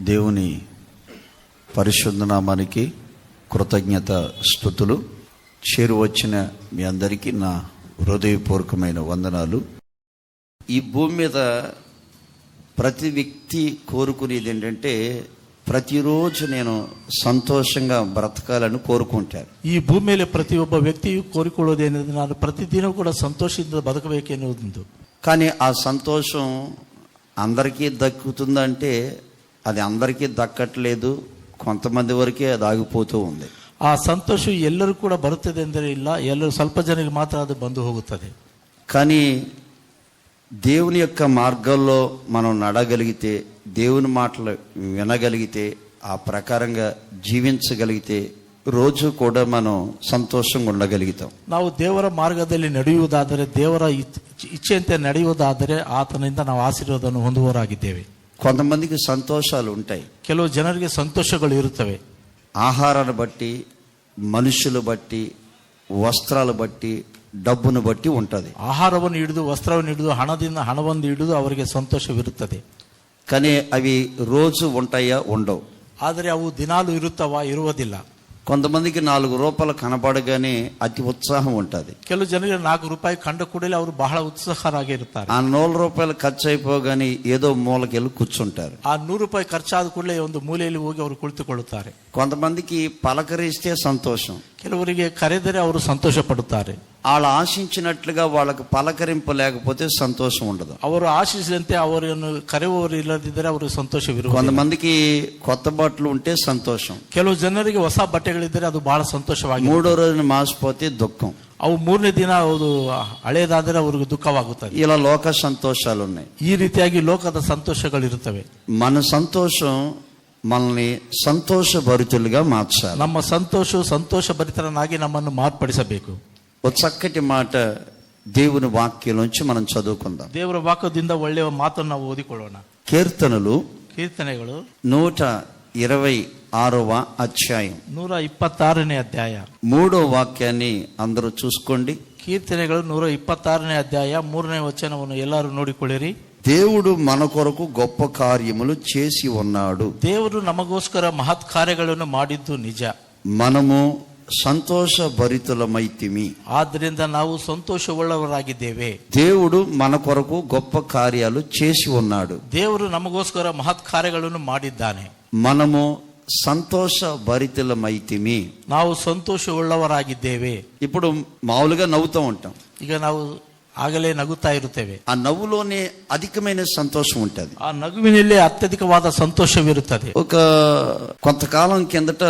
దేవుని పరిశుద్ధ నామానికి కృతజ్ఞత స్తుతులు. చేరువచ్చిన మీ అందరికీ నా హృదయపూర్వకమైన వందనాలు. ఈ భూమి మీద ప్రతి వ్యక్తి కోరుకునేది ఏంటంటే, ప్రతిరోజు నేను సంతోషంగా బ్రతకాలని కోరుకుంటారు. ಈ ಭೂಮಿಯಲ್ಲಿ ಪ್ರತಿಯೊಬ್ಬ ವ್ಯಕ್ತಿಯು ಕೋರಿಕೊಳ್ಳೋದೇನೆಂದರೆ, ನಾನು ಪ್ರತಿದಿನ ಕೂಡ ಸಂತೋಷದಿಂದ ಬದುಕಬೇಕೆನ್ನುವುದು. కానీ ఆ సంతోషం అందరికీ దక్కుతుందంటే అది అందరికీ దక్కట్లేదు, కొంతమంది వరకే అది ఆగిపోతూ ఉంది. ಆ ಸಂತೋಷ ಎಲ್ಲರೂ ಕೂಡ ಬರುತ್ತದೆ ಎಂದರೆ ಇಲ್ಲ, ಎಲ್ಲರೂ ಸ್ವಲ್ಪ ಜನರಿಗೆ ಮಾತ್ರ ಅದು ಬಂದು ಹೋಗುತ್ತದೆ. కానీ దేవుని యొక్క మార్గాల్లో మనం నడగలిగితే, దేవుని మాటలు వినగలిగితే, ఆ ప్రకారంగా జీవించగలిగితే రోజు కూడా మనం సంతోషంగా ఉండగలుగుతాం. ನಾವು ದೇವರ ಮಾರ್ಗದಲ್ಲಿ ನಡೆಯುವುದಾದರೆ, ದೇವರ ಇಚ್ಛೆಯಂತೆ ನಡೆಯುವುದಾದರೆ ಆತನಿಂದ ನಾವು ಆಶೀರ್ವಾದವನ್ನು ಹೊಂದುವವರಾಗಿದ್ದೇವೆ. కొంతమందికి సంతోషాలు ఉంటాయి, ಕೆಲವು ಜನರಿಗೆ ಸಂತೋಷಗಳು ಇರುತ್ತವೆ. ఆహారాన్ని బట్టి, మనుషులు బట్టి, వస్త్రాలు బట్టి, డబ్బును బట్టి ఉంటుంది. ಆಹಾರವನ್ನು ಹಿಡಿದು, ವಸ್ತ್ರವನ್ನು ಹಿಡಿದು, ಹಣದಿಂದ ಹಣವನ್ನು ಹಿಡಿದು ಅವರಿಗೆ ಸಂತೋಷವಿರುತ್ತದೆ. కానీ అవి రోజు ఉంటాయా? ఉండవు. ಆದರೆ ಅವು ದಿನಾಲು ಇರುತ್ತವಾ? ಇರುವುದಿಲ್ಲ. కొంతమందికి 4 రూపాయలు కనపడగానే అతి ఉత్సాహం ఉంటుంది. ಕೆಲವು ಜನರಿಗೆ 4 ರೂಪಾಯಿ ಕಂಡ ಕೂಡಲೇ ಅವರು ಬಹಳ ಉತ್ಸಾಹರಾಗಿ ಇರುತ್ತಾರೆ. ఆ 100 రూపాయలు ఖర్చు అయిపోగానే ఏదో మూలకెళ్ళి కూర్చుంటారు. ಆ 100 ರೂಪಾಯಿ ಖರ್ಚಾದ ಕೂಡಲೇ ಒಂದು ಮೂಲೆಯಲ್ಲಿ ಹೋಗಿ ಅವರು ಕುಳಿತುಕೊಳ್ಳುತ್ತಾರೆ. కొంతమందికి పలకరిస్తే సంతోషం, ಕೆಲವರಿಗೆ ಕರೆದರೆ ಅವರು ಸಂತೋಷ ಪಡುತ್ತಾರೆ. వాళ్ళు ఆశించినట్లుగా వాళ్ళకి పలకరింపు లేకపోతే సంతోషం ఉండదు. ಅವರು ಆಶಿಸಿದಂತೆ ಅವರನ್ನು ಕರೆಯುವವರು ಇಲ್ಲದಿದ್ದರೆ ಅವರು ಸಂತೋಷವಿರುವುದಿಲ್ಲ. కొంతమందికి కొత్త బట్టలు ఉంటే సంతోషం, ಕೆಲವು ಜನರಿಗೆ ಹೊಸ ಬಟ್ಟೆಗಳಿದ್ದರೆ ಅದು ಬಹಳ ಸಂತೋಷವಾಗಿ. 3వ రోజున మాసిపోతే దుఃఖం, ಅವು 3ನೇ ದಿನ ಅದು ಹಳೆಯದಾದರೆ ಅವರಿಗೆ ದುಃಖವಾಗುತ್ತದೆ. ఇలా లోక సంతోషాలు ఉన్నాయి. ಈ ರೀತಿಯಾಗಿ ಲೋಕದ ಸಂತೋಷಗಳಿರುತ್ತವೆ. మన సంతోషం మనల్ని సంతోషభరితులుగా మార్చాలి. ನಮ್ಮ ಸಂತೋಷಭರಿತರನ್ನಾಗಿ ನಮ್ಮನ್ನು ಮಾರ್ಪಡಿಸಬೇಕು. ఒక చక్కటి మాట దేవుని వాక్యంలోంచి మనం చదువుకుందాం. ದೇವರ ವಾಕ್ಯದಿಂದ ಒಳ್ಳೆಯ ಮಾತನ್ನು ನಾವು ಓದಿಕೊಳ್ಳೋಣ. కీర్తనలు 126వ అధ్యాయం 126ನೇ ಅಧ್ಯಾಯ 3వ వాక్యాన్ని అందరూ చూసుకోండి. ಕೀರ್ತನೆಗಳು 126ನೇ ಅಧ್ಯಾಯ 3ನೇ ವಚನವನ್ನು ಎಲ್ಲರೂ ನೋಡಿಕೊಳ್ಳಿರಿ. దేవుడు మన కొరకు గొప్ప కార్యములు చేసి ఉన్నాడు. ದೇವರು ನಮಗೋಸ್ಕರ ಮಹತ್ ಕಾರ್ಯಗಳನ್ನು ಮಾಡಿದ್ದು ನಿಜ. మనము సంతోషభరితులమైతిమి, ಆದ್ದರಿಂದ ನಾವು ಸಂತೋಷವುಳ್ಳವರಾಗಿದ್ದೇವೆ. దేవుడు మన కొరకు గొప్ప కార్యాలు చేసి ఉన్నాడు. ದೇವರು ನಮಗೋಸ್ಕರ ಮಹತ್ ಕಾರ್ಯಗಳನ್ನು ಮಾಡಿದ್ದಾನೆ. మనము సంతోషభరితులమైతిమి, ನಾವು ಸಂತೋಷವುಳ್ಳವರಾಗಿದ್ದೇವೆ. ఇప్పుడు మామూలుగా నవ్వుతూ ఉంటాం. ಈಗ ನಾವು ಆಗಲೇ ನಗುತ್ತಾ ಇರುತ್ತೇವೆ. ఆ నవ్వులోనే అధికమైన సంతోషం ఉంటుంది. ಆ ನಗುವಿನಲ್ಲಿ ಅತ್ಯಧಿಕವಾದ ಸಂತೋಷವಿರುತ್ತದೆ. ఒక కొంతకాలం కిందట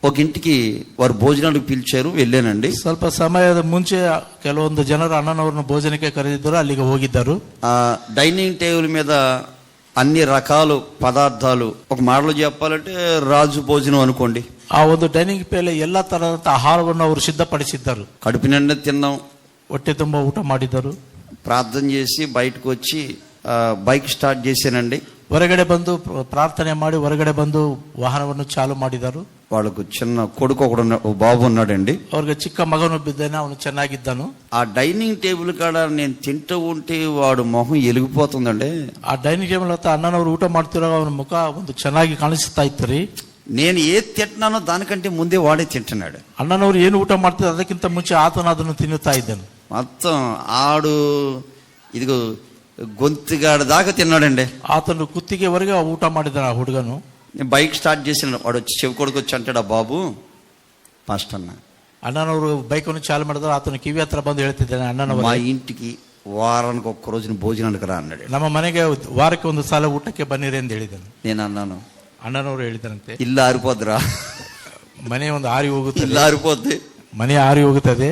ఒక ఇంటికి వారు భోజనాలకు పిలిచారు, వెళ్ళానండి. ಸ್ವಲ್ಪ ಸಮಯದ ಮುಂಚೆ ಕೆಲವೊಂದು ಜನರು ಅಣ್ಣನವರನ್ನು ಭೋಜನಕ್ಕೆ ಕರೆದಿದ್ದರು, ಅಲ್ಲಿಗೆ ಹೋಗಿದ್ದರು. ఆ డైనింగ్ టేబుల్ మీద అన్ని రకాల పదార్థాలు, ఒక మాటలో చెప్పాలంటే రాజు భోజనం అనుకోండి. ಆ ಒಂದು ಡೈನಿಂಗ್ ಮೇಲೆ ಎಲ್ಲಾ ತರಹದ ಆಹಾರವನ್ನು ಅವರು ಸಿದ್ಧಪಡಿಸಿದ್ದರು. కడుపు నిండా తిన్నాం, ಹೊಟ್ಟೆ ತುಂಬ ಊಟ ಮಾಡಿದರು. ప్రార్థన చేసి బయటకు వచ్చి బైక్ స్టార్ట్ చేశానండి. ಹೊರಗಡೆ ಬಂದು ಪ್ರಾರ್ಥನೆ ಮಾಡಿ ಹೊರಗಡೆ ಬಂದು ವಾಹನವನ್ನು ಚಾಲು ಮಾಡಿದರು. వాళ్ళకు చిన్న కొడుకు ఒకడు బాబు ఉన్నాడండి. ಅವ್ರಿಗೆ ಚಿಕ್ಕ ಮಗನೊಬ್ಬಿದ್ದಾನೆ, ಅವನು ಚೆನ್ನಾಗಿದ್ದನು. ఆ డైనింగ్ టేబుల్ కాడ నేను తింటూ ఉంటే వాడు మొహం ఎలిగిపోతుందండి. ಆ ಡೈನಿಂಗ್ ಟೇಬಲ್ ಹತ್ರ ಅಣ್ಣನವರು ಊಟ ಮಾಡ್ತಿರೋ ಅವನ ಮುಖ ಒಂದು ಚೆನ್ನಾಗಿ ಕಾಣಿಸ್ತಾ ಇತ್ತು ರೀ. నేను ఏది తింటున్నానో దానికంటే ముందే వాడే తింటున్నాడు. ಅಣ್ಣನವರು ಏನು ಊಟ ಮಾಡ್ತಿದ್ರು ಅದಕ್ಕಿಂತ ಮುಂಚೆ ಆತನು ಅದನ್ನು ತಿನ್ನುತ್ತಾ ಇದ್ದನು. మొత్తం ఆడు ఇదిగో గొంతుగాడు దాకా తిన్నాడండి. ಆತನು ಕುತ್ತಿಗೆವರೆಗೆ ಊಟ ಮಾಡಿದ್ದಾನೆ ಆ ಹುಡುಗನು. నేను బైక్ స్టార్ట్ చేసిన వాడు వచ్చి చెవి కొడుకు వచ్చి అంటాడు, బాబు ఫాస్ట్ అన్న. ಅಣ್ಣನವರು ಬೈಕನ್ನು ಚಾಲು ಮಾಡಿದ್ರು. ಆತನು ಕಿವಿ ಹತ್ರ ಬಂದು ಹೇಳ್ತಿದ್ದಾನೆ, ಅಣ್ಣನವರು మా ఇంటికి వారానికి ఒక్క రోజున భోజనానికి రా అన్నాడు. ನಮ್ಮ ಮನೆಗೆ ವಾರಕ್ಕೆ ಒಂದು ಸಲ ಊಟಕ್ಕೆ ಬನ್ನಿರಿ ಎಂದು ಹೇಳಿದನು. నేను అన్నాను, ಅಣ್ಣನವರು ಹೇಳಿದರಂತೆ, ఇల్లు ఆరిపోద్దురా, ಮನೆ ಒಂದು ಆರಿ ಹೋಗುತ್ತದೆ, ఇల్లు ఆరిపోద్ది, ಮನೆ ಆರಿ ಹೋಗುತ್ತದೆ.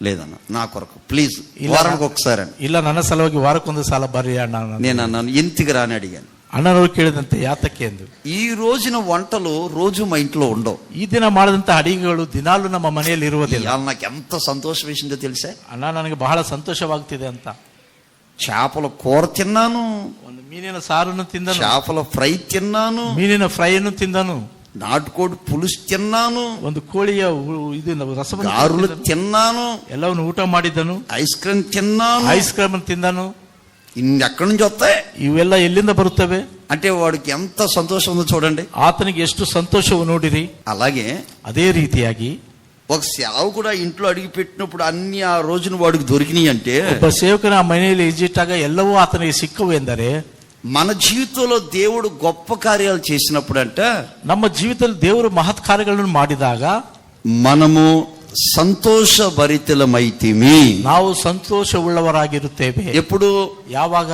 లేదన్న నా కొరకు ప్లీజ్ వారానికి ఒకసారి అని. ಇಲ್ಲ, ನನ್ನ ಸಲುವಾಗಿ ವಾರಕ್ಕೊಂದು ಸಲ ಬರ್ರಿ ಅಣ್ಣ. నేను అన్నాను, ఎందుకు రా అని అడిగాను. ಅಣ್ಣನವರು ಕೇಳಿದಂತೆ, ಯಾತಕ್ಕೆ ಎಂದು. ఈ రోజున వంటలు రోజు మా ఇంట్లో ఉండవు. ಈ ದಿನ ಮಾಡಿದಂತ ಅಡಿಗೆಗಳು ದಿನಾಲು ನಮ್ಮ ಮನೆಯಲ್ಲಿ ಇರುವುದಿಲ್ಲ. నాకు ఎంత సంతోషం వేసిందో తెలుసా? ಅಣ್ಣ, ನನಗೆ ಬಹಳ ಸಂತೋಷವಾಗ್ತಿದೆ ಅಂತ. చేపల కూర తిన్నాను, ಒಂದು ಮೀನಿನ ಸಾರನ್ನು ತಿಂದನು, చేపల ఫ్రై తిన్నాను, ಮೀನಿನ ಫ್ರೈಯನ್ನು ತಿಂದನು, నాటుకోడి పులుసు తిన్నాను, ಒಂದು ಕೋಳಿಯ ಇದು ರಸವನ್ನು గారులు తిన్నాను, ಎಲ್ಲವನ್ನು ಊಟ ಮಾಡಿದ್ದನು, ఐస్ క్రీమ్ తిన్నాను. ಐಸ್ ಕ್ರೀಮ್ ತಿಂದನು. ఇన్ని ఎక్కడి నుంచి వస్తాయి? ಇವೆಲ್ಲ ಎಲ್ಲಿಂದ ಬರುತ್ತವೆ? అంటే వాడికి ఎంత సంతోషం ఉందో చూడండి. ಆತನಿಗೆ ಎಷ್ಟು ಸಂತೋಷವು ನೋಡಿರಿ. అలాగే ಅದೇ ರೀತಿಯಾಗಿ ఒక సేవకుడు ఇంట్లో అడిగి పెట్టినప్పుడు అన్ని ఆ రోజున వాడికి దొరికినాయి అంటే, ಒಬ್ಬ ಸೇವಕನ ಮನೆಯಲ್ಲಿ ಇಜ್ಜಿಟ್ಟಾಗ ಎಲ್ಲವೂ ಆತನಿಗೆ ಸಿಕ್ಕವು ಎಂದರೆ, మన జీవితంలో దేవుడు గొప్ప కార్యాలు చేసినప్పుడు అంట, ನಮ್ಮ ಜೀವಿತದಲ್ಲಿ ದೇವರು ಮಹತ್ ಕಾರ್ಯಗಳನ್ನು ಮಾಡಿದಾಗ మనము సంతోషభరితులమైతిమి. ನಾವು ಸಂತೋಷವುಳ್ಳವರಾಗಿರುತ್ತೇವೆ. ఎప్పుడు? ಯಾವಾಗ?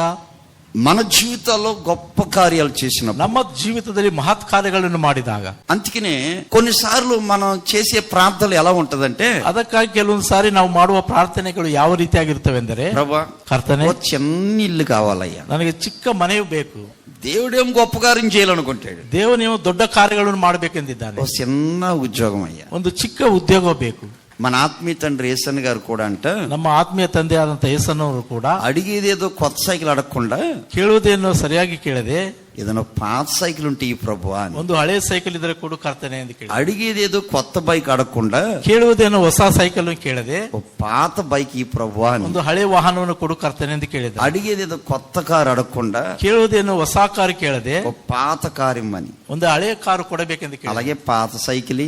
మన జీవితాల్లో గొప్ప కార్యాలు చేసినప్పుడు, ನಮ್ಮ ಜೀವಿತದಲ್ಲಿ ಮಹತ್ ಕಾರ್ಯಗಳನ್ನು ಮಾಡಿದಾಗ. అందుకనే కొన్నిసార్లు మనం చేసే ప్రార్థనలు ఎలా ఉంటదంటే, ಅದಕ್ಕಾಗಿ ಕೆಲವೊಂದು ಸಾರಿ ನಾವು ಮಾಡುವ ಪ್ರಾರ್ಥನೆಗಳು ಯಾವ ರೀತಿಯಾಗಿರ್ತವೆ ಎಂದರೆ, ప్రభా ಕರ್ತನೆ, ఓ చిన్న ఇల్లు కావాలయ్యా. ನನಗೆ ಚಿಕ್ಕ ಮನೆಯು ಬೇಕು. దేవుడేం గొప్ప కార్యం చేయాలనుకుంటాడు. ದೇವನೇನು ದೊಡ್ಡ ಕಾರ್ಯಗಳನ್ನು ಮಾಡಬೇಕೆಂದಿದ್ದಾನೆ. ఓ చిన్న ఉద్యోగం అయ్యా. ಒಂದು ಚಿಕ್ಕ ಉದ್ಯೋಗ ಬೇಕು. మన ఆత్మీయ తండ్రి యేసన్ గారు కూడా అంట, ನಮ್ಮ ಆತ್ಮೀಯ ತಂದೆಯಾದಂತ ಯೇಸನ್ನವರು ಕೂಡ అడిగేదేదో కొత్త సైకిల్ అడగకుండా ಕೇಳುವುದೇನೋ ಸರಿಯಾಗಿ ಕೇಳದೆ, ఏదైనా పాత సైకిల్ ఉంటే ఈ ప్రభువా అని. ಒಂದು ಹಳೆ ಸೈಕಲ್ ಇದ್ರೆ ಕೊಡು ಕರ್ತನೆ ಎಂದು ಕೇಳಿ. అడిగేదేదో కొత్త బైక్ అడగకుండా ಕೇಳುವುದೇನೋ ಹೊಸ ಸೈಕಲ್ ಕೇಳದೆ, ఓ పాత బైక్ ఈ ప్రభువా అని. ಒಂದು ಹಳೆ ವಾಹನವನ್ನು ಕೊಡು ಕರ್ತನೆ ಎಂದು ಕೇಳಿದ. అడిగేదేదో కొత్త కారు అడగకుండా ಕೇಳುವುದೇನೋ ಹೊಸ ಕಾರು ಕೇಳದೆ, ఓ పాత కారు ఇమ్మని. ಒಂದು ಹಳೆ ಕಾರು ಕೊಡಬೇಕೆಂದು ಕೇಳಿ. అలాగే పాత సైకిల్,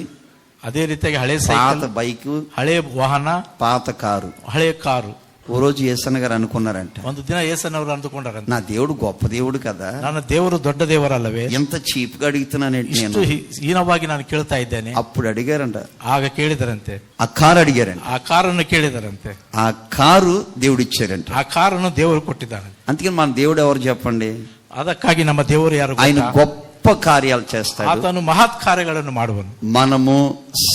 ಅದೇ ರೀತಿಯಾಗಿ ಹಳೆ పాత ಸೈಕಲ್, బైక్, ಹಳೆ ವಾಹನ, పాత కారు. ಹಳೆ ಕಾರು. ఓ రోజు యేసన్న గారు అనుకున్నారంట, ಒಂದು ದಿನ ಯೇಸನ್ನವರು ಅಂದುಕೊಂಡಾರಂತೆ, నా దేవుడు గొప్ప దేవుడు కదా, ನನ್ನ ದೇವರು ದೊಡ್ಡ ದೇವರಲ್ಲವೇ, ఎంత చీప్ గా అడుగుతున్నానేంటి ಇಷ್ಟು నేను. ಹೀನವಾಗಿ ನಾನು ಕೇಳ್ತಾ ಇದ್ದೇನೆ. అప్పుడు అడిగారంట, ಆಗ ಕೇಳಿದರಂತೆ, ఆ కారు అడిగారంట, ಆ ಕಾರನ್ನು ಕೇಳಿದರಂತೆ, ఆ కారు దేవుడు ఇచ్చారంట. ಆ ಕಾರನ್ನು ದೇವರು ಕೊಟ್ಟಿದ್ದಾನೆ. అందుకని మన దేవుడు ఎవరు చెప్పండి? ಅದಕ್ಕಾಗಿ ನಮ್ಮ ದೇವರು ಯಾರು ఆయన ಗೊತ್ತಾ? గొప్ప కార్యాలు చేస్తాడు. ಆತನು ಮಹತ್ ಕಾರ್ಯಗಳನ್ನು ಮಾಡುವನು. మనము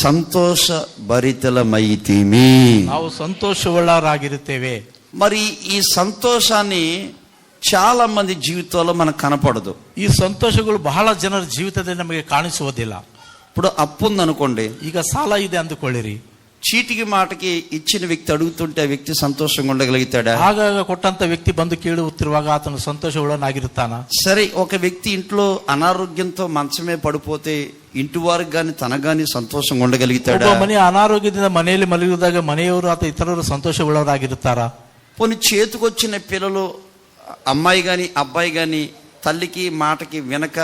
సంతోష భరితులమైతిమి. ನಾವು ಸಂತೋಷವುಳ್ಳವರಾಗಿರುತ್ತೇವೆ. మరి ఈ సంతోషాన్ని చాలా మంది జీవితాల్లో మనకు కనపడదు. ಈ ಸಂತೋಷಗಳು ಬಹಳ ಜನರ ಜೀವಿತದಲ್ಲಿ ನಮಗೆ ಕಾಣಿಸುವುದಿಲ್ಲ. ఇప్పుడు అప్పు ఉందనుకోండి, ಈಗ ಸಾಲ ಇದೆ ಅಂದುಕೊಳ್ಳಿರಿ. చీటికి మాటకి ఇచ్చిన వ్యక్తి అడుగుతుంటే ఆ వ్యక్తి సంతోషంగా ఉండగలుగుతాడా? ಆಗಾಗ ಕೊಟ್ಟಂತ ವ್ಯಕ್ತಿ ಬಂದು ಕೇಳುತ್ತಿರುವಾಗ ಆತನು ಸಂತೋಷವುಳ್ಳವನಾಗಿರುತ್ತಾನ? సరే, ఒక వ్యక్తి ఇంట్లో అనారోగ్యంతో మంచమే పడిపోతే ఇంటి వారికి గాని తనకు గాని సంతోషంగా ఉండగలుగుతాడా? ಒಬ್ಬ ಮನೆ ಅನಾರೋಗ್ಯದಿಂದ ಮನೆಯಲ್ಲಿ ಮಲಗಿದಾಗ ಮನೆಯವರು ಅಥವಾ ಇತರರು ಸಂತೋಷವುಳ್ಳವರಾಗಿರುತ್ತಾರಾ? పోనీ చేతికొచ్చిన పిల్లలు, అమ్మాయి గాని అబ్బాయి గాని తల్లికి మాటకి వెనక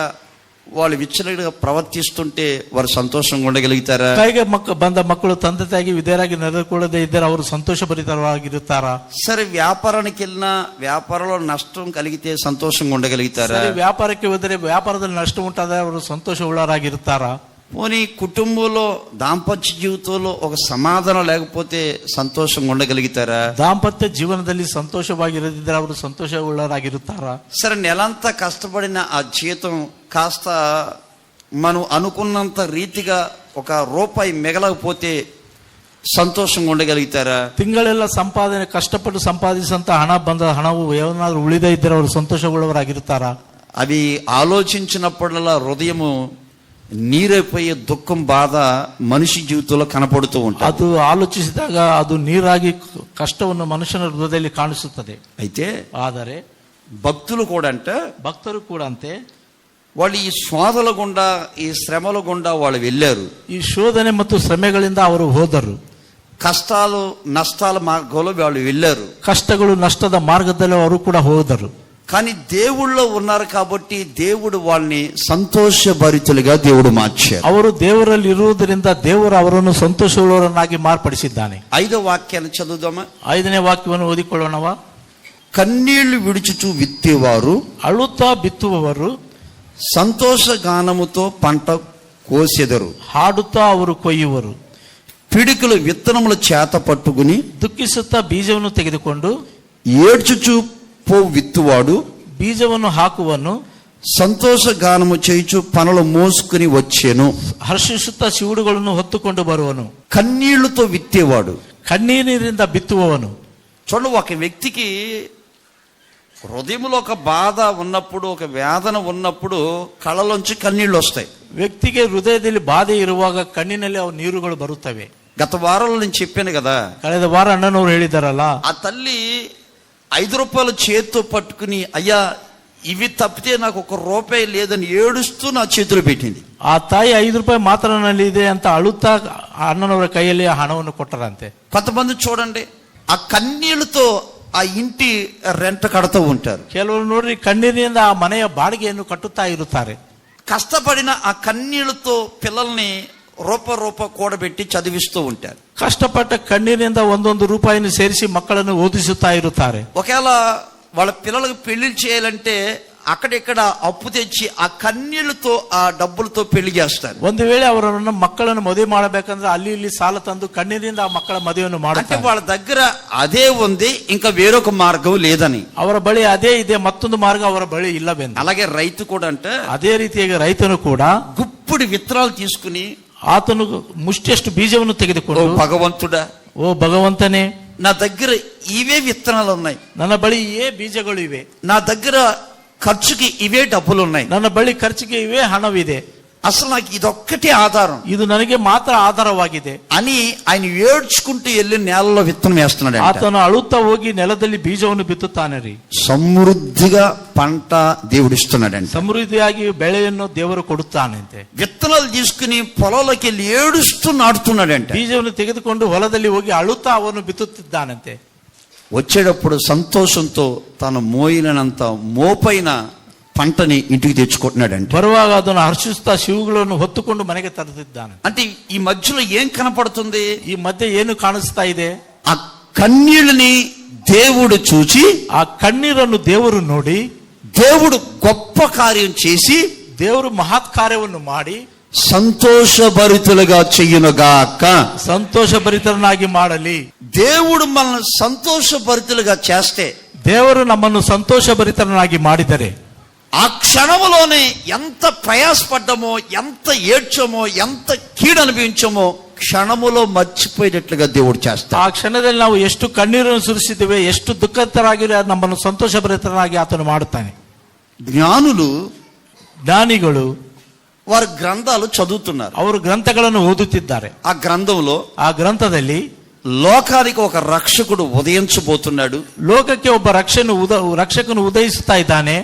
వాళ్ళు విచ్చలవిడిగా ప్రవర్తిస్తుంటే వారు సంతోషంగా ఉండగలుగుతారా? ಕೈಗೆ ಬಂದ ಮಕ್ಕಳು ತಂದೆ ತಾಯಿಗೆ ವಿಧೇಯರಾಗಿ ನಡೆದುಕೊಳ್ಳದೆ ಇದ್ದರೆ ಅವರು ಸಂತೋಷಭರಿತರಾಗಿರುತ್ತಾರಾ? సరే, వ్యాపారానికి వెళ్ళినా వ్యాపారంలో నష్టం కలిగితే సంతోషంగా ఉండగలుగుతారా? ಸರಿ, ವ್ಯಾಪಾರಕ್ಕೆ ಹೋದರೆ ವ್ಯಾಪಾರದಲ್ಲಿ ನಷ್ಟ ಉಂಟಾದರೆ ಅವರು ಸಂತೋಷವುಳ್ಳವರಾಗಿರುತ್ತಾರಾ? పోనీ కుటుంబంలో దాంపత్య జీవితంలో ఒక సమాధానం లేకపోతే సంతోషంగా ఉండగలుగుతారా? ದಾಂಪತ್ಯ ಜೀವನದಲ್ಲಿ ಸಂತೋಷವಾಗಿರದಿದ್ದರೆ ಅವರು ಸಂತೋಷವುಳ್ಳವರಾಗಿರುತ್ತಾರಾ? సరే, నెలంతా కష్టపడిన ఆ జీతం కాస్త మనం అనుకున్నంత రీతిగా ఒక రూపాయి మిగలకపోతే సంతోషంగా ఉండగలుగుతారా? ತಿಂಗಳೆಲ್ಲ ಸಂಪಾದನೆ ಕಷ್ಟಪಟ್ಟು ಸಂಪಾದಿಸಂತ ಹಣವು ಏನಾದರೂ ಉಳಿದೇ ಇದ್ದರೆ ಅವರು ಸಂತೋಷವುಳ್ಳವರಾಗಿರುತ್ತಾರಾ? అవి ఆలోచించినప్పుడల్లా హృదయము నీరైపోయే దుఃఖం, బాధ మనిషి జీవితంలో కనపడుతూ ఉంటుంది. ಅದು ಆಲೋಚಿಸಿದಾಗ ಅದು ನೀರಾಗಿ ಕಷ್ಟವನ್ನು ಮನುಷ್ಯನ ಹೃದಯದಲ್ಲಿ ಕಾಣಿಸುತ್ತದೆ. అయితే ಆದರೆ భక్తులు కూడా ಭಕ್ತರು ಕೂಡ ಅಂತೆ, వాళ్ళు ఈ శోధల గుండా, ఈ శ్రమల గుండా వాళ్ళు వెళ్ళారు. ಈ ಶೋಧನೆ ಮತ್ತು ಶ್ರಮೆಗಳಿಂದ ಅವರು ಹೋದರು. కష్టాలు నష్టాల మార్గంలో వాళ్ళు వెళ్ళారు. ಕಷ್ಟಗಳು ನಷ್ಟದ ಮಾರ್ಗದಲ್ಲಿ ಅವರು ಕೂಡ ಹೋದರು. కానీ దేవుళ్ళో ఉన్నారు కాబట్టి దేవుడు వాళ్ళని సంతోషభరితులుగా దేవుడు మార్చారు. ಅವರು ದೇವರಲ್ಲಿ ಇರುವುದರಿಂದ ದೇವರು ಅವರನ್ನು ಸಂತೋಷವುಳ್ಳವರನ್ನಾಗಿ ಮಾರ್ಪಡಿಸಿದ್ದಾನೆ. 5వ వాక్యాన్ని చదువుదామా? 5ನೇ ವಾಕ್ಯವನ್ನು ಓದಿಕೊಳ್ಳೋಣವಾ? కన్నీళ్లు విడుచుచు విత్తేవారు, ಅಳುತ್ತಾ ಬಿತ್ತುವವರು సంతోషగానముతో పంట కోసెదరు. ಹಾಡುತ್ತಾ ಅವರು ಕೊಯ್ಯುವರು. పిడికిలు విత్తనములు చేత పట్టుకుని ದುಃಖಿಸುತ್ತಾ ಬೀಜವನ್ನು ತೆಗೆದುಕೊಂಡು ఏడ్చుచు పో విత్తువాడు ಬೀಜವನ್ನು ಹಾಕುವನು. సంతోషగానము చేయుచు పనులు మోసుకుని వచ్చెను. ಹರ್ಷಿಸುತ್ತಾ ಶಿವುಡುಗಳನ್ನು ಹೊತ್ತುಕೊಂಡು ಬರುವನು. కన్నీళ్లతో విత్తేవాడు, ಕಣ್ಣೀರಿನಿಂದ ಬಿತ್ತುವವನು. చూడండి, ఒక వ్యక్తికి హృదయంలో ఒక బాధ ఉన్నప్పుడు, ఒక వేదన ఉన్నప్పుడు కళ్ళలోంచి కన్నీళ్లు వస్తాయి. ವ್ಯಕ್ತಿಗೆ ಹೃದಯದಲ್ಲಿ ಬಾಧೆ ಇರುವಾಗ ಕಣ್ಣಿನಲ್ಲಿ ಅವು ನೀರುಗಳು ಬರುತ್ತವೆ. గత వారంలో నేను చెప్పాను కదా, ಕಳೆದ ವಾರ ಅಣ್ಣನವರು ಹೇಳಿದಾರಲ್ಲ, ఆ తల్లి 5 రూపాయలు చేతితో పట్టుకుని, అయ్యా ఇవి తప్పితే నాకు 1 రూపాయి లేదని ఏడుస్తూ నా చేతిలో పెట్టింది. ಆ ತಾಯಿ 5 ರೂಪಾಯಿ ಮಾತ್ರ ನನ್ನಲ್ಲಿ ಇದೆ ಅಂತ ಅಳುತ್ತಾ ಅಣ್ಣನವರ ಕೈಯಲ್ಲಿ ಆ ಹಣವನ್ನು ಕೊಟ್ಟರಂತೆ. కొంతమంది చూడండి, ఆ కన్నీళ్లతో ఆ ఇంటి రెంట్ కడుతూ ఉంటారు. ಕೆಲವರು ನೋಡ್ರಿ ಕಣ್ಣೀರಿನಿಂದ ಆ ಮನೆಯ ಬಾಡಿಗೆಯನ್ನು ಕಟ್ಟುತ್ತಾ ಇರುತ್ತಾರೆ. కష్టపడిన ఆ కన్నీళ్లతో పిల్లల్ని రూప కూడబెట్టి చదివిస్తూ ఉంటారు. ಕಷ್ಟಪಟ್ಟ ಕಣ್ಣೀರಿನಿಂದ ಒಂದೊಂದು ರೂಪಾಯಿಯನ್ನು ಸೇರಿಸಿ ಮಕ್ಕಳನ್ನು ಓದಿಸುತ್ತಾ ಇರುತ್ತಾರೆ. ఒకవేళ వాళ్ళ పిల్లలకు పెళ్లి చేయాలంటే అక్కడిక్కడ అప్పు తెచ్చి ఆ కన్నీళ్లతో ఆ డబ్బులతో పెళ్లి చేస్తారు. ಒಂದು ವೇಳೆ ಅವರನ್ನು ಮಕ್ಕಳನ್ನು ಮದುವೆ ಮಾಡಬೇಕಂದ್ರೆ ಅಲ್ಲಿ ಇಲ್ಲಿ ಸಾಲ ತಂದು ಕಣ್ಣೀರಿಂದ ಆ ಮಕ್ಕಳ ಮದುವೆಯನ್ನು అంటే ಮಾಡುತ್ತಾರೆ. వాళ్ళ దగ్గర అదే ఉంది, ఇంకా వేరొక మార్గం లేదని. ಅವರ ಬಳಿ ಅದೇ ಇದೆ, ಮತ್ತೊಂದು ಮಾರ್ಗ ಅವರ ಬಳಿ ಇಲ್ಲವೆಂದು. అలాగే రైతు కూడా అంటే ಅದೇ ರೀತಿಯಾಗಿ ರೈತನು ಕೂಡ గుప్పుడు విత్తనాలు తీసుకుని ಆತನು ಮುಷ್ಟಿಯಷ್ಟು ಬೀಜವನ್ನು ఓ ತೆಗೆದುಕೊಂಡು, భగవంతుడా, ಓ ಭಗವಂತನೇ, నా దగ్గర ఇవే విత్తనాలు ఉన్నాయి, ನನ್ನ ಬಳಿ ಇವೇ ಬೀಜಗಳು ಇವೆ, నా దగ్గర ఖర్చుకి ఇవే డబ్బులు ఉన్నాయి, ನನ್ನ ಬಳಿ ಖರ್ಚಿಗೆ ಇವೇ ಹಣವಿದೆ, అసలు నాకు ఇదొక్కటే ఆధారం ಇದು ನನಗೆ ಮಾತ್ರ ಆಧಾರವಾಗಿದೆ అని ఆయన ఏడ్చుకుంటూ వెళ్ళి నేలలో విత్తనం వేస్తున్నాడు. ಆತನು ಅಳುತ್ತಾ ಹೋಗಿ ನೆಲದಲ್ಲಿ ಬೀಜವನ್ನು ಬಿತ್ತುತ್ತಾನೆ ರೀ. సమృద్ధిగా పంట దేవుడిస్తున్నాడంట. ಸಮೃದ್ಧಿಯಾಗಿ ಬೆಳೆಯನ್ನು ದೇವರು ಕೊಡುತ್ತಾನಂತೆ. విత్తనాలు తీసుకుని పొలంలోకి వెళ్ళి ఏడుస్తూ నాటుతున్నాడంట. ಬೀಜವನ್ನು ತೆಗೆದುಕೊಂಡು ಹೊಲದಲ್ಲಿ ಹೋಗಿ ಅಳುತ್ತಾ ಅವನು ಬಿತ್ತುತ್ತಿದ್ದಾನಂತೆ. వచ్చేటప్పుడు సంతోషంతో తన మోయినంత మోపైన పంటని ఇంటికి తెచ్చుకుంటున్నాడంట. ಬರುವಾಗ ಅದನ್ನು ಹರ್ಷಿಸುತ್ತಾ ಶಿವುಗಳನ್ನು ಹೊತ್ತುಕೊಂಡು ಮನೆಗೆ ತರುತ್ತಿದ್ದಾನೆ. అంటే ఈ మధ్యలో ఏం కనపడుతుంది? ಈ ಮಧ್ಯೆ ಏನು ಕಾಣಿಸ್ತಾ ಇದೆ? ఆ కన్నీళ్ళని దేవుడు చూచి, ಆ ಕಣ್ಣೀರನ್ನು ದೇವರು ನೋಡಿ, దేవుడు గొప్ప కార్యం చేసి ದೇವರು ಮಹತ್ ಕಾರ್ಯವನ್ನು ಮಾಡಿ సంతోషభరితులుగా చెయ్యునుగాక. ಸಂತೋಷಭರಿತರನ್ನಾಗಿ ಮಾಡಲಿ. దేవుడు మనల్ని సంతోషభరితులుగా చేస్తే, ದೇವರು ನಮ್ಮನ್ನು ಸಂತೋಷಭರಿತರನ್ನಾಗಿ ಮಾಡಿದರೆ, ఆ క్షణములోనే ఎంత ప్రయాసపడ్డామో, ఎంత ఏడ్చామో, ఎంత కీడు అనుభవించామో క్షణములో మర్చిపోయేటట్లుగా దేవుడు చేస్తాడు. ಆ ಕ್ಷಣದಲ್ಲಿ ನಾವು ಎಷ್ಟು ಕಣ್ಣೀರನ್ನು ಸುರಿಸಿದ್ದೇವೆ, ಎಷ್ಟು ದುಃಖಿತರಾಗಿ ನಮ್ಮನ್ನು ಸಂತೋಷಭರಿತರನ್ನಾಗಿ ಆತನು ಮಾಡುತ್ತಾನೆ. ಜ್ಞಾನಿಗಳು వారు గ్రంథాలు చదువుతున్నారు, ಅವರು ಗ್ರಂಥಗಳನ್ನು ಓದುತ್ತಿದ್ದಾರೆ. ఆ గ్రంథంలో ಆ ಗ್ರಂಥದಲ್ಲಿ లోకానికి ఒక రక్షకుడు ఉదయించబోతున్నాడు, ಲೋಕಕ್ಕೆ ಒಬ್ಬ ರಕ್ಷಕನು ಉದಯಿಸುತ್ತಾ ಇದ್ದಾನೆ,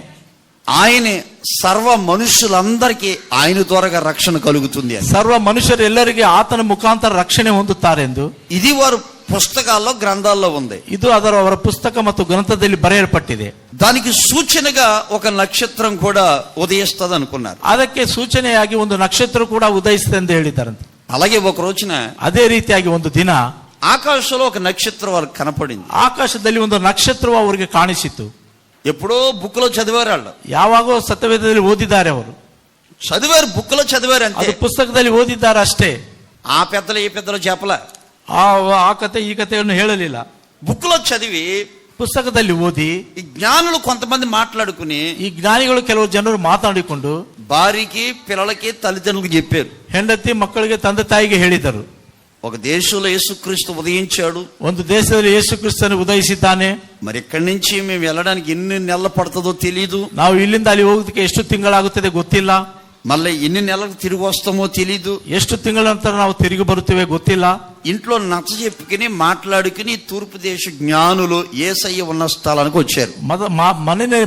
ఆయనే సర్వ మనుషులందరికీ ఆయన ద్వారా రక్షణ కలుగుతుంది అని. ಸರ್ವ ಮನುಷ್ಯರೆಲ್ಲರಿಗೆ ಆತನ ಮುಖಾಂತರ ರಕ್ಷಣೆ ಹೊಂದುತ್ತಾರೆಂದು ఇది వారు పుస్తకాల్లో గ్రంథాల్లో ఉంది. ಇದು ಅವರ ಪುಸ್ತಕ ಮತ್ತು ಗ್ರಂಥದಲ್ಲಿ ಬರೆಯಲ್ಪಟ್ಟಿದೆ. దానికి సూచనగా ఒక నక్షత్రం కూడా ఉదయిస్తుంది అనుకున్నారు. ಅದಕ್ಕೆ ಸೂಚನೆಯಾಗಿ ಒಂದು ನಕ್ಷತ್ರ ಕೂಡ ಉದಯಿಸಿದೆ ಎಂದು ಹೇಳಿದ್ದಾರಂತೆ. అలాగే ఒక రోజున ಅದೇ ರೀತಿಯಾಗಿ ಒಂದು ದಿನ ఆకాశంలో ఒక నక్షత్రం వాళ్ళకి కనపడింది. ಆಕಾಶದಲ್ಲಿ ಒಂದು ನಕ್ಷತ್ರವು ಅವರಿಗೆ ಕಾಣಿಸಿತು. ఎప్పుడో బుక్ లో చదివారు వాళ్ళు, ಯಾವಾಗೋ ಸತ್ಯವೇದದಲ್ಲಿ ಓದಿದ್ದಾರೆ ಅವರು, చదివారు, బుక్ లో చదివారు అంతే. ಅದು ಪುಸ್ತಕದಲ್ಲಿ ಓದಿದ್ದಾರೆ ಅಷ್ಟೇ. ఆ పెద్దలు ఈ పెద్దలు చెప్పలే, ಆ ಕತೆ ಈ ಕಥೆಯನ್ನು ಹೇಳಲಿಲ್ಲ. బుక్ లో చదివి ಪುಸ್ತಕದಲ್ಲಿ ಓದಿ ఈ జ్ఞానులు కొంతమంది మాట్లాడుకుని, ಈ ಜ್ಞಾನಿಗಳು ಕೆಲವು ಜನರು ಮಾತನಾಡಿಕೊಂಡು భార్యకి పిల్లలకి తల్లిదండ్రులకు చెప్పారు, ಹೆಂಡತಿ ಮಕ್ಕಳಿಗೆ ತಂದೆ ತಾಯಿಗೆ ಹೇಳಿದರು, ఒక దేశంలో యేసుక్రీస్తు ఉదయించాడు, ಒಂದು ದೇಶದಲ್ಲಿ ಯೇಸು ಕ್ರಿಸ್ತನು ಉದಯಿಸಿದ್ದಾನೆ. మరి ఇక్కడి నుంచి మేము వెళ్ళడానికి ఎన్ని నెలలు పడుతుందో తెలీదు, ನಾವು ಇಲ್ಲಿಂದ ಅಲ್ಲಿ ಹೋಗೋದಕ್ಕೆ ಎಷ್ಟು ತಿಂಗಳಾಗುತ್ತದೆ ಗೊತ್ತಿಲ್ಲ, మళ్ళీ ఎన్ని నెలలకు తిరిగి వస్తామో తెలీదు, ಎಷ್ಟು ತಿಂಗಳ ನಂತರ ನಾವು ತಿರುಗಿ ಬರುತ್ತೇವೆ ಗೊತ್ತಿಲ್ಲ. ఇంట్లో నచ్చ చెప్పుకుని మాట్లాడుకుని తూర్పు దేశ జ్ఞానులు యేసయ్య ఉన్న స్థలానికి వచ్చారు.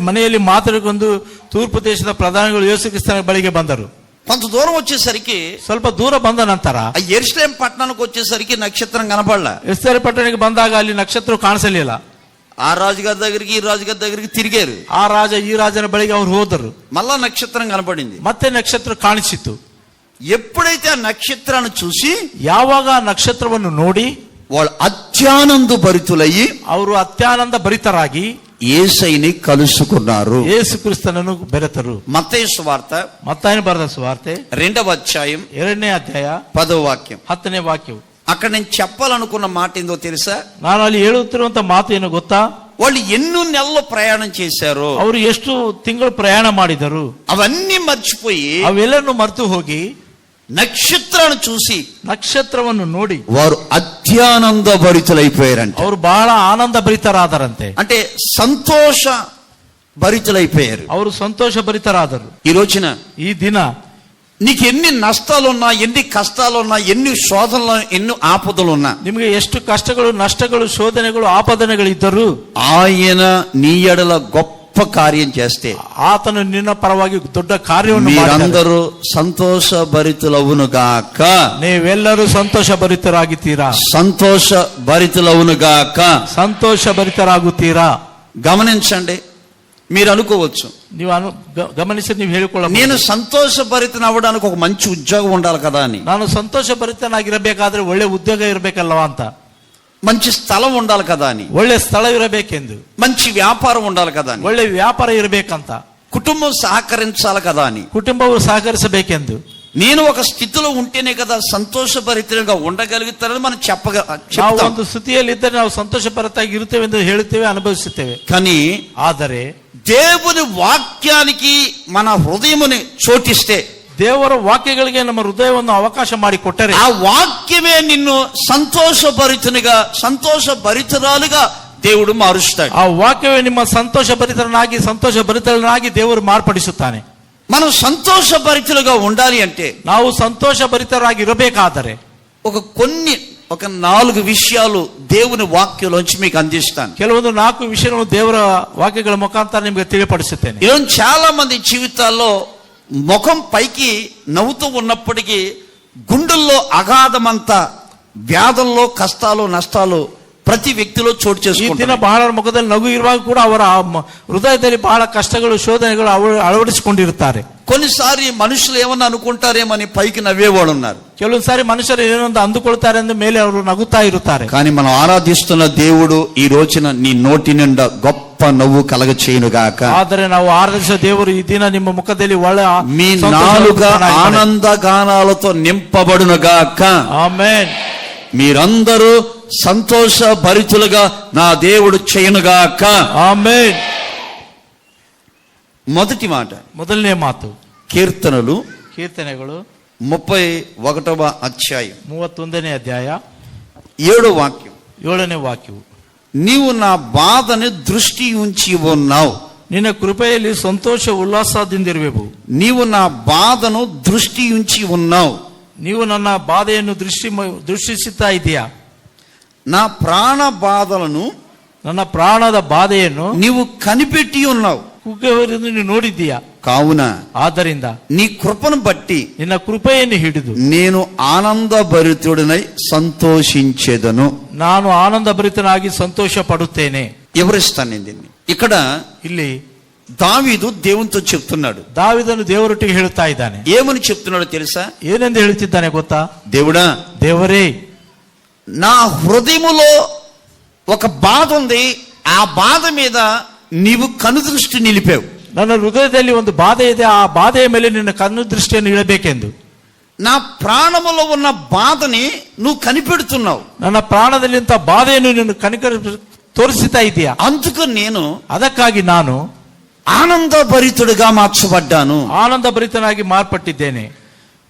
ಮನೆಯಲ್ಲಿ ಮಾತಾಡಿಕೊಂಡು ತೂರ್ಪು ದೇಶದ ಪ್ರಧಾನಿಗಳು ಯೇಸು ಕ್ರಿಸ್ತನ ಬಳಿಗೆ ಬಂದರು. కొంత దూరం వచ్చేసరికి, ಸ್ವಲ್ಪ ದೂರ ಬಂದ ನಂತರ ఆ యెరూషలేం పట్టణానికి వచ్చేసరికి నక్షత్రం కనపడలా. ಎಸ್ತೇರ್ ಪಟ್ಟಣಕ್ಕೆ ಬಂದಾಗ ಅಲ್ಲಿ ನಕ್ಷತ್ರ ಕಾಣಿಸಲಿಲ್ಲ. ఆ రాజుగారి దగ్గరికి ఈ రాజుగారి దగ్గరికి తిరిగారు, ಆ ರಾಜ ಈ ರಾಜನ ಬಳಿಗೆ ಅವರು ಹೋದರು. మళ్ళా నక్షత్రం కనపడింది. ಮತ್ತೆ ನಕ್ಷತ್ರ ಕಾಣಿಸಿತು. ఎప్పుడైతే ఆ నక్షత్రాన్ని చూసి ಯಾವಾಗ ಆ ನಕ್ಷತ್ರವನ್ನು ನೋಡಿ వాళ్ళు అత్యానంద భరితులయ్యి ಅವರು ಅತ್ಯಾನಂದ ಭರಿತರಾಗಿ యేసయ్యని కలుసుకున్నారు. ಯೇಸು ಕ್ರಿಸ್ತನನ್ನು ಬೆರೆತರು. మత్తయి సువార్త ಮತ್ತಾಯನು ಬರೆದ ಸುವಾರ್ತೆ 2వ అధ్యాయం 2ನೇ ಅಧ್ಯಾಯ 10వ వాక్యం. 10ನೇ ವಾಕ್ಯವು. అక్కడ నేను చెప్పాలనుకున్న మాట ఏందో తెలుసా? ನಾನು ಅಲ್ಲಿ ಹೇಳುತ್ತಿರುವಂತ ಮಾತು ಏನು ಗೊತ್ತಾ? వాళ్ళు ఎన్నో నెలలు ప్రయాణం చేశారు, ಅವರು ಎಷ್ಟು ತಿಂಗಳು ಪ್ರಯಾಣ ಮಾಡಿದರು, అవన్నీ మర్చిపోయి ಅವೆಲ್ಲನ್ನು ಮರೆತು ಹೋಗಿ నక్షత్రాన్ని చూసి ನಕ್ಷತ್ರವನ್ನು ನೋಡಿ వారు అత్యానంద భరితులైపోయారంట. ಅವರು ಬಹಳ ಆನಂದ ಭರಿತರಾದರಂತೆ. అంటే సంతోష భరితులైపోయారు, ಅವರು ಸಂತೋಷ ಭರಿತರಾದರು. ఈ రోజున ಈ ದಿನ నీకు ఎన్ని నష్టాలున్నా, ఎన్ని కష్టాలున్నా, ఎన్ని శోధనలు, ఎన్ని ఆపదలున్నా, ನಿಮಗೆ ಎಷ್ಟು ಕಷ್ಟಗಳು, ನಷ್ಟಗಳು, ಶೋಧನೆಗಳು, ಆಪದನೆಗಳು ಇದ್ದರೂ ఆయన నీ ఎడల గొప్ప కార్యం చేస్తే ಆತನು ನಿನ್ನ ಪರವಾಗಿ ದೊಡ್ಡ ಕಾರ್ಯವನ್ನು ಮಾಡಿದ್ದಾನೆ. మీరందరూ సంతోషభరితులవునుగాక. ನೀವೆಲ್ಲರೂ ಸಂತೋಷ ಭರಿತರಾಗಿದ್ದೀರಾ. సంతోషభరితులవునుగాక. ಸಂತೋಷ ಭರಿತರಾಗುತ್ತೀರಾ. గమనించండి, మీరు అనుకోవచ్చు, ನೀವು ಗಮನಿಸಿ ನೀವು ಹೇಳಿಕೊಳ್ಳಬಹುದು, నేను సంతోషభరితను అవ్వడానికి ఒక మంచి ఉద్యోగం ఉండాలి కదా అని, ನಾನು ಸಂತೋಷ ಭರಿತನಾಗಿರಬೇಕಾದ್ರೆ ಒಳ್ಳೆ ಉದ್ಯೋಗ ಇರಬೇಕಲ್ಲವಾ ಅಂತ, మంచి స్థలం ఉండాలి కదా అని, ಒಳ್ಳೆ ಸ್ಥಳ ಇರಬೇಕೆಂದು, మంచి వ్యాపారం ఉండాలి కదా అని, ಒಳ್ಳೆ వ్యాపాರ ಇರಬೇಕಂತ, కుటుంబం సహకరించాలి కదా అని, ಕುಟುಂಬವು ಸಹಕರಿಸಬೇಕೆಂದು, నేను ఒక స్థితిలో ఉంటేనే కదా సంతోషభరితంగా ఉండగలుగుతారని మనం ನಾವು చెప్తాం. ಒಂದು ಸ್ಥಿತಿಯಲ್ಲಿ ಇದ್ದರೆ ನಾವು ಸಂತೋಷ ಭರಿತರಾಗಿ ಇರುತ್ತೇವೆ ಎಂದು ಹೇಳುತ್ತೇವೆ, ಅನುಭವಿಸುತ್ತೇವೆ. కానీ ಆದರೆ దేవుని వాక్యానికి మన హృదయముని చోటిస్తే, ದೇವರ ವಾಕ್ಯಗಳಿಗೆ ನಮ್ಮ ಹೃದಯವನ್ನು ಅವಕಾಶ ಮಾಡಿಕೊಟ್ಟರೆ, ఆ వాక్యమే నిన్ను సంతోషభరితునిగా సంతోషభరితురాలుగా దేవుడు మారుస్తాడు. ಆ ವಾಕ್ಯವೇ ನಿಮ್ಮ ಸಂತೋಷ ಭರಿತನಾಗಿ ದೇವರು ಮಾರ್ಪಡಿಸುತ್ತಾನೆ. మనం సంతోషభరితులుగా ఉండాలి అంటే, ನಾವು ಸಂತೋಷ ಭರಿತರಾಗಿ ಇರಬೇಕಾದರೆ ఒక 4 విషయాలు దేవుని వాక్యంలోంచి మీకు అందిస్తాను. ಕೆಲವೊಂದು 4 ವಿಷಯಗಳನ್ನು ದೇವರ ವಾಕ್ಯಗಳ ಮುಖಾಂತರ ನಿಮಗೆ ತಿಳಿಪಡಿಸುತ್ತೇನೆ. ఈరోజు చాలా మంది జీవితాల్లో ముఖం పైకి నవ్వుతూ ఉన్నప్పటికీ గుండెల్లో అగాధమంతా వ్యాధుల్లో కష్టాలు నష్టాలు ప్రతి వ్యక్తిలో చోటు ಈ ದಿನ చేసుకుంటున్నారు. ಬಹಳ ಮುಖದಲ್ಲಿ ನಗು ಇರುವಾಗ ಕೂಡ ಅವರ ಹೃದಯದಲ್ಲಿ ಬಹಳ ಕಷ್ಟಗಳು ಶೋಧನೆಗಳು ಅಳವಡಿಸಿಕೊಂಡಿರುತ್ತಾರೆ. కొన్నిసారి మనుషులు ఏమన్నా అనుకుంటారేమని పైకి నవ్వేవాడు ఉన్నారు. ಕೆಲವೊಂದು ಸಾರಿ ಮನುಷ್ಯರು ಏನೊಂದು ಅಂದುಕೊಳ್ತಾರೆ ಎಂದು ಮೇಲೆ ಅವರು ನಗುತ್ತಾ ಇರುತ್ತಾರೆ. కానీ మనం ఆరాధిస్తున్న దేవుడు ఈ రోజున నీ నోటి నిండా గొప్ప నవ్వు కలగ చేయునుగాక. ಆದರೆ ನಾವು ಆರಾಧಿಸುವ ದೇವರು ಈ ದಿನ ನಿಮ್ಮ ಮುಖದಲ್ಲಿ ಒಳ್ಳೆ మీ నాలుక ఆనంద గానాలతో నింపబడునుగాక. ಆಮೆನ್. మీరందరూ సంతోష భరితులుగా నా దేవుడు చేయునుగాక. ಆಮೆನ್. మొదటి మాట, ಮೊದಲನೇ ಮಾತು, కీర్తనలు ಕೀರ್ತನೆಗಳು 31వ అధ్యాయం 31ನೇ ಅಧ್ಯಾಯ 7వ వాక్యం. 7ನೇ ವಾಕ್ಯವು, నీవు నా బాధని దృష్టి ఉంచి ఉన్నావు. ನಿನ್ನ ಕೃಪೆಯಲ್ಲಿ ಸಂತೋಷ ಉಲ್ಲಾಸದಿಂದಿರುವೆವು. నీవు నా బాధను దృష్టి ఉంచి ఉన్నావు. ನೀವು ನನ್ನ ಬಾಧೆಯನ್ನು ದೃಷ್ಟಿಸುತ್ತಾ ಇದೆಯಾ. నా ప్రాణ బాధలను ನನ್ನ ಪ್ರಾಣದ ಬಾಧೆಯನ್ನು నీవు కనిపెట్టి ఉన్నావు. ಕುಗ್ಗುವವರೆಗೂ ನೀನು ನೋಡಿದ್ದೀಯಾ. కావున ಆದ್ದರಿಂದ నీ కృపను బట్టి ನಿನ್ನ ಕೃಪೆಯನ್ನು ಹಿಡಿದು నేను ఆనందభరితుడినై సంతోషించెదను. ನಾನು ಆನಂದ ಭರಿತನಾಗಿ ಸಂತೋಷ ಪಡುತ್ತೇನೆ. ఎవరిస్తాను నేను దీన్ని? ఇక్కడ ಇಲ್ಲಿ దావీదు దేవునితో చెప్తున్నాడు. ದಾವೀದನು ದೇವರೊಟ್ಟಿಗೆ ಹೇಳುತ್ತಾ ಇದ್ದಾನೆ. ఏమని చెప్తున్నాడో తెలుసా? ಏನೆಂದು ಹೇಳುತ್ತಿದ್ದಾನೆ ಗೊತ್ತಾ? దేవుడా, ದೇವರೇ, నా హృదయములో ఒక బాధ ఉంది, ఆ బాధ మీద నీవు కనుదృష్టి నిలిపావు. ನನ್ನ ಹೃದಯದಲ್ಲಿ ಒಂದು ಬಾಧೆ ಇದೆ, ಆ ಬಾಧೆಯ ಮೇಲೆ ನಿನ್ನ ಕಣ್ಣು ದೃಷ್ಟಿಯನ್ನು ಇಡಬೇಕೆಂದು. నా ప్రాణములో ఉన్న బాధని నువ్వు కనిపెడుతున్నావు. ನನ್ನ ಪ್ರಾಣದಲ್ಲಿಂತ ಬಾಧೆಯನ್ನು ನೀನು ತೋರಿಸುತ್ತಾ ಇದೆಯಾ. అందుకు నేను ಅದಕ್ಕಾಗಿ ನಾನು ఆనందభరితుడిగా మార్చబడ్డాను. ಆನಂದ ಭರಿತನಾಗಿ ಮಾರ್ಪಟ್ಟಿದ್ದೇನೆ.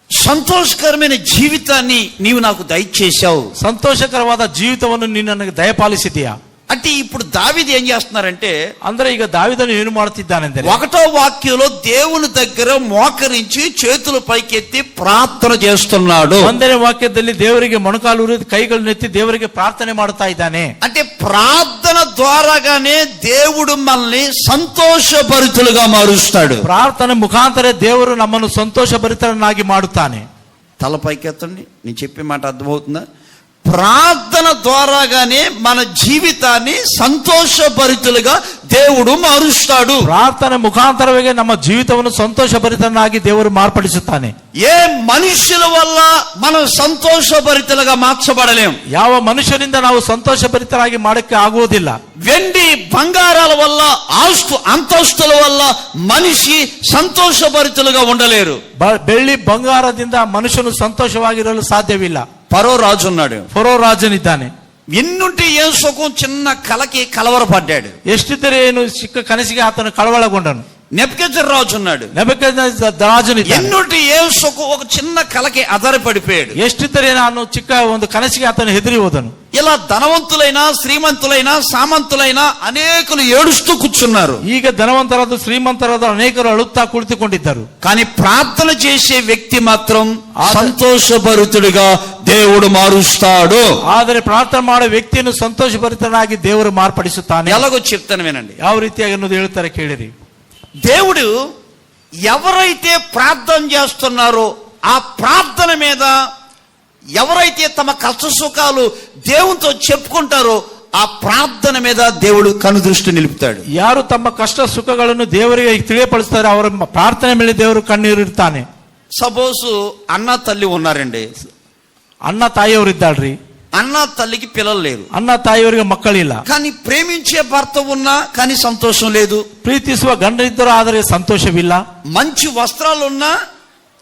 సంతోషకరమైన జీవితాన్ని నీవు నాకు దయచేశావు. ಸಂತೋಷಕರವಾದ ಜೀವಿತವನ್ನು ನೀನು ನನಗೆ ದಯಪಾಲಿಸಿದೆಯಾ. అంటే ఇప్పుడు దావీదు ఏం చేస్తున్నారంటే, ಅಂದ್ರೆ ಈಗ ದಾವೀದನು ಏನು ಮಾಡುತ್ತಿದ್ದಾನೆಂದರೆ, 1వ వాక్యంలో దేవుని దగ్గర మోకరించి చేతులు పైకెత్తి ప్రార్థన చేస్తున్నాడు. 1ನೇ ವಾಕ್ಯದಲ್ಲಿ ದೇವರಿಗೆ ಮೊಣಕಾಲು ಊರಿ ಕೈಗಳನ್ನು ಎತ್ತಿ ದೇವರಿಗೆ ಪ್ರಾರ್ಥನೆ ಮಾಡುತ್ತಾ ಇದ್ದಾನೆ. అంటే ప్రార్థన ద్వారాగానే దేవుడు మనల్ని సంతోషభరితులుగా మారుస్తాడు. ಪ್ರಾರ್ಥನೆ ಮುಖಾಂತರ ದೇವರು ನಮ್ಮನ್ನು ಸಂತೋಷ ಭರಿತರನ್ನಾಗಿ ಮಾಡುತ್ತಾನೆ. తల పైకెత్తండి, నేను చెప్పే మాట అర్థమవుతుందా? ప్రార్థన ద్వారాగానే మన జీవితాన్ని సంతోషభరితులుగా దేవుడు మారుస్తాడు. ಪ್ರಾರ್ಥನೆ ಮುಖಾಂತರವಾಗಿ ನಮ್ಮ ಜೀವಿತವನ್ನು ಸಂತೋಷ ಭರಿತನಾಗಿ ದೇವರು ಮಾರ್ಪಡಿಸುತ್ತಾನೆ. ఏ మనుషుల వల్ల మనం సంతోషభరితులుగా మార్చబడలేం. ಯಾವ ಮನುಷ್ಯನಿಂದ ನಾವು ಸಂತೋಷ ಭರಿತರಾಗಿ ಮಾಡಕ್ಕೆ ಆಗುವುದಿಲ್ಲ. వెండి బంగారాల వల్ల, అంతస్తుల వల్ల మనిషి సంతోషభరితులుగా ఉండలేరు. ಬೆಳ್ಳಿ ಬಂಗಾರದಿಂದ ಮನುಷ್ಯನು ಸಂತೋಷವಾಗಿರಲು ಸಾಧ್ಯವಿಲ್ಲ. ఫరో రాజు ఉన్నాడు. ಫರೋ ರಾಜನಿದ್ದಾನೆ. ఎన్నుంటి ఏ సుఖం చిన్న కలకి కలవరపడ్డాడు. ಎಷ್ಟಿದ್ದರೆ ಏನು ಚಿಕ್ಕ ಕನಸಿಗೆ ಆತನು ಕಳವಳಗೊಂಡನು. నెబుకద్నెజర్ రాజు ఉన్నాడు. ರಾಜನಿದ್ದಾನೆ. ఎన్నుంటి ఏ సుఖం ఒక చిన్న కలకి ఆధారపడిపోయాడు. ಎಷ್ಟಿದ್ದರೆ ನಾನು ಚಿಕ್ಕ ಒಂದು ಕನಸಿಗೆ ಆತನು ಹೆದರಿ ಹೋದನು. ఇలా ధనవంతులైనా శ్రీమంతులైనా సామంతులైనా అనేకులు ఏడుస్తూ కూర్చున్నారు. ಈಗ ಧನವಂತರಾದ ಶ್ರೀಮಂತರಾದ ಅನೇಕರು ಅಳುತ್ತಾ ಕುಳಿತುಕೊಂಡಿದ್ದರು. కానీ ప్రార్థన చేసే వ్యక్తి మాత్రం సంతోషభరితుడిగా దేవుడు మారుస్తాడు. ಆದರೆ ಪ್ರಾರ್ಥನೆ ಮಾಡೋ ವ್ಯಕ್ತಿಯನ್ನು ಸಂತೋಷಭರಿತನಾಗಿ ದೇವರು ಮಾರ್ಪಡಿಸುತ್ತಾನೆ. ఎలాగో చెప్తాను వినండి. ಯಾವ ರೀತಿಯಾಗಿ ಅನ್ನೋದು ಹೇಳ್ತಾರೆ ಕೇಳಿರಿ. దేవుడు ఎవరైతే ప్రార్థన చేస్తున్నారో ఆ ప్రార్థన మీద ఎవరైతే తమ కష్ట సుఖాలు దేవునితో చెప్పుకుంటారో ఆ ప్రార్థన మీద దేవుడు కనుదృష్టి నిలుపుతాడు. ಯಾರು ತಮ್ಮ ಕಷ್ಟ ಸುಖಗಳನ್ನು ದೇವರಿಗೆ ತಿಳಿಯಪಡಿಸ್ತಾರೆ ಅವರ ಪ್ರಾರ್ಥನೆ ಮೇಲೆ ದೇವರು ಕಣ್ಣೀರಿರ್ತಾನೆ. సపోజ్ అన్న తల్లి ఉన్నారండి. ಅಣ್ಣ ತಾಯಿಯವರಿದ್ದಾಳ್ರಿ. అన్న తల్లికి పిల్లలు లేరు. ಅಣ್ಣ ತಾಯಿಯವರಿಗೆ ಮಕ್ಕಳಿಲ್ಲ. కానీ ప్రేమించే భర్త ఉన్నా కానీ సంతోషం లేదు. ಪ್ರೀತಿಸುವ ಗಂಡ ಇದ್ದರೂ ಆದರೆ ಸಂತೋಷವಿಲ್ಲ. మంచి వస్త్రాలున్నా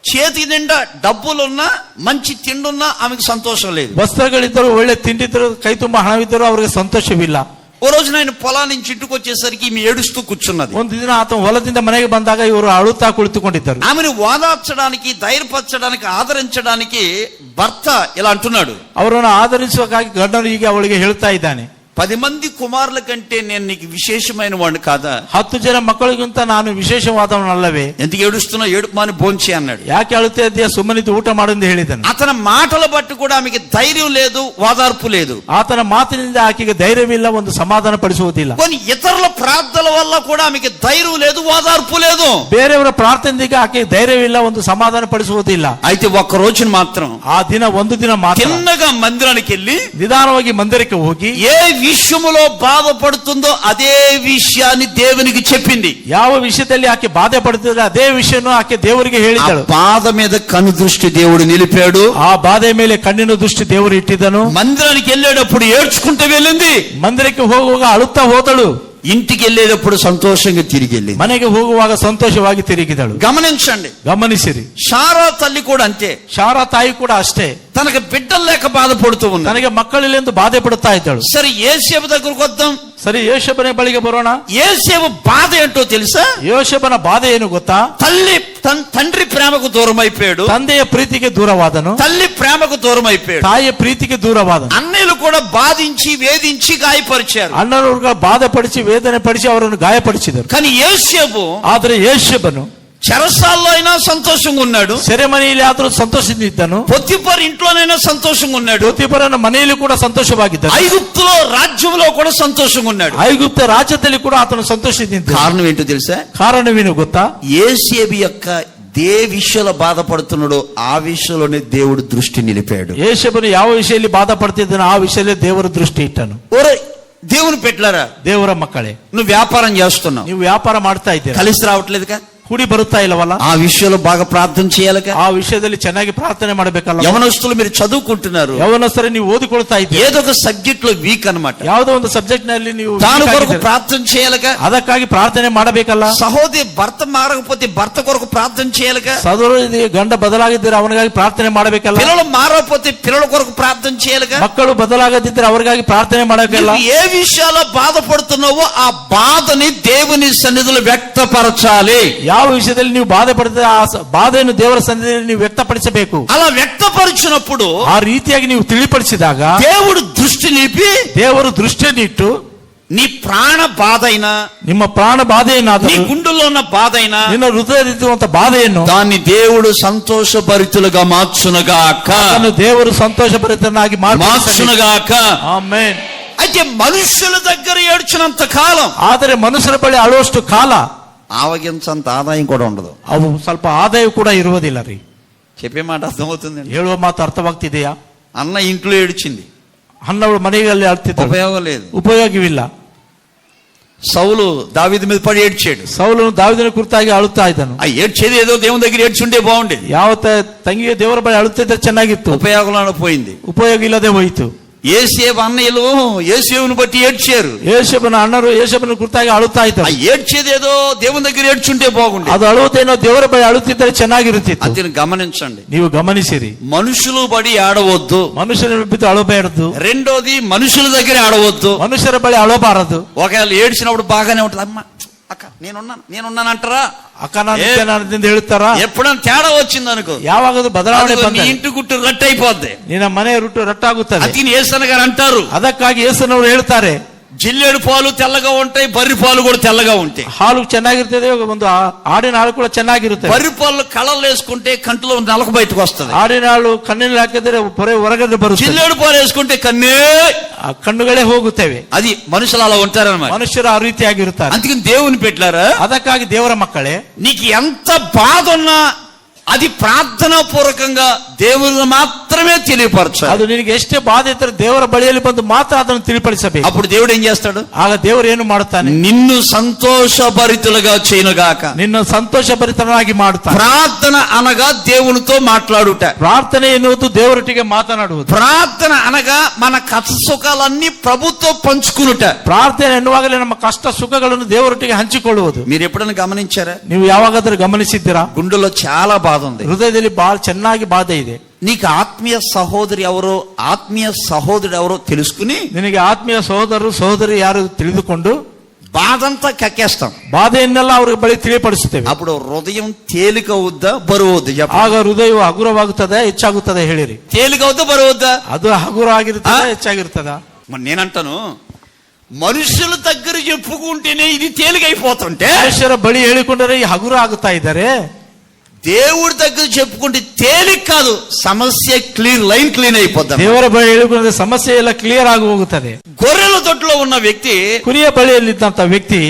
చేతి నిండా డబ్బులున్నా మంచి తిండున్నా ఆమెకు సంతోషం లేదు. ವಸ್ತ್ರಗಳಿದ್ದರೂ ಒಳ್ಳೆ ತಿಂಡಿದ್ದರೂ ಕೈ ತುಂಬ ಹಣವಿದ್ದರೂ ಅವರಿಗೆ ಸಂತೋಷವಿಲ್ಲ. ఓ రోజు నేను పొలా నుంచి ఇంటికి వచ్చేసరికి ఈమె ఏడుస్తూ కూర్చున్నది. ಒಂದು ದಿನ ಆತ ಹೊಲದಿಂದ ಮನೆಗೆ ಬಂದಾಗ ಇವರು ಅಳುತ್ತಾ ಕುಳಿತುಕೊಂಡಿದ್ದರು. ఆమెను ఓదార్చడానికి, ధైర్యపరచడానికి, ఆదరించడానికి భర్త ఇలా అంటున్నాడు. ಅವರನ್ನು ಆಧರಿಸುವುದಕ್ಕಾಗಿ ಗಂಡನು ಈಗ ಅವಳಿಗೆ ಹೇಳ್ತಾ ಇದ್ದಾನೆ, 10 మంది కుమారుల కంటే నేను నీకు విశేషమైన వాడిని కాదా? 10 ಜನ ಮಕ್ಕಳಿಗಿಂತ ನಾನು ವಿಶೇಷವಾದವನಲ್ಲವೇ? ఎందుకు ఏడుస్తున్నా? ఏడుపుమాని భోంచే అన్నాడు. ಯಾಕೆ ಅಳುತ್ತಾ ಇದ್ದೀಯ? ಸುಮ್ಮನಿದ್ದು ಊಟ ಮಾಡೆಂದು ಹೇಳಿದನು. అతని మాటలు బట్టి కూడా ఆమెకి ధైర్యం లేదు, ఓదార్పు లేదు. ಆತನ ಮಾತಿನಿಂದ ಆಕೆಗೆ ಧೈರ್ಯವಿಲ್ಲ, ಒಂದು ಸಮಾಧಾನ ಪಡಿಸುವುದಿಲ್ಲ. కొన్ని ఇతరుల ప్రార్థనల వల్ల కూడా ఆమెకి ధైర్యం లేదు, ఓదార్పు లేదు. ಬೇರೆಯವರ ಪ್ರಾರ್ಥನೆಗೆ ಆಕೆಗೆ ಧೈರ್ಯವಿಲ್ಲ, ಒಂದು ಸಮಾಧಾನ ಪಡಿಸುವುದಿಲ್ಲ. అయితే ఒక్క రోజున మాత్రం ಆ ದಿನ ಒಂದು ದಿನ ಮಾತ್ರ చిన్నగా మందిరానికి వెళ్ళి ನಿಧಾನವಾಗಿ ಮಂದಿರಕ್ಕೆ ಹೋಗಿ ఏ విషయములో బాధపడుతుందో అదే విషయాన్ని దేవునికి చెప్పింది. ಯಾವ ವಿಷಯದಲ್ಲಿ ಆಕೆ ಬಾಧೆ ಪಡುತ್ತಿದೆ ಅದೇ ವಿಷಯನು ಆಕೆ ದೇವರಿಗೆ ಹೇಳಿದಳು. బాధ మీద కన్ను దృష్టి దేవుడు నిలిపాడు. ಆ ಬಾಧೆ ಮೇಲೆ ಕಣ್ಣಿನ ದೃಷ್ಟಿ ದೇವರು ಇಟ್ಟಿದ್ದನು. మందిరానికి వెళ్ళేటప్పుడు ఏడ్చుకుంటూ వెళ్ళింది. ಮಂದಿರಕ್ಕೆ ಹೋಗುವಾಗ ಅಳುತ್ತಾ ಹೋದಳು. ఇంటికి వెళ్ళేటప్పుడు సంతోషంగా తిరిగి వెళ్ళింది. ಮನೆಗೆ ಹೋಗುವಾಗ ಸಂತೋಷವಾಗಿ ತಿರುಗಿದಳು. గమనించండి, ಗಮನಿಸಿರಿ. శారా తల్లి కూడా అంతే. ಶಾರಾ ತಾಯಿ ಕೂಡ ಅಷ್ಟೇ. తనకు బిడ్డలు లేక బాధపడుతూ ఉంది. ತನಗೆ ಮಕ್ಕಳಿല്ലെಂದು ಬಾಧೆ ಪಡುತ್ತಾ ಇದ್ದಳು. సరే యేసేపు దగ్గరకు వద్దాం. ಸರಿ, ಯೋಷೇಬನ ಬಳಿಗೆ ಬರೋಣ. యేసేపు బాధ ఏంటో తెలుసా? ಯೋಷೇಬನ ಬಾಧೆ ಏನು ಗೊತ್ತಾ? తండ్రి ప్రేమకు దూరం అయిపోయాడు. ತಂದೆಯ ಪ್ರೀತಿಗೆ ದೂರವಾದನು. తల్లి ప్రేమకు దూరం అయిపోయాడు. ತಾಯಿಯ ಪ್ರೀತಿಗೆ ದೂರವಾದನು. అన్నయ్యలు కూడా బాధించి వేధించి గాయపరిచారు. ಅಣ್ಣನವ್ರಿಗೆ ಬಾಧೆ ಪಡಿಸಿ ವೇದನೆ ಪಡಿಸಿ ಅವರನ್ನು ಗಾಯಪಡಿಸಿದರು. కానీ యేసేపు ಆದರೆ ಯೋಷೇಬನು చెరసాల్లో అయినా సంతోషంగా ఉన్నాడు. ಸೆರೆಮನೆಯಲ್ಲಿ ಆದರೂ ಸಂತೋಷದಿಂದಿದ್ದನು. పొత్తిఫర్ ఇంట్లోనైనా సంతోషంగా ఉన్నాడు. ಪೋತಿಫರನ ಮನೆಯಲ್ಲಿ ಕೂಡ ಸಂತೋಷವಾಗಿದ್ದನು. ఐగుప్తులో రాజ్యంలో కూడా సంతోషంగా ఉన్నాడు. ಐಗುಪ್ತ ರಾಜ್ಯದಲ್ಲಿ ಕೂಡ ಆತನು ಸಂತೋಷದಿಂದ. కారణం ఏంటో తెలుసా? ಕಾರಣವೇನು ಗೊತ್ತಾ? యేసేపు యొక్క ఏ విషయంలో బాధపడుతున్నాడో ఆ విషయంలోనే దేవుడు దృష్టి నిలిపాడు. ಯೋಷೇಬನು ಯಾವ ವಿಷಯದಲ್ಲಿ ಬಾಧೆ ಪಡ್ತಿದ್ದನೋ ಆ ವಿಷಯದಲ್ಲಿ ದೇವರ ದೃಷ್ಟಿ ಇಟ್ಟನು. ఓరే దేవుని పెట్టలారా, ದೇವರ ಮಕ್ಕಳೇ, నువ్వు వ్యాపారం చేస్తున్నావు, ನೀವು ವ್ಯಾಪಾರ ಮಾಡ್ತಾ ಇದ್ದೀರಾ, కలిసి రావట్లేదుగా, ಕೂಡಿ ಬರುತ್ತಾ ಇಲ್ಲವಲ್ಲ? ఆ విషయంలో బాగా ప్రార్థన చేయాలిగా. ಆ ವಿಷಯದಲ್ಲಿ ಚೆನ್ನಾಗಿ ಪ್ರಾರ್ಥನೆ ಮಾಡಬೇಕಲ್ಲ. యవనస్తులు మీరు చదువుకుంటున్నారు, ಯೌವನಸ್ಥರೇ ನೀವು ಓದಿಕೊಳ್ತಾ ಇದ್ದೀರಿ, ఏదో ఒక సబ్జెక్ట్ లో వీక్ అన్నమాట, ಯಾವುದೋ ಒಂದು ಸಬ್ಜೆಕ್ಟ್ ನಲ್ಲಿ ನೀವು దాని కొరకు ప్రార్థన చేయాలిగా. ಅದಕ್ಕಾಗಿ ಪ್ರಾರ್ಥನೆ ಮಾಡಬೇಕಲ್ಲ. సహోదరి భర్త మారకపోతే భర్త కొరకు ప్రార్థన చేయాలిగా. ಸಹೋದರ ಗಂಡ ಬದಲಾಗಿದ್ದರೆ ಅವನಿಗಾಗಿ ಪ್ರಾರ್ಥನೆ ಮಾಡಬೇಕಲ್ಲ. పిల్లలు మారకపోతే పిల్లల కొరకు ప్రార్థన చేయాలిగా. ಮಕ್ಕಳು ಬದಲಾಗದಿದ್ದರೆ ಅವರಿಗಾಗಿ ಪ್ರಾರ್ಥನೆ ಮಾಡಬೇಕಲ್ಲ. ఏ విషయాల్లో బాధపడుతున్నావో ఆ బాధని దేవుని సన్నిధిలో వ్యక్తపరచాలి. ಯಾವ ವಿಷಯದಲ್ಲಿ ನೀವು ಬಾಧೆ ಪಡ್ತೀರ ಆ ಬಾಧೆಯನ್ನು ದೇವರ ಸನ್ನಿಧಿಯಲ್ಲಿ ನೀವು ವ್ಯಕ್ತಪಡಿಸಬೇಕು. అలా వ్యక్తపరిచినప్పుడు ಆ ರೀತಿಯಾಗಿ ನೀವು ತಿಳಿಪಡಿಸಿದಾಗ దేవుడు దృష్టి నిలిపి ದೇವರು ದೃಷ್ಟಿಯನ್ನಿಟ್ಟು నీ ప్రాణ బాధ అయినా, ನಿಮ್ಮ ಪ್ರಾಣ నీ ಬಾಧೆಯನ್ನಾದರೂ, గుండెల్లో ఉన్న బాధ అయినా ನಿನ್ನ ಹೃದಯದಲ್ಲಿರುವಂತಹ ಬಾಧೆಯನ್ನು దాన్ని దేవుడు సంతోషభరితులుగా మార్చునుగాక. ಅದನ್ನು ದೇವರು ಸಂತೋಷಭರಿತನಾಗಿ మార్చునుగాక. ಆಮೆನ್. అయితే మనుషుల దగ్గర ఏడ్చినంత కాలం, ಆದರೆ ಮನುಷ್ಯರ ಬಳಿ ಅಳುವಷ್ಟು ಕಾಲ ఆవగించంత ఆదాయం కూడా ఉండదు. ಅವು ಸ್ವಲ್ಪ ಆದಾಯ ಕೂಡ ಇರುವುದಿಲ್ಲ ರೀ. చెప్పే మాట అర్థమవుతుందండి. ಹೇಳುವ ಮಾತು ಅರ್ಥವಾಗ್ತಿದೆಯಾ? అన్న ఇంట్లో ఏడ్చింది, ಅಣ್ಣವಳು ಮನೆಯಲ್ಲಿ ಅಳ್ತಿದ್ದ, ఉపయోగం లేదు. ಉಪಯೋಗವಿಲ್ಲ. సౌలు దావీదు మీద పడి ఏడ్చాడు. ಸೌಲನು ದಾವೀದನ ಕುರಿತಾಗಿ ಅಳುತ್ತಾ ಇದ್ದನು. ఆ ఏడ్చేది ఏదో దేవుని దగ్గర ఏడ్చుంటే బాగుండేది. ಯಾವ ತಂಗಿಗೆ ದೇವರ ಬಳಿ ಅಳುತ್ತಿದ್ದರೆ ಚೆನ್ನಾಗಿತ್ತು. ఉపయోగంలో పోయింది. ಉಪಯೋಗ ಇಲ್ಲದೆ ಹೋಯಿತು. యేసేపు అన్నయ్యలు యేసేవుని బట్టి ఏడ్చారు. ಯೋಷೇಬನ ಅಣ್ಣರು ಯೋಷೇಬನ ಕುರಿತಾಗಿ ಅಳುತ್ತಾ ఆ ಇದ್ದರು. ఏడ్చేది ఏదో దేవుని దగ్గర ఏడ్చుంటే బాగుండేది. ಅದು ಅಳುವುದೇನೋ ದೇವರ ಬಳಿ ಅಳುತ್ತಿದ್ದರೆ ಚೆನ್ನಾಗಿರುತ್ತಿತ್ತು. అది గమనించండి. ನೀವು ಗಮನಿಸಿರಿ, మనుషులు బడి ఆడవద్దు. ಮನುಷ್ಯರ ಬಿದ್ದು ಅಳಬಾರದು. రెండోది మనుషుల దగ్గర ఆడవద్దు. ಮನುಷ್ಯರ ಬಳಿ ಅಳಬಾರದು. ఒకవేళ ఏడ్చినప్పుడు బాగానే ఉంటుంది, అమ్మ అక్క నేనున్నాను అంటారా? ಅಕ್ಕ ನಾನು ಹೇಳ್ತಾರ? ఎప్పుడైనా తేడా వచ్చింది అనుకో, ಯಾವಾಗದು ಬದಲಾವಣೆ నీ ಬಂದ ఇంటి గుట్టు రట్టు అయిపోద్ది. ನಿನ್ನ ಮನೆ ರುಟ್ಟು ರಟ್ಟಾಗುತ್ತದೆ. అది యేసన్న గారు అంటారు, ಅದಕ್ಕಾಗಿ ಯೇಸುನವರು ಹೇಳ್ತಾರೆ, జిల్లేడు పాలు తెల్లగా ఉంటాయి, బర్రి పాలు కూడా తెల్లగా ఉంటాయి. ಹಾಲು ಚೆನ್ನಾಗಿರ್ತದೆ, ಒಂದು ಆಡಿನ ಹಾಲು ಕೂಡ ಚೆನ್ನಾಗಿರುತ್ತೆ. బర్రి పాలు కళ్ళల్లో వేసుకుంటే కంటిలో నలక బయటకు వస్తుంది. ಆಡಿನ ಹಾಲು ಕಣ್ಣಿನಲ್ಲಿ ಹಾಕಿದ್ರೆ ಪೊರೆ ಹೊರಗಡೆ ಬರುತ್ತೆ. జిల్లేడు పాలు వేసుకుంటే కన్నే ಕಣ್ಣುಗಳೇ ಹೋಗುತ್ತವೆ. అది మనుషులు అలా ఉంటారన్నమాట. ಮನುಷ್ಯರು ಆ ರೀತಿಯಾಗಿರುತ್ತಾರೆ. అందుకని దేవుని పెట్టారా, ಅದಕ್ಕಾಗಿ ದೇವರ ಮಕ್ಕಳೇ, నీకు ఎంత బాధ ఉన్నా అది ప్రార్థనా పూర్వకంగా దేవుని మాత్రమే తెలియపరచాలి. ಅದು ನಿನಗೆ ಎಷ್ಟೇ ಬಾಧೆ ಇದ್ದರೆ ದೇವರ ಬಳಿಯಲ್ಲಿ ಬಂದು ಮಾತ್ರ ಅದನ್ನು ತಿಳಿಪಡಿಸಬೇಕು. అప్పుడు దేవుడు ఏం చేస్తాడు? ಆಗ ದೇವರು ಏನು ಮಾಡುತ್ತಾನೆ? నిన్ను సంతోషభరితులుగా చేయనుగాక. ನಿನ್ನ ಸಂತೋಷಭರಿತನಾಗಿ ಮಾಡುತ್ತಾನೆ. ప్రార్థన అనగా దేవునితో మాట్లాడుట. ಪ್ರಾರ್ಥನೆ ಎನ್ನುವುದು ದೇವರೊಟ್ಟಿಗೆ ಮಾತನಾಡುವುದು. ప్రార్థన అనగా మన కష్ట సుఖాలన్నీ ప్రభుతో పంచుకునుట. ಪ್ರಾರ್ಥನೆ ಎನ್ನುವಾಗಲೇ ನಮ್ಮ ಕಷ್ಟ ಸುಖಗಳನ್ನು ದೇವರೊಟ್ಟಿಗೆ ಹಂಚಿಕೊಳ್ಳುವುದು. మీరు ఎప్పుడైనా గమనించారా? ನೀವು ಯಾವಾಗಾದ್ರೂ ಗಮನಿಸಿದ್ದೀರಾ? గుండెలో చాలా బాధ ఉంది, ಹೃದಯದಲ್ಲಿ ಬಹಳ ಚೆನ್ನಾಗಿ ಬಾಧೆ ಇದೆ. నీకు ఆత్మీయ సహోదరి ఎవరో, ఆత్మీయ సహోదరుడు ఎవరో తెలుసుకుని ನಿನಗೆ ಆತ್ಮೀಯ ಸಹೋದರರು ಸಹೋದರಿ ಯಾರು ತಿಳಿದುಕೊಂಡು బాధంతా కక్కేస్తాం. ಬಾಧೆಯನ್ನೆಲ್ಲ ಅವ್ರ ಬಳಿ ತಿಳಿಪಡಿಸುತ್ತೇವೆ. అప్పుడు హృదయం తేలిక అవుద్దా బరువు అవుద్దా? ಆಗ ಹೃದಯವು ಹಗುರವಾಗುತ್ತದೆ, ಹೆಚ್ಚಾಗುತ್ತದೆ ಹೇಳಿರಿ. తేలిక అవుద్దా బరువు అవుద్దా? ಅದು ಹಗುರ ಆಗಿರ್ತದ, ಹೆಚ್ಚಾಗಿರ್ತದ. మరి నేనంటాను, మనుషుల దగ్గర చెప్పుకుంటేనే ఇది తేలికైపోతుంటే, ಮನುಷ್ಯರ ಬಳಿ ಹೇಳಿಕೊಂಡರೆ ಈ ಹಗುರ ಆಗುತ್ತಾ ಇದ್ದಾರೆ. దేవుడి దగ్గర చెప్పుకుంటే తేలిక కాదు, సమస్య లైన్ క్లీన్ అయిపోద్ది. ದೇವರ ಬಳಿ ಹೇಳಿಕೊಂಡ್ರೆ ಸಮಸ್ಯೆ ಎಲ್ಲ ಕ್ಲಿಯರ್ ಆಗಿ ಹೋಗುತ್ತದೆ. గొర్రెల దొడ్లో ఉన్న వ్యక్తి, ಕುರಿಯ ಬಳಿಯಲ್ಲಿದ್ದಂತ ವ್ಯಕ್ತಿ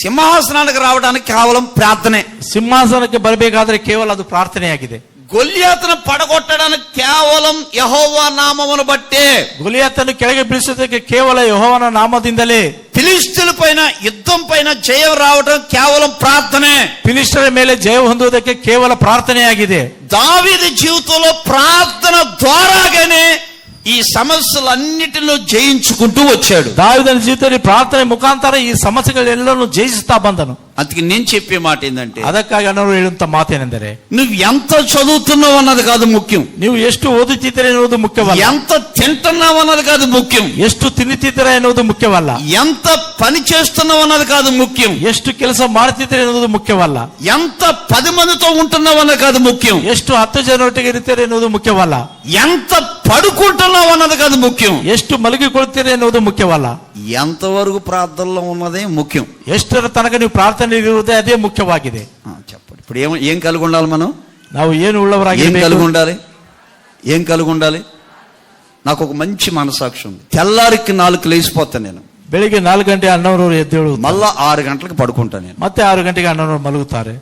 సింహాసనానికి రావడానికి కేవలం ప్రార్థనే. ಸಿಂಹಾಸನಕ್ಕೆ ಬರಬೇಕಾದ್ರೆ ಕೇವಲ ಅದು ಪ್ರಾರ್ಥನೆಯಾಗಿದೆ. గొల్యాతను పడగొట్టడానికి కేవలం యెహోవా నామమును బట్టే, ಗೊಲಿಯಾತನ್ನು ಕೆಳಗೆ ಬೀಳಿಸುವುದಕ್ಕೆ ಕೇವಲ ಯೆಹೋವನ ನಾಮದಿಂದಲೇ, ఫిలిష్తీయుల పైన యుద్ధం పైన జయం రావడం కేవలం ప్రార్థనే. ಫಿಲಿಸ್ಟರ ಮೇಲೆ ಜಯ ಹೊಂದುವುದಕ್ಕೆ ಕೇವಲ ಪ್ರಾರ್ಥನೆಯಾಗಿದೆ. దావీదు జీవితంలో ప్రార్థన ద్వారాగానే ఈ సమస్యలన్నిటిలో జయించుకుంటూ వచ్చాడు. దావీదನ ಜೀವಿತದಲ್ಲಿ ಪ್ರಾರ್ಥನೆ ಮುಖಾಂತರ ಈ ಸಮಸ್ಯೆಗಳೆಲ್ಲವನ್ನು ಜಯಿಸುತ್ತಾ ಬಂದನು. అందుకే నేను చెప్పే మాట ఏంటంటే, ಅದಕ್ಕಾಗಿ ಅಣ್ಣವರು ಹೇಳುವಂತ ಮಾತೇನೆಂದರೆ, నువ్వు ఎంత చదువుతున్నావు అన్నది కాదు ముఖ్యం, ನೀವು ಎಷ್ಟು ಓದುತ್ತಿದ್ದೀರಾ ಎನ್ನುವುದು ಮುಖ್ಯವಲ್ಲ. ఎంత తింటున్నావు అన్నది కాదు ముఖ్యం, ಎಷ್ಟು ತಿನ್ನುತ್ತಿದ್ದೀರಾ ಎನ್ನುವುದು ಮುಖ್ಯವಲ್ಲ. ఎంత పని చేస్తున్నావు అన్నది కాదు ముఖ్యం, ಎಷ್ಟು ಕೆಲಸ ಮಾಡ್ತಿದ್ದೀರಾ ಎನ್ನುವುದು ಮುಖ್ಯವಲ್ಲ. ఎంత 10 మందితో ఉంటున్నావు అన్నది కాదు ముఖ్యం, ಎಷ್ಟು 10 ಜನರೊಟ್ಟಿಗೆ ಇರುತ್ತೀರಾ ಎನ್ನುವುದು ಮುಖ್ಯವಲ್ಲ. ఎంత పడుకుంటున్నావు అన్నది కాదు ముఖ్యం, ಎಷ್ಟು ಮಲಗಿಕೊಳ್ತೀರಾ ಎನ್ನುವುದು ಮುಖ್ಯವಲ್ಲ. ఎంతవరకు ప్రార్థనలో ఉన్నదే ముఖ్యం. ಎಷ್ಟರ ತನಕ ನೀವು ಪ್ರಾರ್ಥನೆ ಇರುವುದೇ ಅದೇ ಮುಖ್ಯವಾಗಿದೆ. చెప్పండి, ఇప్పుడు ఏం కలిగి ఉండాలి మనం? ನಾವು ಏನು ಉಳ್ಳವರಾಗಿ ఏం కలిగి ఉండాలి? ఏం కలిగి ఉండాలి? నాకు ఒక మంచి మనసాక్షి ఉంది. తెల్లారికి 4కి లేచిపోతాను నేను. ಬೆಳಿಗ್ಗೆ 4 ಗಂಟೆ ಅಣ್ಣನವರು ಎದ್ದೇಳು, మళ్ళా 6 గంటలకు పడుకుంటాను నేను. ಮತ್ತೆ 6 ಗಂಟೆಗೆ ಅಣ್ಣನವರು ಮಲಗುತ್ತಾರೆ.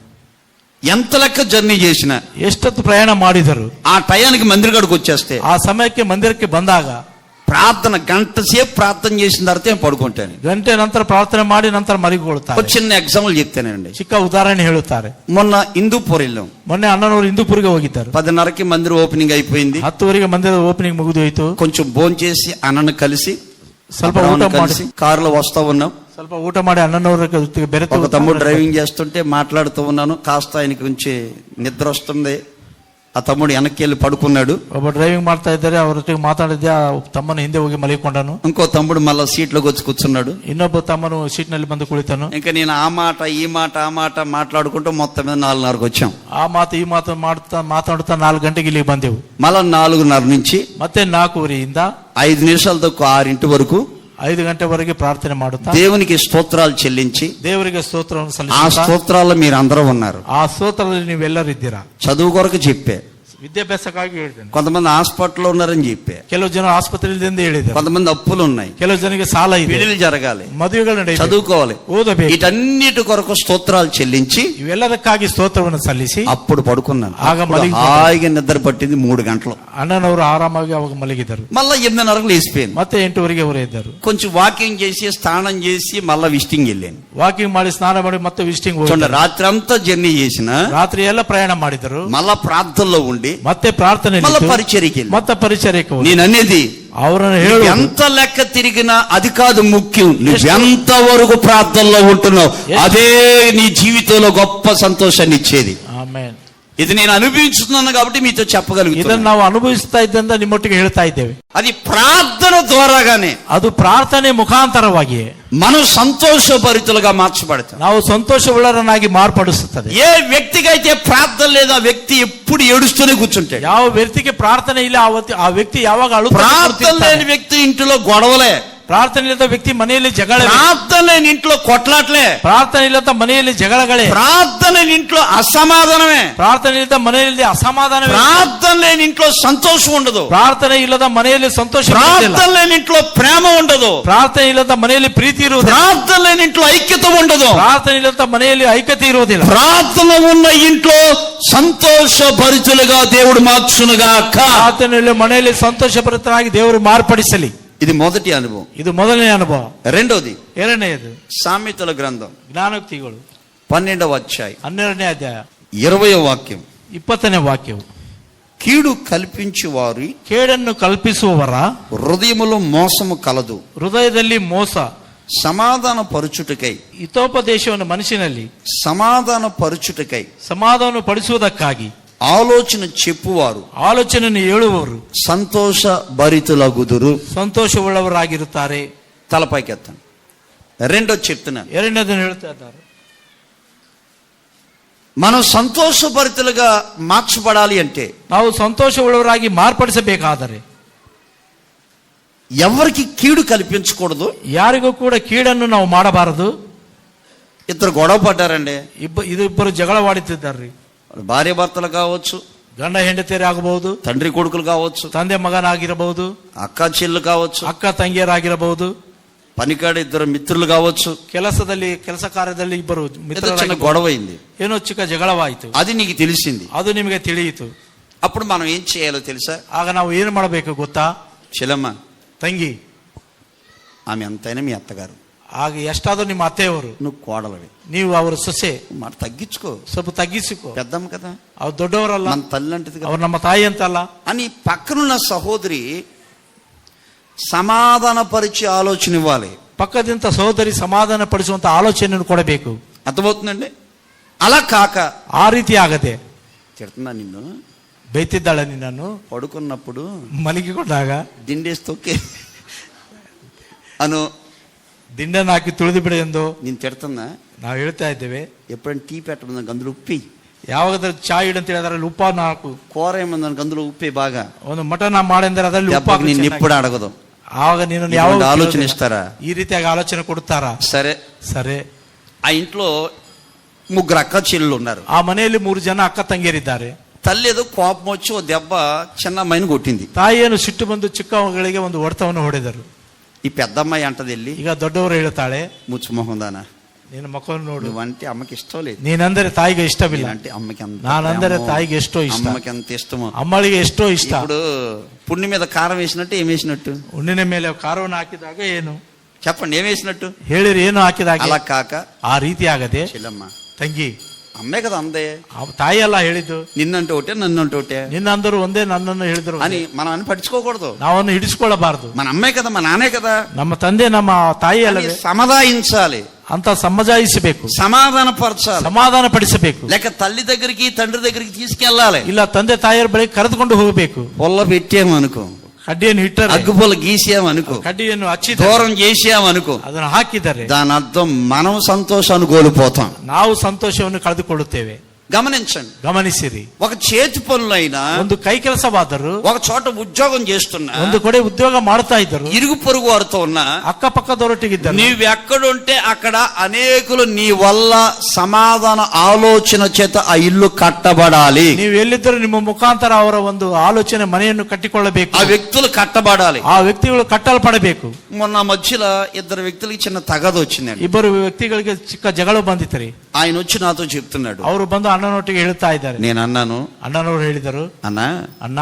ఎంత లెక్క జర్నీ చేసినా, ಎಷ್ಟೊತ್ತು ಪ್ರಯಾಣ ಮಾಡಿದರು, ఆ టయానికి మందిరగడికి వచ్చేస్తే, ಆ ಸಮಯಕ್ಕೆ ಮಂದಿರಕ್ಕೆ ಬಂದಾಗ ప్రార్థన గంట సేపు ప్రార్థన చేసిన తర్వాత నేను పడుకుంటాను. ಗಂಟೆ ನಂತರ ಪ್ರಾರ್ಥನೆ ಮಾಡಿ ನಂತರ ಮಲಗಿಕೊಳ್ತಾರೆ. ఒక చిన్న ఎగ్జాంపుల్ చెప్తానండి. ಚಿಕ್ಕ ಉದಾಹರಣೆ ಹೇಳುತ್ತಾರೆ. మొన్న హిందూపూర్ వెళ్ళాం. ಮೊನ್ನೆ ಅಣ್ಣನವರು ಹಿಂದೂಪುರಿಗೆ ಹೋಗಿದ್ದರು. 10:30కి ಮಂದಿರ ಓಪನಿಂಗ್ అయిపోయింది. 10 ಮಂದಿರದ ಓಪನಿಂಗ್ ಮುಗಿದು ಹೋಯಿತು. కొంచెం భోజనం చేసి అన్నను కలిసి ಸ್ವಲ್ಪ ಊಟ ಮಾಡಿ కారులో వస్తా ఉన్నాం. ಸ್ವಲ್ಪ ಊಟ ಮಾಡಿ ಅಣ್ಣನವರ ಜೊತೆಗೆ ಬೆರೆತು ఒక తమ్ముడు డ్రైవింగ్ చేస్తుంటే మాట్లాడుతూ ఉన్నాను. కాస్త ఆయనకి కొంచెం నిద్ర వస్తుంది. ఆ తమ్ముడు వెనక్కి వెళ్ళి పడుకున్నాడు. ಒಬ್ಬ ಡ್ರೈವಿಂಗ್ ಮಾಡ್ತಾ ಇದ್ದಾರೆ, ಅವರೊಟ್ಟಿಗೆ ಮಾತಾಡಿದ್ದೆ. ಆ ತಮ್ಮನ ಹಿಂದೆ ಹೋಗಿ ಮಲಗಿಕೊಂಡನು. ఇంకో తమ్ముడు మళ్ళా సీట్లోకి వచ్చి కూర్చున్నాడు. ಇನ್ನೊಬ್ಬ ತಮ್ಮನು ಸೀಟ್ ನಲ್ಲಿ ಬಂದು ಕುಳಿತನು. ఇంకా నేను ఆ మాట ఈ మాట ఆ మాట మాట్లాడుకుంటూ మొత్తం మీద 4:30కి వచ్చాం. ಆ ಮಾತು ಈ ಮಾತು ಮಾತಾಡುತ್ತಾ 4 ಗಂಟೆಗೆ ಇಲ್ಲಿ ಬಂದೆವು. మళ్ళా 4:30 నుంచి ಮತ್ತೆ 4:15 5 నిమిషాల తక్కువ 6 వరకు 5 ಗಂಟೆವರೆಗೆ ಪ್ರಾರ್ಥನೆ ಮಾಡುತ್ತಾ దేవునికి స్తోత్రాలు చెల్లించి, ದೇವರಿಗೆ ಸ್ತೋತ್ರವನ್ನು ఆ ಸಲ್ಲಿಸುತ್ತಾ, స్తోత్రాల్లో మీరు అందరూ ఉన్నారు. ಆ ಸ್ತೋತ್ರದಲ್ಲಿ ನೀವೆಲ್ಲರಿದ್ದೀರಾ. చదువు కొరకు చెప్పే, ವಿದ್ಯಾಭ್ಯಾಸಕ್ಕಾಗಿ ಹೇಳಿದ್ದೇನೆ. కొంతమంది హాస్పిటల్లో ఉన్నారని చెప్పే, ಕೆಲವು ಜನ ಆಸ್ಪತ್ರೆಯಲ್ಲಿ ಹೇಳಿದ್ದಾರೆ. కొంతమంది అప్పులు ఉన్నాయి, ಕೆಲವು ಜನರಿಗೆ ಸಾಲ ಇದೆ, పెళ్లిళ్ళు జరగాలి, ಮದುವೆಗಳು ನಡೆಯಬೇಕು, చదువుకోవాలి, ಓದಬೇಕು. వీటన్నిటి కొరకు స్తోత్రాలు చెల్లించి ಇವೆಲ್ಲದಕ್ಕಾಗಿ ಸ್ತೋತ್ರವನ್ನು ಸಲ್ಲಿಸಿ అప్పుడు పడుకున్నాను. ಆಗ హాయిగా నిద్ర పట్టింది 3 గంటలు. ಅಣ್ಣನವರು ಆರಾಮಾಗಿ ಅವಾಗ ಮಲಗಿದರು. మళ్ళా 8:30కు లేచిపోయాను. ಮತ್ತೆ 8 ಹೊರ ಇದ್ದರು. కొంచెం వాకింగ్ చేసి స్నానం చేసి మళ్ళా విజిటింగ్ వెళ్ళాను. ವಾಕಿಂಗ್ ಮಾಡಿ ಸ್ನಾನ ಮಾಡಿ ಮತ್ತೆ ವಿಸಿಟಿಂಗ್ చూడండి, రాత్రి అంతా జర్నీ చేసిన, ರಾತ್ರಿ ಎಲ್ಲ ಪ್ರಯಾಣ ಮಾಡಿದರು. మళ్ళా ప్రార్థనలో ఉండి ಮತ್ತೆ ಪ್ರಾರ್ಥನೆ మళ్ళా పరిచర్యకి వెళ్ళి, ಮತ್ತೆ ಪರಿಚರ್ಯಕ್ಕೆ ಹೋಗಿ. నేను అనేది ಅವರನ್ನು ಹೇಳು, ఎంత లెక్క తిరిగినా అది కాదు ముఖ్యం, నువ్వు ఎంత వరకు ప్రార్థనలో ఉంటున్నావు అదే నీ జీవితంలో గొప్ప సంతోషాన్ని ఇచ్చేది. ಆಮೆನ್. ఇది నేను అనుభవిస్తున్నాను కాబట్టి మీతో ಇದನ್ನು చెప్పగలుగుతున్నాను. ನಾವು ಅನುಭವಿಸ್ತಾ ಇದ್ದಂತ ನಿಮ್ಮೊಟ್ಟಿಗೆ ಹೇಳ್ತಾ ಇದ್ದೇವೆ. అది ప్రార్థన ద్వారాగానే ಅದು ಪ್ರಾರ್ಥನೆ ಮುಖಾಂತರವಾಗಿಯೇ మనం సంతోషభరితులుగా మార్చబడతాం. ನಾವು ಸಂತೋಷವುಳ್ಳರನ್ನಾಗಿ ಮಾರ್ಪಡಿಸುತ್ತದೆ. ఏ వ్యక్తికి అయితే ప్రార్థన లేదు ఆ వ్యక్తి ఎప్పుడు ఏడుస్తూనే కూర్చుంటాడు. ಯಾವ ವ್ಯಕ್ತಿಗೆ ಪ್ರಾರ್ಥನೆ ಇಲ್ಲ ಆ ವ್ಯಕ್ತಿ ಯಾವಾಗ ప్రార్థన లేని వ్యక్తి ఇంటిలో గొడవలే, ಪ್ರಾರ್ಥನೆ ಇಲ್ಲದ ವ್ಯಕ್ತಿ ಮನೆಯಲ್ಲಿ ಜಗಳ, ప్రార్థన లేని ఇంట్లో కొట్లాట్లే, ಪ್ರಾರ್ಥನೆ ಇಲ್ಲದ ಮನೆಯಲ್ಲಿ ಜಗಳಗಳೇ, ప్రార్థన లేని ఇంట్లో అసమాధానమే, ಪ್ರಾರ್ಥನೆ ಇಲ್ಲದ ಮನೆಯಲ್ಲಿ ಅಸಮಾಧಾನ, ప్రార్థన లేని ఇంట్లో సంతోషం ఉండదు, ಪ್ರಾರ್ಥನೆ ಇಲ್ಲದ ಮನೆಯಲ್ಲಿ ಸಂತೋಷ, ప్రార్థన లేని ఇంట్లో ప్రేమ ఉండదు, ಪ್ರಾರ್ಥನೆ ಇಲ್ಲದ ಮನೆಯಲ್ಲಿ ಪ್ರೀತಿ ಇರುವುದಿಲ್ಲ, ప్రార్థన లేని ఇంట్లో ఐక్యత ఉండదు, ಪ್ರಾರ್ಥನೆ ಇಲ್ಲದ ಮನೆಯಲ್ಲಿ ಐಕ್ಯತೆ ಇರುವುದಿಲ್ಲ. ప్రార్థన ఉన్న ఇంట్లో సంతోషభరితులుగా దేవుడు మార్చునుగాక. ಪ್ರಾರ್ಥನೆಯಲ್ಲಿ ಮನೆಯಲ್ಲಿ ಸಂತೋಷಭರಿತರಾಗಿ ದೇವರು ಮಾರ್ಪಡಿಸಲಿ. ఇది మొదటి అనుభవం. ಇದು ಮೊದಲನೇ ಅನುಭವ. రెండోది ಎರಡನೆಯದು సామెతల గ్రంథం ಜ್ಞಾನೋಕ್ತಿಗಳು 12వ అధ్యాయం 12ನೇ ಅಧ್ಯಾಯ 20వ వాక్యం. 20ನೇ ವಾಕ್ಯವು, కీడు కల్పించి వారి ಕೇಡನ್ನು ಕಲ್ಪಿಸುವವರ హృదయములో మోసము కలదు, ಹೃದಯದಲ್ಲಿ ಮೋಸ, సమాధాన పరుచుటకై, ಹಿತೋಪದೇಶವನ್ನು ಮನಸ್ಸಿನಲ್ಲಿ సమాధాన పరుచుటకై ಸಮಾಧಾನ ಪಡಿಸುವುದಕ್ಕಾಗಿ ఆలోచన చెప్పువారు ಆಲೋಚನೆಯನ್ನು ಹೇಳುವವರು సంతోష భరితులగుదురు. ಸಂತೋಷವುಳ್ಳವರಾಗಿರುತ್ತಾರೆ. తలపైకి ఎత్తాను. రెండోది చెప్తున్నాను, ಎರಡನೇದನ್ನು ಹೇಳ್ತಾ ಇದ್ದಾರೆ. మనం సంతోషభరితులుగా మార్చబడాలి అంటే ನಾವು ಸಂತೋಷವುಳ್ಳವರಾಗಿ ಮಾರ್ಪಡಿಸಬೇಕಾದರೆ ఎవరికి కీడు కల్పించకూడదు. ಯಾರಿಗೂ ಕೂಡ ಕೀಡನ್ನು ನಾವು ಮಾಡಬಾರದು. ఇద్దరు గొడవ పడ్డారండి, ಇಬ್ಬರು ಜಗಳವಾಡುತ್ತಿದ್ದಾರೆ. భార్య భర్తలు కావచ్చు, ಗಂಡ ಹೆಂಡತಿಯರೇ ಆಗಬಹುದು, తండ్రి కొడుకులు కావచ్చు, ತಂದೆ ಮಗನಾಗಿರಬಹುದು, అక్క చెల్లు కావచ్చు, ಅಕ್ಕ ತಂಗಿಯರಾಗಿರಬಹುದು, పనికాడ ఇద్దరు మిత్రులు కావచ్చు. ಕೆಲಸದಲ್ಲಿ ಕೆಲಸ ಕಾರ್ಯದಲ್ಲಿ ಇಬ್ಬರು చిన్న గొడవ అయింది, ಏನೋ ಚಿಕ್ಕ ಜಗಳವಾಯಿತು, అది నీకు తెలిసింది. ಅದು ನಿಮಗೆ ತಿಳಿಯಿತು. అప్పుడు మనం ఏం చేయాలో తెలుసా? ಆಗ ನಾವು ಏನು ಮಾಡಬೇಕು ಗೊತ್ತಾ? చెల్లమ్మ, ತಂಗಿ, ఆమె ఎంతైనా మీ అత్తగారు, ಆಗ ಎಷ್ಟಾದ್ರೂ ನಿಮ್ಮ ಅತ್ತೆಯವರು, నువ్వు కోడలవి, ನೀವು ಅವರ ಸೊಸೆ, మాట తగ్గించుకో, ಸ್ವಲ್ಪ ತಗ್ಗಿಸಿಕೋ. పెద్దమ్మ కదా, ಅವ್ರು ದೊಡ್ಡವರಲ್ಲ, మన తల్లి అంటది కదా ಅವ್ರು ನಮ್ಮ ತಾಯಿ ಅಂತಲ್ಲ అని పక్కనున్న సహోదరి సమాధానపరిచే ఆలోచన ఇవ్వాలి. ಪಕ್ಕದಿಂದ ಸಹೋದರಿ ಸಮಾಧಾನ ಪಡಿಸುವಂತ ಆಲೋಚನೆಯನ್ನು ಕೊಡಬೇಕು. అర్థమవుతుందండి? అలా కాక ಆ ರೀತಿ ಆಗದೆ తిడుతున్నా నిన్ను, ಬೈತಿದ್ದಾಳೆ ನಿನ್ನನ್ನು, పడుకున్నప్పుడు ಮಲಗಿಕೊಂಡಾಗ ದಿಂಡೇసి తొక్కి అను ದಿಂಡನ್ನು ಹಾಕಿ ತುಳಿದು ಬಿಡು ಎಂದು నేను తిడుతున్నా. ನಾವು ಹೇಳ್ತಾ ಇದ್ದೇವೆ. ఎప్పుడైనా టీ పెట్టడం గందులో ఉప్పి, ಯಾವಾಗಾದ್ರೂ ಚಾಯ್ ಇಡು ಅಂತ ಹೇಳಿದ್ರೆ ಅದರಲ್ಲಿ ಉಪ್ಪನ್ನು ಹಾಕು, కూర ఏమన్నా గందులో ఉప్పే బాగా, ಒಂದು ಮಟನ್ ಮಾಡೆಂದರೆ ಅದರಲ್ಲಿ ಉಪ್ಪು ಹಾಕು నిన్ను ಚೆನ್ನಾಗಿ. ఎప్పుడు అడగదు. ಆವಾಗ ನೀನು ಯಾವ ఆలోచన ఇస్తారా? ಈ ರೀತಿಯಾಗಿ ಆಲೋಚನೆ ಕೊಡ್ತಾರಾ? సరే, ಸರಿ. ఆ ఇంట్లో ముగ్గురు అక్క చెల్లెళ్ళు ఉన్నారు. ಆ ಮನೆಯಲ್ಲಿ 3 ಜನ ಅಕ್ಕ ತಂಗಿಯರಿದ್ದಾರೆ. తల్లి ఏదో కోపం వచ్చి ఓ దెబ్బ చిన్న అమ్మాయిని కొట్టింది. ತಾಯಿಯನ್ನು ಸಿಟ್ಟು ಬಂದು ಚಿಕ್ಕ ಮಗಳಿಗೆ ಒಂದು ಹೊಡೆತವನ್ನು ಹೊಡೆದರು. ఈ పెద్దమ్మాయి అంటది వెళ్ళి, ಈಗ ದೊಡ್ಡವರು ಹೇಳ್ತಾಳೆ, ముచ్చుమొహందానా, ನಿನ್ನ ಮಕ್ಕಳು ನೋಡು, నువ్వంటే అమ్మకి ఇష్టం లేదు, ನೀನಂದರೆ ತಾಯಿಗೆ ಇಷ್ಟವಿಲ್ಲ, అంటే అమ్మకి అంత ನಾನಂದರೆ ప్రేమో, ತಾಯಿಗೆ ಎಷ್ಟೋ ಇಷ್ಟ, అమ్మకి ఎంత ఇష్టమో. ಅಮ್ಮಳಿಗೆ ಎಷ್ಟೋ ಇಷ್ಟ. ఇప్పుడు పుండి మీద కారం వేసినట్టు ఏం వేసినట్టు ಹುಣ್ಣಿನ ಮೇಲೆ ಖಾರವನ್ನು ಹಾಕಿದಾಗ ಏನು చెప్పండి, ఏం వేసినట్టు? ಹೇಳಿರಿ, ಏನು ಹಾಕಿದಾಗ? అలా కాక ಆ ರೀತಿ ಆಗದೆ. చెల్లమ్మ, ತಂಗಿ, అమ్మే కదా అందే, ತಾಯಿ ಅಲ್ಲ ಹೇಳಿದ್ದು, నిన్నంటే ఒకటే నన్నంటే ఒకటే ನಿನ್ನ ಅಂದರು ಒಂದೇ, ನನ್ನನ್ನು ಹೇಳಿದ್ರು అని మనం అని పట్టించుకోకూడదు. ನಾವನ್ನು ಹಿಡಿಸ್ಕೊಳ್ಳಬಾರದು. మన అమ్మే కదా, మా నాన్నే కదా, ನಮ್ಮ ತಂದೆ ನಮ್ಮ ತಾಯಿ అని ಅಲ್ಲವೇ సమాధాయించాలి, ಅಂತ ಸಮಜಾಯಿಸಬೇಕು, సమాధాన పరచాలి. ಸಮಾಧಾನ ಪಡಿಸಬೇಕು. లేక తల్లి దగ్గరికి తండ్రి దగ్గరికి తీసుకెళ్ళాలి. ಇಲ್ಲ ತಂದೆ ತಾಯಿಯರ ಬಳಿ ಕರೆದುಕೊಂಡು ಹೋಗಬೇಕು. పొల్ల పెట్టామనుకో, ಕಡ್ಡಿಯನ್ನು ಇಟ್ಟರೆ, అగ్గుపొల గీసామనుకో, ಕಡ್ಡಿಯನ್ನು ಹಚ್ಚಿ దూరం చేసామనుకో, ಅದನ್ನು ಹಾಕಿದರೆ దాని అర్థం మనం సంతోషాన్ని కోల్పోతాం. ನಾವು ಸಂತೋಷವನ್ನು ಕಳೆದುಕೊಳ್ಳುತ್ತೇವೆ. గమనించండి, ಗಮನಿಸಿರಿ. ఒక చేతి పనులైనా, ಒಂದು ಕೈ ಕೆಲಸವಾದರೂ, ఒక చోట ఉద్యోగం చేస్తున్నా, ಒಂದು ಕಡೆ ಉದ್ಯೋಗ ಮಾಡ್ತಾ ಇದ್ದರು, ఇరుగు పొరుగు వారితో ఉన్నా, ಅಕ್ಕಪಕ್ಕದವರೊಟ್ಟಿಗಿದ್ದರು, నీవెక్కడుంటే అక్కడ అనేకులు నీ వల్ల సమాధాన ఆలోచన చేత ఆ ఇల్లు కట్టబడాలి. ನೀವು ಎಲ್ಲಿದ್ದರೂ ನಿಮ್ಮ ಮುಖಾಂತರ ಅವರ ಒಂದು ಆಲೋಚನೆ ಮನೆಯನ್ನು ಕಟ್ಟಿಕೊಳ್ಳಬೇಕು. ఆ వ్యక్తులు కట్టబడాలి. ಆ ವ್ಯಕ್ತಿಗಳು ಕಟ್ಟಲ್ಪಡಬೇಕು. మొన్న మధ్యలో ఇద్దరు వ్యక్తులకి చిన్న తగద వచ్చిందండి. ಇಬ್ಬರು ವ್ಯಕ್ತಿಗಳಿಗೆ ಚಿಕ್ಕ ಜಗಳ ಬಂದಿತ್ತರಿ. ఆయన వచ్చి నాతో చెప్తున్నాడు, ಅವರು ಬಂದು ಅಣ್ಣನೊಟ್ಟಿಗೆ ಹೇಳ್ತಾ ಇದ್ದಾರೆ. నేను అన్నాను, ಅಣ್ಣನವರು ಹೇಳಿದರು, అన్నా ಅಣ್ಣ,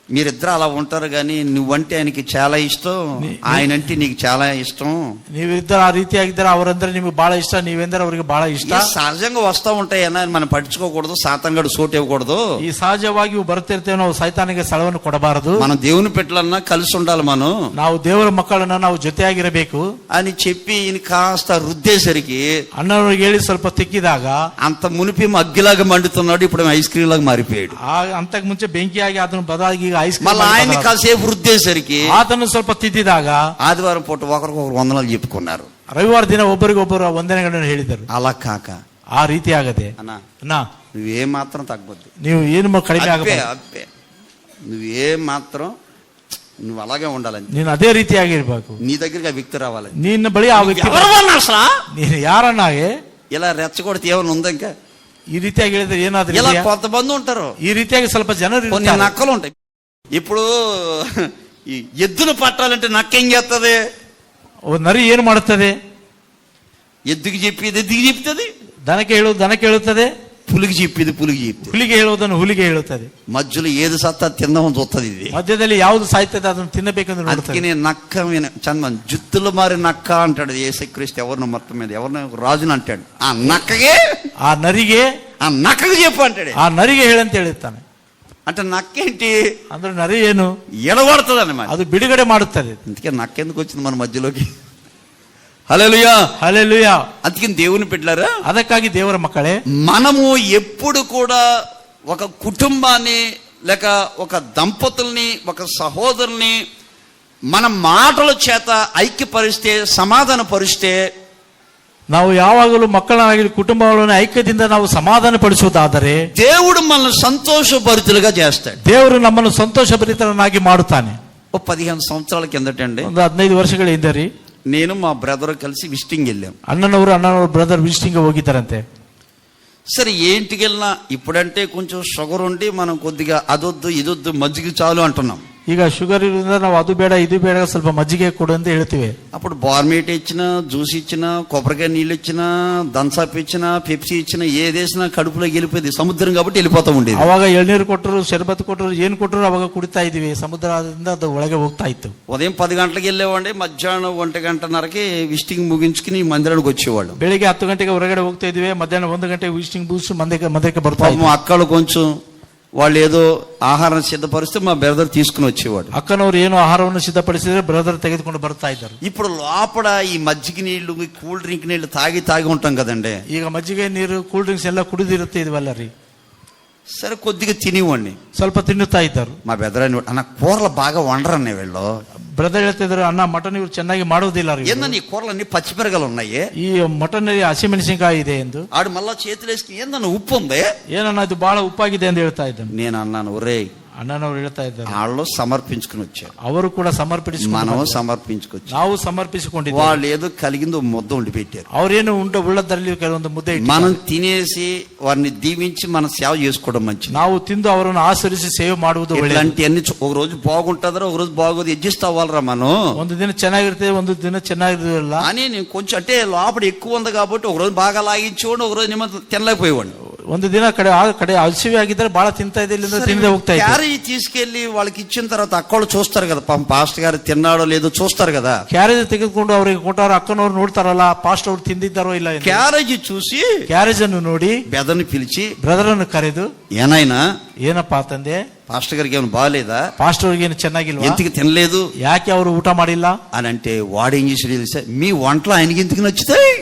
మీరిద్దరు అలా ఉంటారు కానీ నువ్వంటే ఆయనకి చాలా ఇష్టం, ఆయనంటే నీకు చాలా ఇష్టం. ನೀವಿద్దరు ಆ ರೀತಿಯಾಗಿದ್ದಾರೆ, ಅವರಂದ್ರೆ ನಿಮಗೆ ಬಹಳ ಇಷ್ಟ, ನೀವೆಂದ್ರೆ ಅವರಿಗೆ ಬಹಳ ಇಷ್ಟ. సహజంగా వస్తా ఉంటాయన్నా, మనం పట్టించుకోకూడదు, సాతంగాడు సోటు ఇవ్వకూడదు. ಈ ಸಹಜವಾಗಿ ಬರ್ತಿರ್ತೇವೆ ನಾವು, ಸೈತಾನಿಗೆ ಸ್ಥಳವನ್ನು ಕೊಡಬಾರದು. మనం దేవుని పెట్టలన్నా కలిసి ఉండాలి, మనం ನಾವು ದೇವರ ಮಕ್ಕಳನ್ನ ನಾವು ಜೊತೆಯಾಗಿರಬೇಕು అని చెప్పి ఈయన కాస్త రుద్దేసరికి ಅಣ್ಣನವ್ರಿಗೆ ಹೇಳಿ ಸ್ವಲ್ಪ ತಿಕ್ಕಿದಾಗ, అంత మునిపి అగ్గిలాగా మండుతున్నాడు, ఇప్పుడు ఐస్ క్రీమ్ లాగా మారిపోయాడు. ಅಂತಕ್ ಮುಂಚೆ ಬೆಂಕಿಯಾಗಿ ಅದನ್ನು ಬದಲಾಗಿ ಐಸ್ మళ్ళీ ఆయన్ని కాసేపు రుద్దేసరికి ಆತನು ಸ್ವಲ್ಪ ತಿದ್ದಿದಾಗ ఆదివారం పూట ఒకరికొకరు వందనాలు చెప్పుకున్నారు. ರವಿವಾರ ದಿನ ಒಬ್ಬರಿಗೊಬ್ಬರು ವಂದನೆಗಳನ್ನು ಹೇಳಿದರು. అలా కాక ಆ ರೀತಿ ಆಗದೆ. అన్నా నువ్వే మాత్రం తగ్గొద్దు, ನೀವು ಏನು ಕಡಿಮೆ అబ్బే ಆಗಬೇಕು. అబ్బే నువ్వే మాత్రం నువ్వు అలాగే ఉండాలని, ನೀನು ಅದೇ ರೀತಿಯಾಗಿರ್ಬೇಕು. నీ దగ్గరికి ఆ వ్యక్తి రావాలి. ನಿನ್ನ ಬಳಿ ಆ ವ್ಯಕ್ತಿ ఎవరన్నా అసలు ನೀನು ಯಾರನ್ನಾಗೆ ఇలా రెచ్చగొడితే ఏమైనా ఉందా? ఇంకా ಈ ರೀತಿಯಾಗಿ ಹೇಳಿದ್ರೆ ಏನಾದ್ರೂ ఇలా ಇದೆಯಾ? కొంతమంది ఉంటారు, ಈ ರೀತಿಯಾಗಿ ಸ್ವಲ್ಪ ಜನರು కొన్ని ಇರ್ತಾರೆ. నక్కలు ఉంటాయి. ఇప్పుడు ఈ ఎద్దును పట్టాలంటే నక్క ఏం చేస్తుంది? ಓ ನರಿ ಏನು ಮಾಡುತ್ತದೆ? ఎద్దుకి చెప్పేది ఎద్దుకి చెప్తుంది, ದನಕ್ಕೆ ಹೇಳುವುದು ದನಕ್ಕೆ ಹೇಳುತ್ತದೆ, పులికి చెప్పేది పులికి చెప్తుంది. ಹುಲಿಗೆ ಹೇಳುವುದನ್ನು ಹುಲಿಗೆ ಹೇಳುತ್ತದೆ. మధ్యలో ఏది సత్తా తిందామని చూస్తుంది ఇది. ಮಧ್ಯದಲ್ಲಿ ಯಾವುದು ಸಾಯ್ತದೆ ಅದನ್ನು ತಿನ್ನಬೇಕೆಂದು అందుకే ನೋಡುತ್ತದೆ. నేను నక్క చందన్ జుత్తులు మారి నక్క అంటాడు యేసుక్రీస్తు. ఎవరిని మొత్తం మీద ఎవరిని రాజుని అంటాడు, ఆ నక్కగే ಆ ನರಿಗೆ ఆ నక్కకు చెప్పు అంటాడు. ಆ ನರಿಗೆ ಹೇಳಂತ ಹೇಳುತ್ತಾನೆ. అంటే నక్కేంటి? ಅಂದ್ರೆ ನರಿ ಏನು? ఎడగొడుతుంది అన్నమాట. ಅದು ಬಿಡುಗಡೆ ಮಾಡುತ್ತದೆ. అందుకే నక్క ఎందుకు వచ్చింది మన మధ్యలోకి? హల్లెలూయా, ಹಲ್ಲೆಲೂಯಾ. అందుకే దేవుని పెట్టారా. ಅದಕ್ಕಾಗಿ ದೇವರ ಮಕ್ಕಳೇ, మనము ఎప్పుడు కూడా ఒక కుటుంబాన్ని లేక ఒక దంపతుల్ని ఒక సహోదరుల్ని మన మాటల చేత ఐక్యపరిస్తే, సమాధాన పరిస్తే, ನಾವು ಯಾವಾಗಲೂ ಮಕ್ಕಳನ್ನಾಗಲಿ ಕುಟುಂಬಗಳನ್ನು ಐಕ್ಯದಿಂದ ನಾವು ಸಮಾಧಾನ ಪಡಿಸುವುದಾದರೆ దేవుడు మనల్ని సంతోషభరితులుగా చేస్తాడు. ದೇವರು ನಮ್ಮನ್ನು ಸಂತೋಷಭರಿತರನ್ನಾಗಿ ಮಾಡುತ್ತಾನೆ. ఓ 15 సంవత్సరాల కిందటండి, ಒಂದು 15 ವರ್ಷಗಳ ಹಿಂದೆ ರೀ, నేను మా బ్రదర్ కలిసి విజిటింగ్ వెళ్ళాం. ಅಣ್ಣನವರು ಬ್ರದರ್ ವಿಸಿಟಿಂಗ್ ಹೋಗಿದ್ದಾರಂತೆ. సరే ఏంటికి వెళ్ళినా ఇప్పుడంటే కొంచెం షుగర్ ఉండి మనం కొద్దిగా అదొద్దు ఇదొద్దు మజ్జిగ చాలు అంటున్నాం. ಈಗ ಶುಗರ್ ಇರೋದ್ರಿಂದ ನಾವು ಅದು ಬೇಡ ಇದು ಬೇಡ ಸ್ವಲ್ಪ ಮಜ್ಜಿಗೆ ಕೊಡು ಅಂತ ಹೇಳ್ತೀವಿ. అప్పుడు బార్మేట్ ఇచ్చినా, జ్యూస్ ఇచ్చినా, కొబ్బరికాయ నీళ్ళు ఇచ్చినా, థమ్సప్ ఇచ్చినా, పెప్సీ ఇచ్చినా, ఏదేసినా కడుపులోకి వెళ్ళిపోయింది. సముద్రం కాబట్టి వెళ్ళిపోతా ఉండేది. ಅವಾಗ ಎಳ್ನೀರು ಕೊಟ್ಟರು, ಶರ್ಬತ್ ಕೊಟ್ಟರು, ಏನ್ ಕೊಟ್ಟರು ಅವಾಗ ಕುಡಿತಾ ಇದೀವಿ. ಸಮುದ್ರದಿಂದ ಅದು ಒಳಗೆ ಹೋಗ್ತಾ ಇತ್ತು. ఉదయం 10 గంటలకు వెళ్ళేవాడి, మధ్యాహ్నం 1:30కి విజిటింగ్ ముగించుకుని మందిరానికి వచ్చేవాళ్ళు. ಬೆಳಿಗ್ಗೆ 10 ಗಂಟೆಗೆ ಹೊರಗಡೆ ಹೋಗ್ತಾ ಇದ್ವಿ, ಮಧ್ಯಾಹ್ನ 1 ಗಂಟೆಗೆ ವಿಸಿಟಿಂಗ್ ಬೂಸ್ ಮಂದಿರಕ್ಕೆ ಬರ್ತಾ పాపం ಇದ್ವಿ. అక్కలు కొంచెం వాళ్ళు ఏదో ఆహారం సిద్ధపరిస్తే మా బ్రదర్ తీసుకుని వచ్చేవాడు. ಅಕ್ಕನವರು ಏನು ಆಹಾರವನ್ನು ಸಿದ್ಧಪಡಿಸಿದ್ರೆ ಬ್ರದರ್ ತೆಗೆದುಕೊಂಡು ಬರ್ತಾ ಇದ್ದರು. ఇప్పుడు లోపల ఈ మజ్జిగ నీళ్లు, ఈ కూల్ డ్రింక్ నీళ్లు తాగి ఉంటాం కదండి. ಈಗ ಮಜ್ಜಿಗೆ ನೀರು ಕೂಲ್ ಡ್ರಿಂಕ್ಸ್ ಎಲ್ಲ ಕುಡಿದಿರುತ್ತೆ ಇದೆಲ್ಲ ರೀ. సరే కొద్దిగా తినివ్వండి. ಸ್ವಲ್ಪ ತಿನ್ನುತ್ತಾ ಇದ್ದರು. మా బ్రదర్ అన్న కూరలు బాగా వండరన్నే వీళ్ళు. ಬ್ರದರ್ ಹೇಳ್ತಿದ್ರು, ಅಣ್ಣ ಮಟನ್ ಇವ್ರು ಚೆನ್ನಾಗಿ ಮಾಡೋದಿಲ್ಲ ರೀ. ఏందని ఈ కూరలన్నీ పచ్చిమిరగలు ఉన్నాయి, ಈ ಮಟನ್ ಹಸಿಮೆಣಸಿನಕಾಯಿ ಇದೆ ಎಂದು. ఆడు మళ్ళా చేతులు వేసుకుని ఏందన్న ఉప్పు ఉంది, ಏನನ್ನ ಇದು ಬಹಳ ಉಪ್ಪಾಗಿದೆ ಎಂದು ಹೇಳ್ತಾ ಇದ್ದಾನೆ. నేను అన్నాను, ఒరే ಅಣ್ಣನವರು ಹೇಳ್ತಾ ಇದ್ದಾರೆ, వాళ్ళు సమర్పించుకుని వచ్చారు, ಅವರು ಕೂಡ ಸಮರ್ಪಿಸಿಕೊಂಡು మనం సమర్పించుకొచ్చాం. ನಾವು ಸಮರ್ಪಿಸಿಕೊಂಡಿದ್ದೇವೆ. వాళ్ళు ఏదో కలిగింది ఓ ముద్ద ఉండి పెట్టారు. ಅವರೇನು ಉಳ್ಳದರಲ್ಲಿ ಕೆಲವೊಂದು ಮುದ್ದೆ ಇಟ್ಟು మనం తినేసి వారిని దీవించి మన సేవ చేసుకోవడం మంచిది. ನಾವು ತಿಂದು ಅವರನ್ನು ಆಚರಿಸಿ ಸೇವೆ ಮಾಡುವುದು ಒಳ್ಳೆಯದು. ఇలాంటివన్నీ ఒక రోజు బాగుంటుందో ఒక రోజు బాగోదు, అడ్జస్ట్ అవ్వాలరా మనం. ಒಂದು ದಿನ ಚೆನ್ನಾಗಿರ್ತದೆ, ಒಂದು ದಿನ ಚೆನ್ನಾಗಿರಲಿಲ್ಲ అని నేను కొంచెం అంటే లోపల ఎక్కువ ఉంది కాబట్టి ఒక రోజు బాగా లాగించేవాడు, ఒక రోజు నిమ్మది తినలేకపోయేవాడు. ಒಂದು ದಿನ ಕಡೆ ಹಸಿವೆ ಆಗಿದ್ರೆ ಬಹಳ ತಿಂತಾ ಇದೆ, ಇಲ್ಲಿಂದ ತಿನ್ನದೆ ಹೋಗ್ತಾ ಇದ್ದೆ. క్యారేజీ తీసుకెళ్లి వాళ్ళకి ఇచ్చిన తర్వాత అక్కడ చూస్తారు కదా, పాపం పాస్టర్ గారు తిన్నాడో లేదో చూస్తారు కదా. ಕ್ಯಾರೇಜ್ ತೆಗೆದುಕೊಂಡು ಅವರಿಗೆ ಕೊಟ್ಟಾರ, ಅಕ್ಕನವ್ರು ನೋಡ್ತಾರಲ್ಲ ಪಾಸ್ಟ್ ಅವ್ರು ತಿಂದಿದ್ದಾರೋ ಇಲ್ಲ. క్యారేజీ చూసి ಕ್ಯಾರೇಜ್ ಅನ್ನು ನೋಡಿ బెదర్ని పిలిచి, ಬ್ರದರ್ ಅನ್ನು ಕರೆದು, ఏనాయనా ಏನಪ್ಪಾ ತಂದೆ, పాస్టర్ గారికి ఏమైనా బాగాలేదా, ಪಾಸ್ಟರ್ ಅವ್ರಿಗೆ ಏನು ಚೆನ್ನಾಗಿಲ್ವಾ, ఎందుకు తినలేదు ಯಾಕೆ ಅವರು ಊಟ ಮಾಡಿಲ್ಲ అని అంటే వాడేం చేసాడు తెలుసా, మీ వంటలు ఆయనకి ఎందుకు నచ్చుతాయి,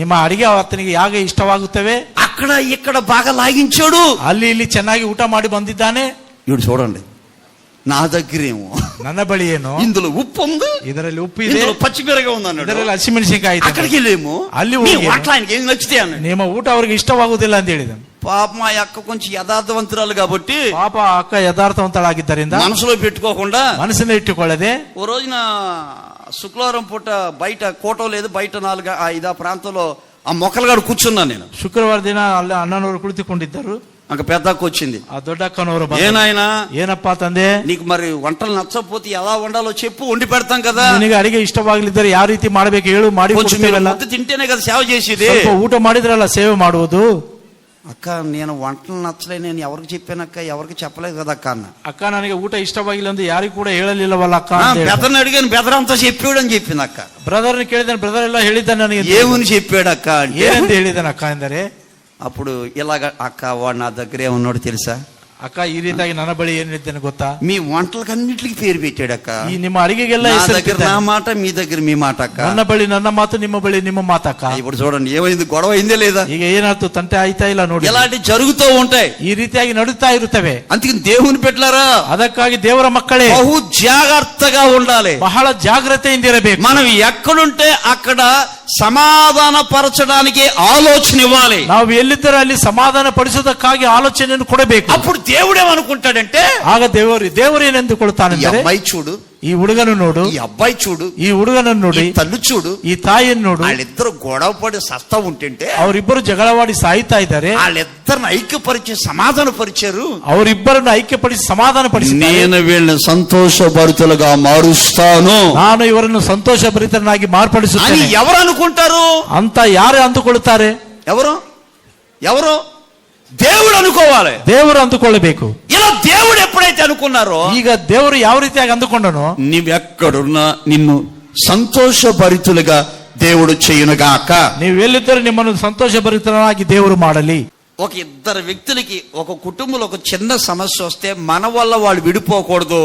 ನಿಮ್ಮ ಅಡಿಗೆ ಆತನಿಗೆ ಯಾಕೆ ಇಷ್ಟವಾಗುತ್ತವೆ, అక్కడ ఇక్కడ బాగా లాగించాడు, ಅಲ್ಲಿ ಇಲ್ಲಿ ಚೆನ್ನಾಗಿ ಊಟ ಮಾಡಿ ಬಂದಿದ್ದಾನೆ. ఇప్పుడు చూడండి, నా దగ్గరేమో ನನ್ನ ಬಳಿ ಏನು, ఇందులో ఉప్పు ఉంది, ಇದರಲ್ಲಿ ಉಪ್ಪು ಇದೆ, ఇందులో పచ్చిమిరగా ఉంది అన్నాడు. ಇದರಲ್ಲಿ ಹಸಿಮೆಣಸಿನಕಾಯಿ ಇದೆ. అక్కడికి వెళ్ళేమో ಅಲ್ಲಿ మీ ಹೋಗಿ వంటలు ఆయనకి ఏం నచ్చుతాయి అన్నాడు. ನಿಮ್ಮ ಊಟ ಅವ್ರಿಗೆ ಇಷ್ಟವಾಗುವುದಿಲ್ಲ ಅಂತ ಹೇಳಿದನು. పాప మా అక్క కొంచెం యథార్థవంతురాలు కాబట్టి ಪಾಪ ಅಕ್ಕ ಯಥಾರ್ಥವಂತಳಾಗಿದ್ದರಿಂದ మనసులో పెట్టుకోకుండా ಮನಸ್ಸಿನ ಇಟ್ಟುಕೊಳ್ಳದೆ ఓ రోజున శుక్రవారం పూట బయట కోటో లేదు, బయట 4-5 ప్రాంతంలో ఆ మొక్కలుగాడు కూర్చున్నాను నేను. ಶುಕ್ರವಾರ ದಿನ ಅಲ್ಲಿ ಅಣ್ಣನವರು ಕುಳಿತುಕೊಂಡಿದ್ದರು. ఒక పెద్ద అక్క వచ్చింది. ಆ ದೊಡ್ಡ ಅಕ್ಕನವರು ఏనాయనా ಏನಪ್ಪಾ ತಂದೆ, నీకు మరి వంటలు నచ్చకపోతే ఎలా వండాలో చెప్పు, వండి పెడతాం కదా. ನಿನಗೆ ಅಡಿಗೆ ಇಷ್ಟವಾಗಲಿದ್ದರೆ ಯಾವ ರೀತಿ ಮಾಡಬೇಕು ಹೇಳು, ಮಾಡಿ కొంచెం మీరు ಕೊಡ್ತೇವಲ್ಲ. ముద్ద తింటేనే కదా సేవ చేసేది. ಸ್ವಲ್ಪ ಊಟ ಮಾಡಿದ್ರಲ್ಲ ಸೇವೆ ಮಾಡುವುದು. అక్క నేను వంటలు నచ్చలే, నేను ఎవరికి చెప్పానక్క, ఎవరికి చెప్పలేదు కదా అక్క అన్న. ಅಕ್ಕ ನನಗೆ ಊಟ ಇಷ್ಟವಾಗಿಲ್ಲ ಅಂತ ಯಾರಿಗೂ ಕೂಡ ಹೇಳಲಿಲ್ಲವಲ್ಲ అక్క ಅಂತ ಹೇಳಿದ. బెదర్ని అడిగాను, బెదర్ అంతా చెప్పాడు అని చెప్పింది అక్క. ಬ್ರದರ್ని ಕೇಳಿದಾನೆ, బ్రదర్ ಎಲ್ಲ ಹೇಳಿದ್ದಾನೆ ನನಗೆ. ఏమని చెప్పాడు అక్క అంటే, ಏನಂತ ಹೇಳಿದಾನೆ ಅಕ್ಕ ಎಂದರೆ, అప్పుడు ఇలాగ అక్క వాడు నా దగ్గర ఏమన్నాడు తెలుసా, ಅಕ್ಕ ಈ ರೀತಿಯಾಗಿ ನನ್ನ ಬಳಿ ಏನ್ ಹೇಳಿದ್ದೇನೆ ಗೊತ್ತಾ, మీ వంటలకు అన్నిటికి పేరు పెట్టాడు అక్క. ಈ ನಿಮ್ಮ ಅಡಿಗೆಗೆಲ್ಲ నా ಹೆಸರು దగ్గర ಇಟ್ಟಿದ್ದಾನೆ. నా మాట, మీ దగ్గర మీ మాట అక్క. ನನ್ನ ಬಳಿ ನನ್ನ ಮಾತು, ನಿಮ್ಮ ಬಳಿ ನಿಮ್ಮ ಮಾತಕ್ಕ. ఇప్పుడు చూడండి ఏమైంది, గొడవ అయిందే లేదా. ಈಗ ಏನಾಯ್ತು, ತಂಟೆ ಆಯ್ತಾ ಇಲ್ಲ ನೋಡಿ. ఇలాంటి జరుగుతూ ఉంటాయి. ಈ ರೀತಿಯಾಗಿ ನಡುತ್ತಾ ಇರುತ್ತವೆ. అందుకని దేవుని పెట్టారా, ಅದಕ್ಕಾಗಿ ದೇವರ ಮಕ್ಕಳೇ బహు జాగ్రత్తగా ఉండాలి. ಬಹಳ ಜಾಗ್ರತೆಯಿಂದಿರಬೇಕು. మనం ఎక్కడుంటే అక్కడ సమాధాన పరచడానికి ఆలోచన ఇవ్వాలి. ನಾವು ಎಲ್ಲಿದ್ದರೆ ಅಲ್ಲಿ ಸಮಾಧಾನ ಪಡಿಸೋದಕ್ಕಾಗಿ ಆಲೋಚನೆಯನ್ನು ಕೊಡಬೇಕು. అప్పుడు దేవుడేమనుకుంటాడంటే, ಆಗ ದೇವರು ಏನೆಂದುಕೊಳ್ತಾನೆಂದರೆ, అమ్మాయి చూడు, ಈ ಹುಡುಗನು ನೋಡು, ఈ అబ్బాయి చూడు, ಈ ಹುಡುಗನನ್ನು ನೋಡಿ, ఈ తల్లి చూడు, ಈ ತಾಯಿಯನ್ನು ನೋಡು. వాళ్ళిద్దరు గొడవ పడి సస్తా ఉంటుంటే ಅವರಿಬ್ಬರು ಜಗಳವಾಡಿ ಸಾಯ್ತಾ ಇದ್ದಾರೆ. వాళ్ళిద్దరిని ఐక్యపరిచి సమాధాన పరిచారు. ಅವರಿಬ್ಬರನ್ನು ಐಕ್ಯಪಡಿಸಿ ಸಮಾಧಾನ ಪಡಿಸಿ, నేను వీళ్ళని సంతోషభరితులుగా మారుస్తాను, ನಾನು ಇವರನ್ನು ಸಂತೋಷ ಭರಿತರನ್ನಾಗಿ అని ಮಾರ್ಪಡಿಸುತ್ತೇನೆ ఎవరు అనుకుంటారు? ಅಂತ ಯಾರು ಅಂದುಕೊಳ್ಳುತ್ತಾರೆ? ఎవరు ఎవరు దేవుడు అనుకోవాలి. ದೇವರು ಅಂದುಕೊಳ್ಳಬೇಕು. ఇలా దేవుడు ఎప్పుడైతే అనుకున్నారో, ಈಗ ದೇವರು ಯಾವ ರೀತಿಯಾಗಿ ಅಂದುಕೊಂಡನೋ, నీవెక్కడున్నా నిన్ను సంతోషభరితులుగా దేవుడు చేయునుగాక. ನೀವು ಎಲ್ಲಿದ್ದರೂ ನಿಮ್ಮನ್ನು ಸಂತೋಷ ಭರಿತರನ್ನಾಗಿ ದೇವರು ಮಾಡಲಿ. ఒక ఇద్దరు వ్యక్తులకి ఒక కుటుంబంలో ఒక చిన్న సమస్య వస్తే మన వల్ల వాళ్ళు విడిపోకూడదు,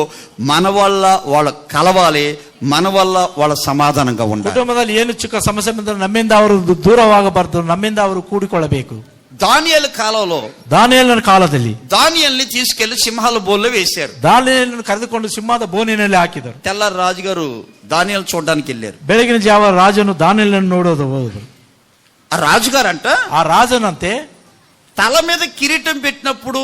మన వల్ల వాళ్ళు కలవాలి, మన వల్ల వాళ్ళ సమాధానంగా ఉండాలి. ಕುಟುಂಬದಲ್ಲಿ ಏನು ಚಿಕ್ಕ ಸಮಸ್ಯೆ ಬಂದರೆ ನಮ್ಮಿಂದ ಅವರು ದೂರವಾಗಬಾರದು, ನಮ್ಮಿಂದ ಅವರು ಕೂಡಿಕೊಳ್ಳಬೇಕು. దానియేలు కాలంలో ದಾನಿಯೇಲನ ಕಾಲದಲ್ಲಿ దానియేలుని తీసుకెళ్లి సింహాల బోన్లో వేశారు. ದಾನಿಯೇಲನನ್ನು ಕರೆದುಕೊಂಡು ಸಿಂಹದ ಬೋನಿನಲ್ಲಿ ಹಾಕಿದರು. తెల్లారి రాజుగారు దానియేలు చూడడానికి వెళ్ళారు. ಬೆಳಗಿನ ಜಾವ ರಾಜನು ದಾನಿಯೇಲನನ್ನು ನೋಡೋದು ಹೋದರು. ఆ రాజుగారంట ಆ ರಾಜನಂತೆ తల మీద కిరీటం పెట్టినప్పుడు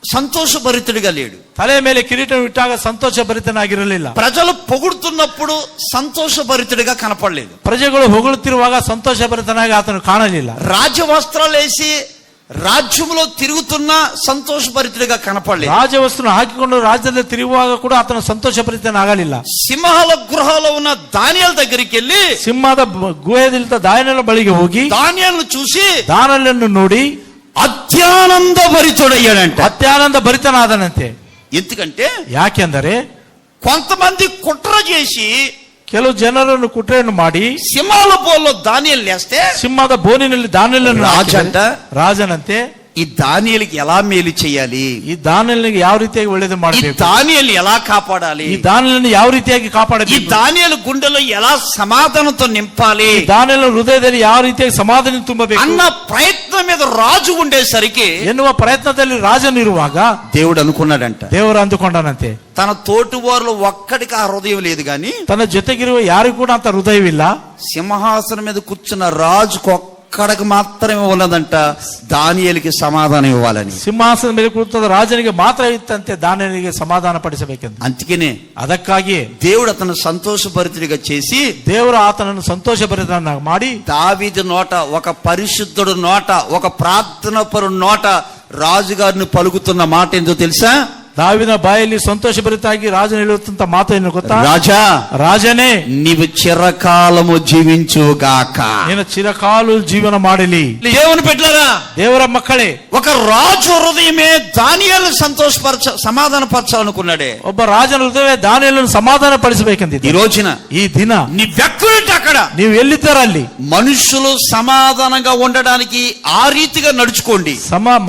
సంతోషభరితుడిగా లేడు. ತಲೆ ಮೇಲೆ ಕಿರೀಟ ಇಟ್ಟಾಗ ಸಂತೋಷ ಭರಿತನಾಗಿರಲಿಲ್ಲ. ప్రజలు పొగుడుతున్నప్పుడు సంతోషభరితుడిగా కనపడలేదు. ಪ್ರಜೆಗಳು ಹೊಗಳುತ್ತಿರುವಾಗ ಸಂತೋಷ ಭರಿತನಾಗಿ ಆತನು ಕಾಣಲಿಲ್ಲ. రాజవస్త్రాలు వేసి రాజ్యంలో తిరుగుతున్న సంతోషభరితుడిగా కనపడలేదు. ರಾಜವಸ್ತ್ರವನ್ನು ಹಾಕಿಕೊಂಡು ರಾಜ್ಯದಲ್ಲಿ ತಿರುಗುವಾಗ ಕೂಡ ಆತನು ಸಂತೋಷ ಭರಿತನಾಗಲಿಲ್ಲ. సింహాల గృహలో ఉన్న దానియేలు దగ్గరికి వెళ్ళి ಸಿಂಹದ ಗುಹೆಯಲ್ಲಿದ್ದ ದಾನಿಯೇಲನ ಬಳಿಗೆ ಹೋಗಿ దానియేలును చూసి ದಾನಿಯೇಲನನ್ನು ನೋಡಿ అత్యానంద భరితుడయ్యాడంట. ಅತ್ಯಾನಂದ ಭರಿತನಾದನಂತೆ. ఎందుకంటే ಯಾಕೆಂದರೆ కొంతమంది కుట్ర చేసి ಕೆಲವು ಜನರನ್ನು ಕುಟ್ರೆಯನ್ನು ಮಾಡಿ సింహాల బోన్లో దానియేలు లేస్తే ಸಿಂಹದ ಬೋನಿನಲ್ಲಿ ದಾನಿಯೇಲನನ್ನು ರಾಜಂತ ರಾಜನಂತೆ ఈ దానియేలుకి ఎలా మేలు చేయాలి, ಈ ದಾನಿಯೇಲನಿಗೆ ಯಾವ ರೀತಿಯಾಗಿ ಒಳ್ಳೆಯದು ఈ ಮಾಡಬೇಕು, దానియేలు ఎలా కాపాడాలి, ಈ ದಾನಿಯೇಲನನ್ನು ಯಾವ ರೀತಿಯಾಗಿ ఈ ಕಾಪಾಡಬೇಕು, దానియేలు గుండెలో ఎలా సమాధానంతో నింపాలి ದಾನಿಯೇಲನ ಹೃದಯದಲ್ಲಿ ಯಾವ ರೀತಿಯಾಗಿ ಸಮಾಧಾನ ತುಂಬಬೇಕು అన్న ప్రయత్నం మీద రాజు ఉండేసరికి ಎನ್ನುವ ಪ್ರಯತ್ನದಲ್ಲಿ ರಾಜನಿರುವಾಗ దేవుడు అనుకున్నాడంట, ದೇವರು ಅಂದುಕೊಂಡನಂತೆ తన తోటి వారిలో ఒక్కడికి ఆ హృదయం లేదు గాని ತನ್ನ ಜೊತೆಗಿರುವ ಯಾರಿಗೂ ಕೂಡ ಅಂತ ಹೃದಯವಿಲ್ಲ. సింహాసనం మీద కూర్చున్న రాజుకు ఒక్కడికి మాత్రమే ఉన్నదంట దానియేలుకి సమాధానం ఇవ్వాలని. ಸಿಂಹಾಸನದ ಮೇಲೆ ಕೂತದ ರಾಜನಿಗೆ ಮಾತ್ರ ಇತ್ತಂತೆ ದಾನಿಯೇಲನಿಗೆ ಸಮಾಧಾನ ಪಡಿಸಬೇಕೆಂದು. అందుకనే ಅದಕ್ಕಾಗಿಯೇ దేవుడు అతను సంతోషభరితుడిగా చేసి ದೇವರು ಆತನನ್ನು ಸಂತೋಷ ಭರಿತನಾಗಿ ಮಾಡಿ దావీదు నోట, ఒక పరిశుద్ధుడు నోట, ఒక ప్రార్థన పరు నోట రాజుగారిని పలుకుతున్న మాట ఏందో తెలుసా? ದಾವಿನ ಬಾಯಲ್ಲಿ ಸಂತೋಷ ಭರಿತಾಗಿ ರಾಜನು ಹೇಳುತ್ತಂತ ಮಾತು ಏನು ಗೊತ್ತಾ? రాజా, ರಾಜನೇ, నీవు చిరకాలము జీవించుగాక. ನೀನು ಚಿರಕಾಲು ಜೀವನ ಮಾಡಲಿ. దేవుని పెట్టారా, ದೇವರ ಮಕ್ಕಳೇ, ఒక రాజు హృదయమే దానియేలు సమాధాన పరచాలనుకున్నాడే. ಒಬ್ಬ ರಾಜನ ಹೃದಯ ದಾನಿಯೇಲನನ್ನು ಸಮಾಧಾನ ಪಡಿಸಬೇಕೆಂದಿದ್ದ. ఈ రోజున ಈ ದಿನ నీవెక్కడుంటే అక్కడ ನೀವು ಎಲ್ಲಿದ್ದಾರಲ್ಲಿ మనుషులు సమాధానంగా ఉండడానికి ఆ రీతిగా నడుచుకోండి.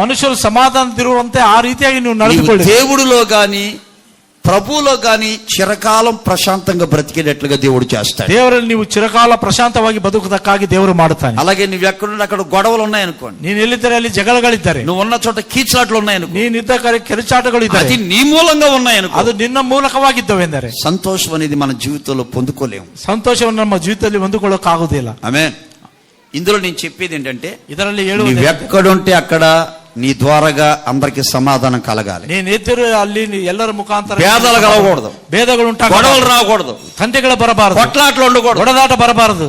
ಮನುಷ್ಯರು ಸಮಾಧಾನದಿರುವಂತೆ ಆ ರೀತಿಯಾಗಿ ನೀವು ನಡೆದುಕೊಳ್ಳಿ. దేవుడిలో గాని ప్రభువులో గాని చిరకాలం ప్రశాంతంగా బ్రతికేటట్లుగా దేవుడు చేస్తాడు. ದೇವರಲ್ಲಿ ನೀವು ಚಿರಕಾಲ ಪ್ರಶಾಂತವಾಗಿ ಬದುಕುವುದಕ್ಕಾಗಿ ದೇವರು ಮಾಡುತ್ತಾನೆ. అలాగే నువ్వు ఎక్కడున్నా అక్కడ గొడవలు ఉన్నాయనుకోండి, ನೀನು ಎಲ್ಲಿದ್ದರೆ ಅಲ್ಲಿ ಜಗಳಗಳಿದ್ದಾರೆ. నువ్వు ఉన్న చోట కీచులాట్లు ఉన్నాయనుకో, ನೀನಿದ್ದ ಕಡೆ ಕೆರಚಾಟಗಳು అది ಇದ್ದಾರೆ. నీ మూలంగా ఉన్నాయనుకో, ಅದು ನಿನ್ನ ಮೂಲಕವಾಗಿದ್ದವೆಂದರೆ సంతోషం అనేది మన జీవితంలో పొందుకోలేము. ಸಂತೋಷವನ್ನು ನಮ್ಮ ಜೀವಿತದಲ್ಲಿ ಹೊಂದಿಕೊಳ್ಳೋಕ್ಕಾಗುವುದಿಲ್ಲ. ఆమేన్. ఇందులో నేను చెప్పేది ఏంటంటే, ಇದರಲ್ಲಿ నువ్వు ಹೇಳುವುದು ఎక్కడుంటే అక్కడ నీ ద్వారాగా అందరికి సమాధానం కలగాలి. ನೀನು ಎದ್ದಿರು ಅಲ್ಲಿ ಎಲ್ಲರ ಮುಖಾಂತರ భేదాలు కలగకూడదు, ಭೇದಗಳು గొడవలు ಉಂಟಾಗಬಾರದು, రాకూడదు, ತಂಟೆಗಳು ಬರಬಾರದು, కొట్లాట్లు ఉండకూడదు, ಹೊಡೆದಾಟ ಬರಬಾರದು,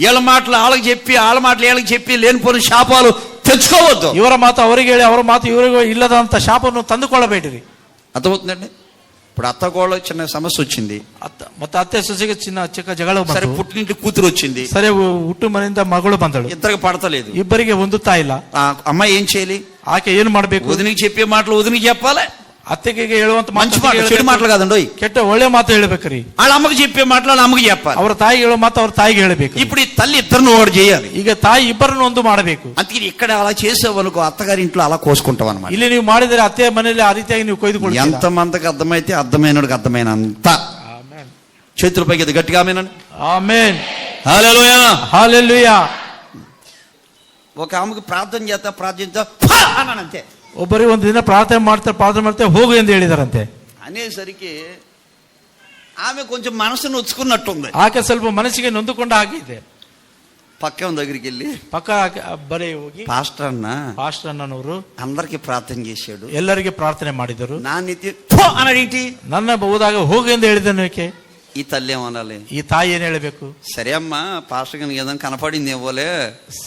వీళ్ళ మాటలు వాళ్ళకి చెప్పి వాళ్ళ మాటలు వీళ్ళకి చెప్పి లేనిపోని శాపాలు తెచ్చుకోవద్దు. ಇವರ ಮಾತು ಅವರಿಗೆ ಹೇಳಿ ಅವರ ಮಾತು ಇವರಿಗೆ ಇಲ್ಲದಂತ ಶಾಪವನ್ನು ತಂದುಕೊಳ್ಳಬೇಡಿರಿ. అర్థమవుతుందండి? ఇప్పుడు అత్తగోళ్ళ చిన్న సమస్య వచ్చింది, ಮತ್ತೆ ಅತ್ತೆ ಸೊಸೆಗೆ ಚಿಕ್ಕ ಜಗಳ సరే ಬಂತು. పుట్టినింటి కూతురు వచ్చింది, ಸರಿ ಹುಟ್ಟು ಮನೆಯಿಂದ ಮಗಳು ಬಂದಳು. ఇద్దరికి పడతలేదు. ಇಬ್ಬರಿಗೆ ಹೊಂದುತ್ತಾ ಇಲ್ಲ. ఆ అమ్మాయి ఏం చేయాలి? ಆಕೆ ಏನು ಮಾಡಬೇಕು? వదినికి చెప్పే మాటలు వదినికి చెప్పాలి. ಅತ್ತೆಗೆ ಹೇಳುವಂತ మంచి మాటలు, చెడు మాటలు కాదండి. ಕೆಟ್ಟ ಒಳ್ಳೆ ಮಾತು ಹೇಳ್ಬೇಕ್ರಿ. వాళ్ళ అమ్మకి చెప్పే మాటలు వాళ్ళ అమ్మకి చెప్పాలి. ಅವರ ತಾಯಿ ಹೇಳೋ ಮಾತು ಅವ್ರ ತಾಯಿಗೆ ಹೇಳಬೇಕು. ఇప్పుడు ఈ తల్లి ఇద్దరిని ఒకటి చేయాలి. ಈಗ ತಾಯಿ ಇಬ್ಬರನ್ನು ಒಂದು ಮಾಡಬೇಕು. అందుకని ఇక్కడ అలా చేసేవనుకో అత్తగారి ఇంట్లో అలా కోసుకుంటాం అనమాట. ಇಲ್ಲಿ ನೀವು ಮಾಡಿದರೆ అತ್ತೆ ಮನೆಯಲ್ಲಿ ఆ ರೀತಿಯಾಗಿ ನೀವು ಕೊಯ್ದುಕೊಳ್ಳಿ. ఎంత మందికి అర్థమైతే అర్థమైనడికి అర్థమైనంత చేతుల పైకి ఎత్తి గట్టిగా ఆమేనండి. ఆమేన్. హల్లెలూయా. హల్లెలూయా. ఒక ఆమెకు ప్రార్థన చేస్తా అన్నానంతే. ಒಬ್ಬರಿಗೆ ಒಂದು ದಿನ ಪ್ರಾರ್ಥನೆ ಮಾಡ್ತಾರೆ ಹೋಗು ಎಂದು ಹೇಳಿದಾರಂತೆ. అనేసరికి ఆమె కొంచెం మనసు నొచ్చుకున్నట్టుంది. ಆಕೆ ಸ್ವಲ್ಪ ಮನಸ್ಸಿಗೆ ನೊಂದುಕೊಂಡ ಆಗಿದೆ. పక్క దగ్గరికి వెళ్ళి ಪಕ್ಕ ಬರೀ ಹೋಗಿ పాస్టర్ ಅಣ್ಣನವರು అందరికి ప్రార్థన చేశాడు. ಎಲ್ಲರಿಗೆ ಪ್ರಾರ್ಥನೆ ಮಾಡಿದರು. నాన్న అన్నాడేంటి, ನನ್ನ ಹೋದಾಗ ಹೋಗಿ ಎಂದು ಹೇಳಿದನು. ಏಕೆ ఈ తల్లి ఏమనాలి, ఈ ತಾಯಿ ಏನ್ ಹೇಳಬೇಕು? సరే అమ్మా పాస్టర్ గారికి ఏదైనా కనపడింది ఏవోలే,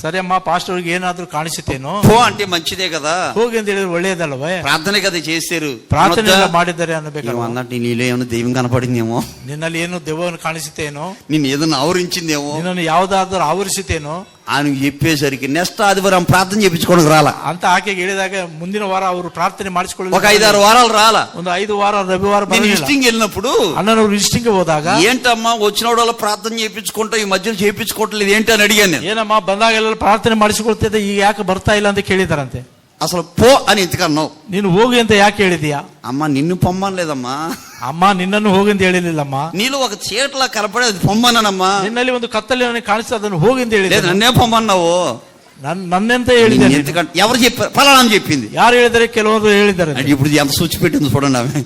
ಸರಿ ಅಮ್ಮ ಪಾಸ್ಟರ್ಗೆ ಏನಾದ್ರೂ ಕಾಣಿಸುತ್ತೇನೋ, పో అంటే మంచిదే కదా, ಹೋಗಿ ಅಂತ ಹೇಳಿದ್ರೆ ಒಳ್ಳೇದಲ್ವೇ, ప్రార్థನೆ కదా చేశారు, ಪ್ರಾರ್ಥನೆ ಎಲ್ಲ ಮಾಡಿದ್ದಾರೆ ಅನ್ನಬೇಕು. అన్నట్టు నీలో ఏమైనా దెయ్యం కనపడిందేమో, ನಿನ್ನಲ್ಲಿ ಏನು ದೆವ್ವವನ್ನು ಕಾಣಿಸುತ್ತೇನೋ, నిన్ను ఏదైనా ఆవరించిందేమో, ನಿನ್ನನ್ನು ಯಾವ್ದಾದ್ರು ಆವರಿಸುತ್ತೇನೋ ఆయన చెప్పేసరికి నెక్స్ట్ ఆదివారం ప్రార్థన చేయించుకోవడానికి రాలా ಅಂತ ಆಕೆಗೆ ಹೇಳಿದಾಗ ಮುಂದಿನ ವಾರ ಅವರು ಪ್ರಾರ್ಥನೆ ಮಾಡಿಸಿಕೊಳ್ಳಿ ఒక 5-6 వారాలు రాలా. ಒಂದು 5 ವಾರ ರವಿವಾರ విజిటింగ్ వెళ్ళినప్పుడు అన్ననವರು విజిటింగ్ ಹೋದಾಗ ఏంటమ్మా వచ్చిన వాళ్ళ ప్రార్థన చేయించుకుంటా ఈ మధ్యలో చేయించుకోవట్లేదు ఏంటి అని అడిగాను. ಏನಮ್ಮ ಬಂದಾಗ ಎಲ್ಲ ಪ್ರಾರ್ಥನೆ ಮಾಡಿಸಿಕೊಳ್ತಿದ್ದೆ ಈಗ ಯಾಕೆ ಬರ್ತಾ ಇಲ್ಲ ಅಂತ ಕೇಳಿದಾರಂತೆ. అసలు పో అని ఎందుకన్నావు, ನೀನು ಹೋಗಿ ಅಂತ ಯಾಕೆ ಹೇಳಿದೀಯಾ? అమ్మ నిన్ను పొమ్మనలేదమ్మా, ಅಮ್ಮ ನಿನ್ನನ್ನು ಹೋಗಿ ಅಂತ ಹೇಳಿಲ್ಲಮ್ಮ, నీలో ఒక చీటలా కనపడే అది పొమ్మన్నానమ్మా, ನಿನ್ನಲ್ಲಿ ಒಂದು కత్తలి ನನಗೆ ಕಾಣಿಸ್ತಾ ಅದನ್ನು ಹೋಗಿ ಅಂತ ಹೇಳಿದೆ. నన్నే పొమ్మన్నావు, నన్నెంత ಹೇಳಿದೆ, ఎందుకంటే ఎవరు చెప్పారు, ఫలానా అని చెప్పింది. ಯಾರು ಹೇಳಿದರೆ ಕೆಲವರು ಹೇಳಿದ್ದಾರೆ. ఇప్పుడు ఎంత సూచి పెట్టింది చూడండి ఆమె,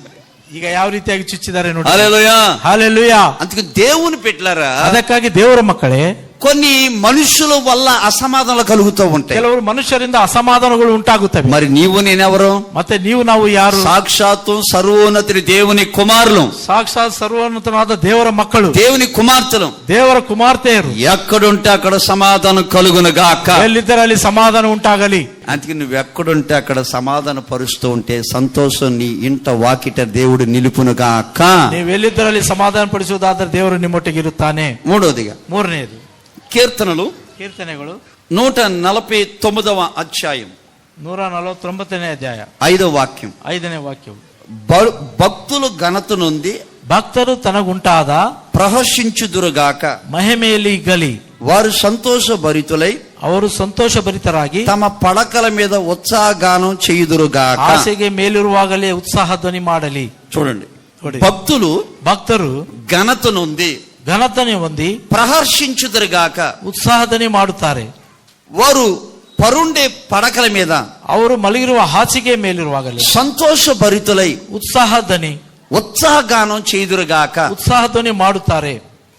ಈಗ ಯಾವ ರೀತಿಯಾಗಿ ಚುಚ್ಚಿದ್ದಾರೆ ನೋಡಿ. హల్లెలూయా హల్లెలూయా. అందుకే దేవుని పెట్టారా, ಅದಕ್ಕಾಗಿ ದೇವರ ಮಕ್ಕಳೇ కొన్ని మనుషుల వల్ల అసమాధానాలు కలుగుతూ ఉంటాయి, ಕೆಲವರು ಮನುಷ್ಯರಿಂದ ಅಸಮಾಧಾನಗಳು ಉಂಟಾಗುತ್ತವೆ. మరి నీవు నేనెవరు, ಮತ್ತೆ ನೀವು ನಾವು ಯಾರು? సాక్షాత్తు సర్వోన్నతుడి దేవుని కుమారులు, ಸಾಕ್ಷಾತ್ ಸರ್ವೋನ್ನತನಾದ ದೇವರ ಮಕ್ಕಳು, దేవుని కుమార్తెలు, ದೇವರ ಕುಮಾರ್ತೆಯರು. ఎక్కడుంటే అక్కడ సమాధానం కలుగును గాక, ಎಲ್ಲಿದ್ದರೆ ಅಲ್ಲಿ ಸಮಾಧಾನ ಉಂಟಾಗಲಿ. అందుకే నువ్వు ఎక్కడుంటే అక్కడ సమాధాన పరుస్తూ ఉంటే సంతోషం నీ ఇంట వాకిట దేవుడు నిలుపును గాక. ನೀವು ಎಲ್ಲಿದ್ದರಲ್ಲಿ ಸಮಾಧಾನ ಪಡಿಸುವುದಾದರೆ ದೇವರು ನಿಮ್ಮೊಟ್ಟಿಗೆ ಇರುತ್ತಾನೆ. మూడోదిగా ಮೂರನೆಯದು కీర్తనలు ಕೀರ್ತನೆಗಳು 149వ అధ్యాయం 149ನೇ ಅಧ್ಯಾಯ 5వ వాక్యం. 5ನೇ ವಾಕ್ಯವು, భక్తులు ఘనత నొంది ಭಕ್ತರು ತನಗುಂಟಾದ ప్రహర్షించుదురుగాక, ಮಹಿಮೆಯಲ್ಲಿ ಇಗ್ಗಲಿ, వారు సంతోష భరితులై ಅವರು ಸಂತೋಷ ಭರಿತರಾಗಿ తమ పడకల మీద ఉత్సాహగానం చేయుదురుగాక. ಆಸೆಗೆ ಮೇಲಿರುವಾಗಲೇ ಉತ್ಸಾಹ ಧ್ವನಿ ಮಾಡಲಿ. చూడండి, ನೋಡಿ, భక్తులు ఘనత నొంది ಘನತನೆ ಹೊಂದಿ ప్రహర్షించుదురుగాక, ಉತ್ಸಾಹ ಧ್ವನಿ ಮಾಡುತ್ತಾರೆ. వారు పరుండే పడకల మీద ಅವರು ಮಲಗಿರುವ ಹಾಸಿಗೆ ಮೇಲಿರುವಾಗಲೇ సంతోష భరితులై ಉತ್ಸಾಹ ಧ್ವನಿ ఉత్సాహగానం చేయుదురుగాక. ಉತ್ಸಾಹ ಧ್ವನಿ ಮಾಡುತ್ತಾರೆ.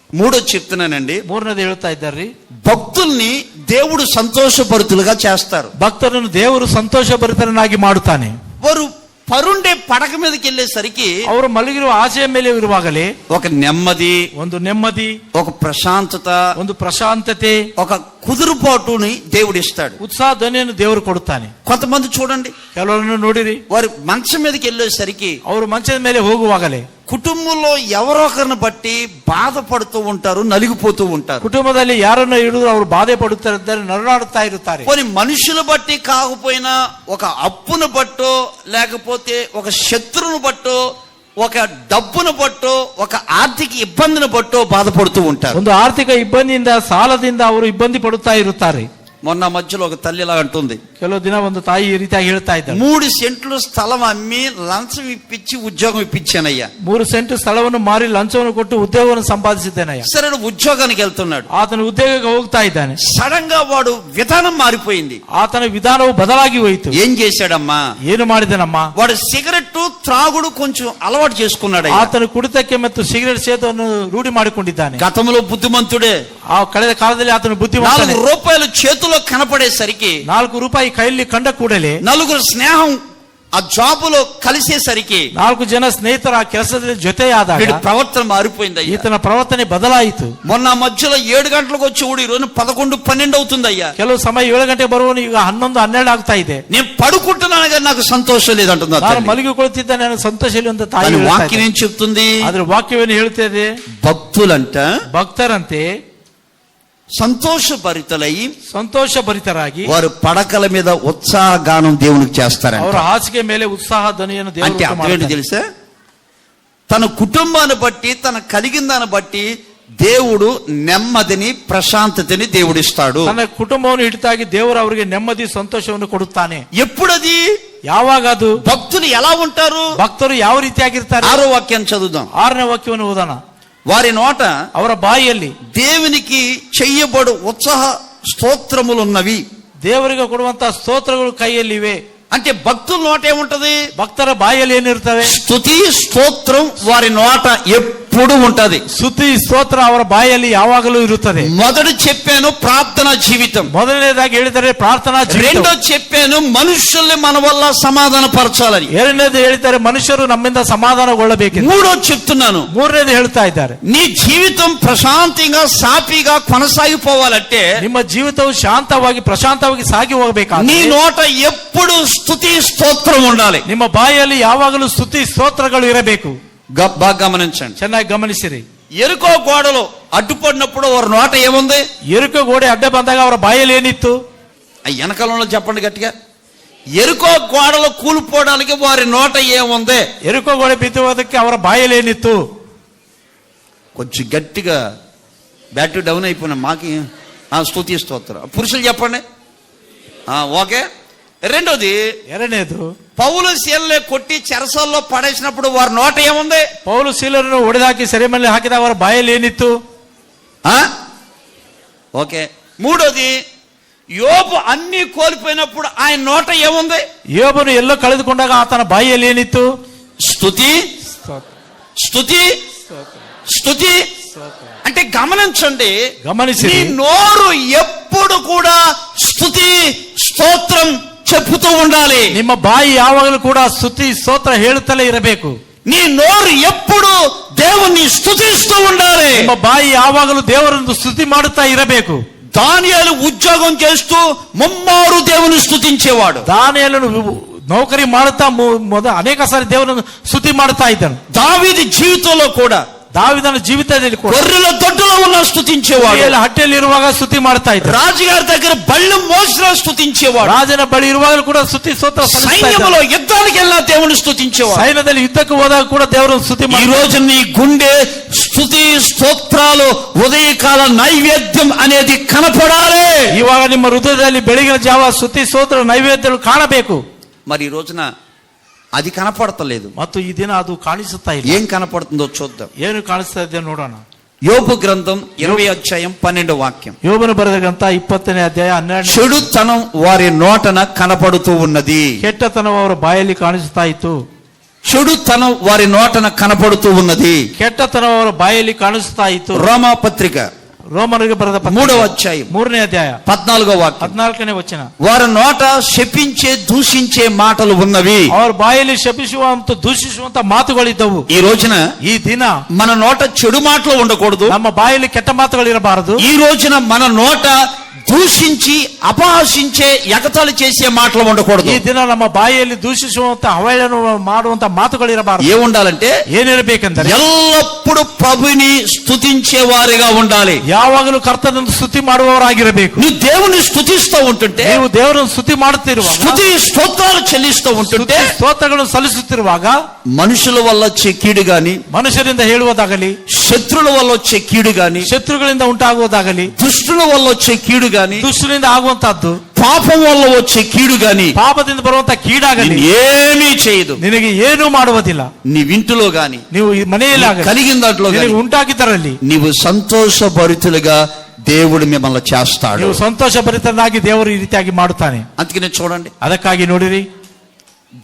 మూడో చెప్తున్నానండి, ಮೂರನೇದು ಹೇಳ್ತಾ ಇದ್ದಾರ್ರಿ, భక్తుల్ని దేవుడు సంతోషభరితులుగా చేస్తారు. ಭಕ್ತರನ್ನು ದೇವರು ಸಂತೋಷ ಭರಿತರನ್ನಾಗಿ ಮಾಡುತ್ತಾನೆ. వారు పరుండే పడక మీదకి వెళ్ళేసరికి ಅವರು ಮಲಗಿರುವ ಆಸೆಯ ಮೇಲೆ ಇರುವಾಗಲೇ ఒక నెమ్మది, ಒಂದು ನೆಮ್ಮದಿ, ఒక ప్రశాంతత, ಒಂದು ಪ್ರಶಾಂತತೆ, ఒక కుదురుపాటుని దేవుడు ఇస్తాడు. ಉತ್ಸಾಹ ಧ್ವನಿಯನ್ನು ದೇವರು ಕೊಡುತ್ತಾನೆ. కొంతమంది చూడండి, ಕೆಲವರನ್ನು ನೋಡಿರಿ, వారి మంచం మీదకి వెళ్ళేసరికి ಅವರು ಮಂಚದ ಮೇಲೆ ಹೋಗುವಾಗಲೇ కుటుంబంలో ఎవరో ఒకరిని బట్టి బాధపడుతూ ఉంటారు, నలిగిపోతూ ఉంటారు. ಕುಟುಂಬದಲ್ಲಿ ಯಾರನ್ನ ಹಿಡಿದು ಅವರು ಬಾಧೆ ಪಡುತ್ತಾರೆ, ನರಳಾಡುತ್ತಾ ಇರುತ್ತಾರೆ. కొన్ని మనుషులు బట్టి కాకపోయినా ఒక అప్పును బట్టో, లేకపోతే ఒక శత్రువును బట్టో, ఒక డబ్బును బట్టో, ఒక ఆర్థిక ఇబ్బందిని బట్టో బాధపడుతూ ఉంటారు. ಒಂದು ಆರ್ಥಿಕ ಇಬ್ಬಂದಿಯಿಂದ, ಸಾಲದಿಂದ ಅವರು ಇಬ್ಬಂದಿ ಪಡುತ್ತಾ ಇರುತ್ತಾರೆ. మొన్న మధ్యలో ఒక తల్లి ఇలా అంటుంది, ಕೆಲವು ದಿನ ಒಂದು ತಾಯಿ ಈ ರೀತಿಯಾಗಿ ಹೇಳ್ತಾ ಇದ್ದಾರೆ, 3 సెంట్లు స్థలం అమ్మి లంచం ఇప్పించి ఉద్యోగం ఇప్పించానయ్యా. 3 ಸೆಂಟ್ ಸ್ಥಳವನ್ನು ಮಾರಿ ಲಂಚವನ್ನು ಕೊಟ್ಟು ಉದ್ಯೋಗವನ್ನು ಸಂಪಾದಿಸಿದ್ದೇನಯ್ಯ. సరే ఉద్యోగానికి వెళ్తున్నాడు, ಆತನ ಉದ್ಯೋಗಕ್ಕೆ ಹೋಗ್ತಾ ಇದ್ದಾನೆ. సడన్ గా వాడు విధానం మారిపోయింది. ಆತನ ವಿಧಾನವು ಬದಲಾಗಿ ಹೋಯಿತು. ఏం చేశాడమ్మా, ಏನು ಮಾಡಿದನಮ್ಮ, వాడు సిగరెట్ త్రాగుడు కొంచెం అలవాటు చేసుకున్నాడు. ಆತನು ಕುಡಿತಕ್ಕೆ ಮತ್ತು ಸಿಗರೆಟ್ ಸೇದವನ್ನು ರೂಢಿ ಮಾಡಿಕೊಂಡಿದ್ದಾನೆ. గతంలో బుద్ధిమంతుడే, ಆ ಕಳೆದ ಕಾಲದಲ್ಲಿ ಆತನು ಬುದ್ಧಿವಂತ. 4 రూపాయలు చేతిలో కనపడేసరికి, 4 ರೂಪಾಯಿ ಕೈಯಲ್ಲಿ ಕಂಡ ಕೂಡಲೇ, 4 స్నేహం ఆ జాబులో కలిసేసరికి, 4 ಜನ ಸ್ನೇಹಿತರ ಆ ಕೆಲಸದಲ್ಲಿ ಜೊತೆಯಾದಾಗ వీడి ప్రవర్తన మారిపోయింది. ಈತನ ಪ್ರವರ್ತನೆ ಬದಲಾಯಿತು. మొన్న మధ్యలో 7 గంటలకు వచ్చి ఊడి రోజు 11-12 అవుతుంది అయ్యా. ಕೆಲವು ಸಮಯ 7 ಗಂಟೆ ಬರುವನು ಈಗ 11-12 ಆಗ್ತಾ ಇದೆ. నేను పడుకుంటున్నాను కానీ నాకు సంతోషం లేదంటుంది. ನಾನು ಮಲಗಿಕೊಳ್ತಿದ್ದೆ, ನನಗೆ ಸಂತೋಷ ಇಲ್ಲ ಅಂತ ತಾಯಿ ಹೇಳ್ತಾ వాక్యం ఏం చెప్తుంది, ಆದ್ರೆ ವಾಕ್ಯವೇನು ಹೇಳ್ತಿದೆ, భక్తులంట ಭಕ್ತರಂತೆ సంతోషభరితులై ಸಂತೋಷ ಭರಿತರಾಗಿ వారు పడకల మీద ఉత్సాహగానం దేవునికి చేస్తారంట. ಅವರ ಹಾಸಿಗೆ ಮೇಲೆ ಉತ್ಸಾಹ ಧ್ವನಿಯನ್ನು అంటే ದೇವರು అర్థం ఏంటి తెలుసా, తన కుటుంబాన్ని బట్టి, తన కలిగిన దాన్ని బట్టి దేవుడు నెమ్మదిని, ప్రశాంతతని దేవుడిస్తాడు. ತನ್ನ ಕುಟುಂಬವನ್ನು ಹಿಡಿತಾಗಿ ದೇವರು ಅವರಿಗೆ ನೆಮ್ಮದಿ, ಸಂತೋಷವನ್ನು ಕೊಡುತ್ತಾನೆ. ఎప్పుడది, ಯಾವಾಗ ಅದು? భక్తులు ఎలా ఉంటారు, ಭಕ್ತರು ಯಾವ ರೀತಿಯಾಗಿರ್ತಾರೆ? 6వ వాక్యాన్ని చదువుదాం. 6ನೇ ವಾಕ್ಯವನ್ನು ಓದೋಣ. వారి నోట, ಅವರ ಬಾಯಿಯಲ್ಲಿ దేవునికి చెయ్యబడు ఉత్సాహ స్తోత్రములున్నవి. ದೇವರಿಗೆ ಕೊಡುವಂತಹ ಸ್ತೋತ್ರಗಳು ಕೈಯಲ್ಲಿವೆ. అంటే భక్తుల నోట ఏముంటది, ಭಕ್ತರ ಬಾಯಲ್ಲಿ ಏನಿರ್ತವೆ? స్తుతి స్తోత్రం వారి నోట ఎప్పుడు ఉంటది. ಸ್ತುತಿ ಸ್ತೋತ್ರ ಅವರ ಬಾಯಲ್ಲಿ ಯಾವಾಗಲೂ ಇರುತ್ತದೆ. మొదటి చెప్పాను ప్రార్థనా జీవితం. ಮೊದಲನೇದಾಗಿ ಹೇಳಿದರೆ ಪ್ರಾರ್ಥನಾ ಜೀವಿತ. రెండో చెప్పాను మనుషుల్ని మన వల్ల సమాధాన పరచాలని. ಎರಡನೇದು ಹೇಳಿದ್ದಾರೆ ಮನುಷ್ಯರು ನಮ್ಮಿಂದ ಸಮಾಧಾನಗೊಳ್ಳಬೇಕು. మూడో చెప్తున్నాను, ಮೂರನೇದು ಹೇಳ್ತಾ ಇದ್ದಾರೆ, నీ జీవితం ప్రశాంతంగా సాఫీగా కొనసాగిపోవాలంటే ನಿಮ್ಮ ಜೀವಿತವು ಶಾಂತವಾಗಿ ಪ್ರಶಾಂತವಾಗಿ ಸಾಗಿ నీ ಹೋಗಬೇಕಾದ್ರೆ నోట ఎప్పుడు స్తుతి స్తోత్రం ఉండాలి. ನಿಮ್ಮ ಬಾಯಲ್ಲಿ ಯಾವಾಗಲೂ ಸ್ತುತಿ ಸ್ತೋತ್ರಗಳು ಇರಬೇಕು. బాగా గమనించండి. ಚೆನ್ನಾಗಿ ಗಮನಿಸಿರಿ. ఎరుకో గోడలు అడ్డుపడినప్పుడు వారి నోట ఏముంది? ಎರುಕೋ ಗೋಡೆ ಅಡ್ಡ ಬಂದಾಗ ಅವರ ಬಾಯಲ್ಲಿ ಏನಿತ್ತು? వెనకాలంలో చెప్పండి గట్టిగా. ఎరుకో గోడలు కూలిపోవడానికి వారి నోట ఏముంది? ಎರುಕೋ ಗೋಡೆ ಬಿದ್ದುವುದಕ್ಕೆ ಅವರ ಬಾಯಲ್ಲಿ ಏನಿತ್ತು? కొంచెం గట్టిగా బ్యాటరీ డౌన్ అయిపోయినా మాకి స్తుతి స్తోత్రం. పురుషులు చెప్పండి. ఓకే. రెండోది, ಎರಡನೇದು, పౌలు శీలలే కొట్టి చెరసాల్లో పడేసినప్పుడు వారి నోట ఏముంది? ಪೌಲು ಶೀಲರನ್ನು ಹೊಡೆದಾಕಿ ಸೆರೆಮನೆಯಲ್ಲಿ ಹಾಕಿದ ಅವರ ಬಾಯಲ್ಲಿ ಏನಿತ್ತು? ఓకే. మూడోది, యోబు అన్ని కోల్పోయినప్పుడు ఆయన నోట ఏముంది? ಯೋಬನು ಎಲ್ಲೋ ಕಳೆದುಕೊಂಡಾಗ ಆತನ ಬಾಯಲ್ಲಿ ಏನಿತ್ತು? స్తుతి స్తుతి స్తుతి. అంటే గమనించండి, గమనించి నీ నోరు ఎప్పుడు కూడా స్తుతి స్తోత్రం చెప్పుతూ ఉండాలి. ನಿಮ್ಮ ಬಾಯಿ ಯಾವಾಗಲೂ ಕೂಡ ಸ್ತುತಿ ಸ್ತೋತ್ರ ಹೇಳುತ್ತಲೇ ಇರಬೇಕು. నీ నోరు ఎప్పుడు దేవుణ్ణి స్తుతిస్తూ ఉండాలి. ನಿಮ್ಮ ಬಾಯಿ ಯಾವಾಗಲೂ ದೇವರನ್ನು ಸ್ತುತಿ ಮಾಡುತ್ತಾ ಇರಬೇಕು. దానియేలు ఉద్యోగం చేస్తూ ముమ్మారు దేవుని స్తుతించేవాడు. ದಾನಿಯೇಲನು ನೌಕರಿ ಮಾಡುತ್ತಾ ಅನೇಕ ಸಾರಿ ದೇವರನ್ನು ಸ್ತುತಿ ಮಾಡುತ್ತಾ ಇದ್ದನು. దావీదు జీవితంలో కూడా ದಾವಿದನ ಜೀವಿತದಲ್ಲಿ ಕೂಡ గొర్రెల దొడ్డులో ఉన్న స్తుతించేవాడు. ಹಟ್ಟೆಯಲ್ಲಿ ಇರುವಾಗ ಸ್ತುತಿ ಮಾಡ್ತಾ ಇದ್ದ. రాజుగారి దగ్గర బళ్ళు మోసిన స్తుతించేవాడు. ರಾಜನ ಬಳಿ ಇರುವಾಗಲೂ ಕೂಡ ಸ್ತುತಿ ಸ್ತೋತ್ರ సైన్యంలో యుద్ధానికి వెళ్ళిన దేవుని స్తుతించేవాడు. ಸೈನ್ಯದಲ್ಲಿ ಯುದ್ಧಕ್ಕೆ ಹೋದಾಗ ಕೂಡ ದೇವರನ್ನು ಸ್ತುತಿ ఈ రోజు నీ గుండె స్తుతి స్తోత్రాలు ఉదయకాల నైవేద్యం అనేది కనపడాలి. ಇವಾಗ ನಿಮ್ಮ ಹೃದಯದಲ್ಲಿ ಬೆಳಗಿನ ಜಾವ ಸ್ತುತಿ ಸ್ತೋತ್ರ ನೈವೇದ್ಯಗಳು ಕಾಣಬೇಕು. మరి ఈ రోజున అది కనపడతలేదు. ಮತ್ತು ಈ ದಿನ ಅದು ಕಾಣಿಸುತ್ತಾ ಇಲ್ಲ. ఏం కనపడుతుందో చూద్దాం. ಏನು ಕಾಣಿಸ್ತಾ ಇದೆ ನೋಡೋಣ. యోబు గ్రంథం 20:12. ಯೋಬನು ಬರೆದ ಗ್ರಂಥ 20ನೇ ಅಧ್ಯಾಯ 12. చెడుతనం వారి నోటన కనపడుతూ ఉన్నది. ಕೆಟ್ಟತನವು ಅವರ ಬಾಯಲ್ಲಿ ಕಾಣಿಸುತ್ತಾ ಇತ್ತು. చెడుతనం వారి నోటన కనపడుతూ ఉన్నది. ಕೆಟ್ಟತನವು ಅವರ ಬಾಯಲ್ಲಿ ಕಾಣಿಸುತ್ತಾ ಇತ್ತು. రోమా పత్రిక ರೋಮನಿಗೆ ಬರೆದ 3వ అధ్యాయం 3ನೇ ಅಧ್ಯಾಯ 14వ వాక్యం. 14ನೇ ವಚನ. వారి నోట శపించే దూషించే మాటలు ఉన్నవి. ಅವರ ಬಾಯಲ್ಲಿ ಶಪಿಸುವಂತ ದೂಷಿಸುವಂತ ಮಾತುಗಳಿದ್ದವು. ఈ రోజున ಈ ದಿನ మన నోట చెడు మాటలు ఉండకూడదు. ನಮ್ಮ ಬಾಯಲ್ಲಿ ಕೆಟ್ಟ ಮಾತುಗಳು ಇರಬಾರದು. ఈ రోజున మన నోట దూషించి అపహాసించే ఎగతాళి చేసే మాటలు ఉండకూడదు. ಈ ದಿನ ನಮ್ಮ ಬಾಯಲ್ಲಿ ದೂಷಿಸುವಂತ ಅವಹೇಳನ ಮಾಡುವಂತ ಮಾತುಗಳು ಇರಬಾರದು. ఏముండాలంటే ಏನಿರಬೇಕೆಂದರೆ ఎల్లప్పుడూ ప్రభుని స్తుతించే వారిగా ఉండాలి. ಯಾವಾಗಲೂ ಕರ್ತನನ್ನು ಸ್ತುತಿ ಮಾಡುವವರಾಗಿರಬೇಕು. నీ దేవుని స్తుతిస్తూ ఉంటుంటే, ನೀವು ದೇವರನ್ನು ಸ್ತುತಿ ಮಾಡುತ್ತಿರುವಾಗ, స్తుతి స్తోత్రాలు చెల్లిస్తూ ఉంటుంటే, ಸ್ತೋತ್ರಗಳನ್ನು ಸಲ್ಲಿಸುತ್ತಿರುವಾಗ మనుషుల వల్ల వచ్చే కీడు గాని, ಮನುಷ್ಯರಿಂದ ಹೇಳುವುದಾಗಲಿ, శత్రుల వల్ల వచ్చే కీడు గాని, ಶತ್ರುಗಳಿಂದ ಉಂಟಾಗುವುದಾಗಲಿ, దుష్టుల వల్ల వచ్చే కీడు గాని, ದುಷ್ಟರಿಂದ ಆಗುವಂತಹದ್ದು, పాపం వల్ల వచ్చే కీడు గాని ಪಾಪದಿಂದ ಬರುವಂತ ಕೀಡಾಗಲಿ ఏమీ చేయదు. ನಿನಗೆ ಏನೂ ಮಾಡುವುದಿಲ್ಲ. నీ ఇంటిలో గాని, ನೀವು ಈ ಮನೆಯಲ್ಲಿ ಆಗಲಿ, కలిగిన దాంట్లో ನಿನಗೆ గాని ಉಂಟಾಗಿದ್ದರಲ್ಲಿ నీవు సంతోషభరితులుగా దేవుడు మిమ్మల్ని చేస్తాడు. ನೀವು ಸಂತೋಷ ಭರಿತನಾಗಿ ದೇವರು ಈ ರೀತಿಯಾಗಿ ಮಾಡುತ್ತಾನೆ. అందుకనే చూడండి, ಅದಕ್ಕಾಗಿ ನೋಡಿರಿ,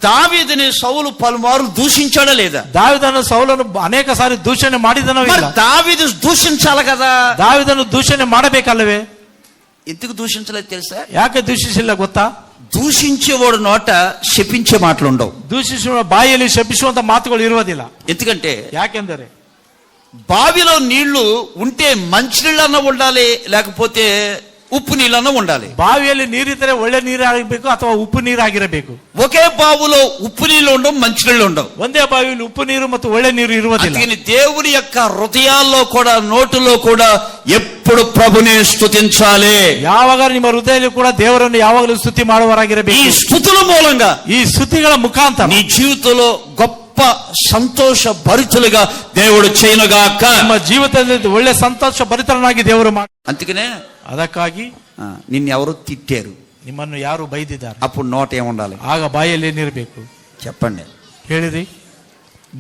దావీదుని సౌలు పలుమార్లు దూషించాడా లేదా? ದಾವಿದನು ಸೌಲನು ಅನೇಕ ಸಾರಿ ದೂಷಣೆ ಮಾಡಿದನೋ మరి ಇಲ್ಲ? దావీదు దూషించాలి కదా. ದಾವಿದನು ದೂಷಣೆ ಮಾಡಬೇಕಲ್ಲವೇ? ఎందుకు దూషించలేదు తెలుసా? ಯಾಕೆ ದೂಷಿಸಿಲ್ಲ ಗೊತ್ತಾ? దూషించేవాడు నోట శపించే మాటలు ఉండవు. ದೂಷಿಸುವ ಬಾಯಲ್ಲಿ ಶಪಿಸುವಂತ ಮಾತುಗಳು ಇರುವುದಿಲ್ಲ. ఎందుకంటే ಯಾಕೆಂದರೆ బావిలో నీళ్లు ఉంటే మంచినీళ్ళన్నా ఉండాలి, లేకపోతే ఉప్పు నీళ్ళన్నా ఉండాలి. ಬಾವಿಯಲ್ಲಿ ನೀರಿದ್ದರೆ ಒಳ್ಳೆ ನೀರಾಗಬೇಕು ಅಥವಾ ಉಪ್ಪು ನೀರಾಗಿರಬೇಕು. ఒకే బావులో ఉప్పు నీళ్ళు ఉండవు, మంచినీళ్ళు ఉండవు. ಒಂದೇ ಬಾವಿಯಲ್ಲಿ ಉಪ್ಪು ನೀರು ಮತ್ತು ಒಳ್ಳೆ ನೀರು ಇರುವುದಿಲ್ಲ. అందుకని దేవుని యొక్క హృదయాల్లో కూడా నోటులో కూడా ఎప్పుడు ప్రభునే స్తుతించాలి. ಯಾವಾಗ ನಿಮ್ಮ ಹೃದಯದಲ್ಲಿ ಕೂಡ ದೇವರನ್ನು ಯಾವಾಗಲೂ ಸ್ತುತಿ ఈ ಮಾಡುವರಾಗಿರಬೇಕು. స్తుతుల మూలంగా ಈ ಸ್ತುತಿಗಳ ಮುಖಾಂತರ నీ జీవితంలో గొప్ప సంతోష భరితులుగా దేవుడు చేయనుగాక. ನಿಮ್ಮ ಜೀವಿತದಲ್ಲಿ ಒಳ್ಳೆ ಸಂತೋಷ ಭರಿತನಾಗಿ ದೇವರು ಮಾಡಿ. అందుకనే ಅದಕ್ಕಾಗಿ నిన్నెవరు తిట్టారు, ನಿಮ್ಮನ್ನು ಯಾರು ಬೈದಿದ್ದಾರೆ, అప్పుడు నోట ఏముండాలి ಆಗ ಬಾಯಲ್ಲಿ ಏನಿರಬೇಕು చెప్పండి. ಹೇಳಿರಿ.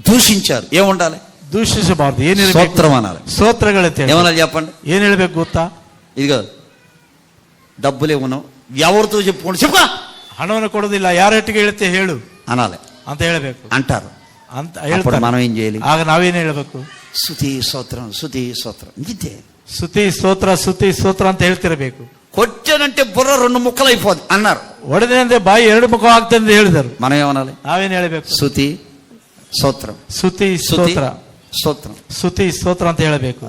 దూషించారు, ఏముండాలి? ದೂಷಿಸಬಾರದು, ಏನಿರಬೇಕು? స్తోత్రం అనాలి. ಸ್ತೋತ್ರಗಳಂತೆ ఏమనాలి చెప్పండి. ಏನ್ ಹೇಳ್ಬೇಕು ಗೊತ್ತಾ? ఇదిగో డబ్బులు ఏమన్నావు, ఎవరితో చెప్పుకోండి, చెప్పుకో ಹಣವನ್ನು ಕೊಡೋದಿಲ್ಲ, ಯಾರೊಟ್ಟಿಗೆ ಹೇಳುತ್ತೆ ಹೇಳು అనాలి ಅಂತ ಹೇಳಬೇಕು అంటారు. ಅಂತ అప్పుడు ಹೇಳ್ತಾರೆ. మనం ఏం చేయాలి? ಆಗ ನಾವೇನ್ ಹೇಳ್ಬೇಕು? ಸ್ತುತಿ ಸ್ತೋತ್ರಂ ಸ್ತುತಿ ಸ್ತೋತ್ರಂ ఇంతే. ಸ್ತುತಿ ಸ್ತೋತ್ರ ಅಂತ ಹೇಳ್ತಿರಬೇಕು. కొట్టానంటే బుర్ర 2 ముక్కలు అయిపోద్ది అన్నారు. ಹೊಡೆದಂತೆ ಬಾಯಿ 2 ಮುಖ ಆಗ್ತದೆ ಹೇಳಿದರು. మనం ఏమనాలి? ನಾವೇನ್ ಹೇಳ್ಬೇಕು? ಸ್ತುతి స్తోత్రం ಸ್ತುತಿ ಸ್ತೋತ್ರ స్తోత్రం ಸ್ತುತಿ ಸ್ತೋತ್ರ ಅಂತ ಹೇಳಬೇಕು.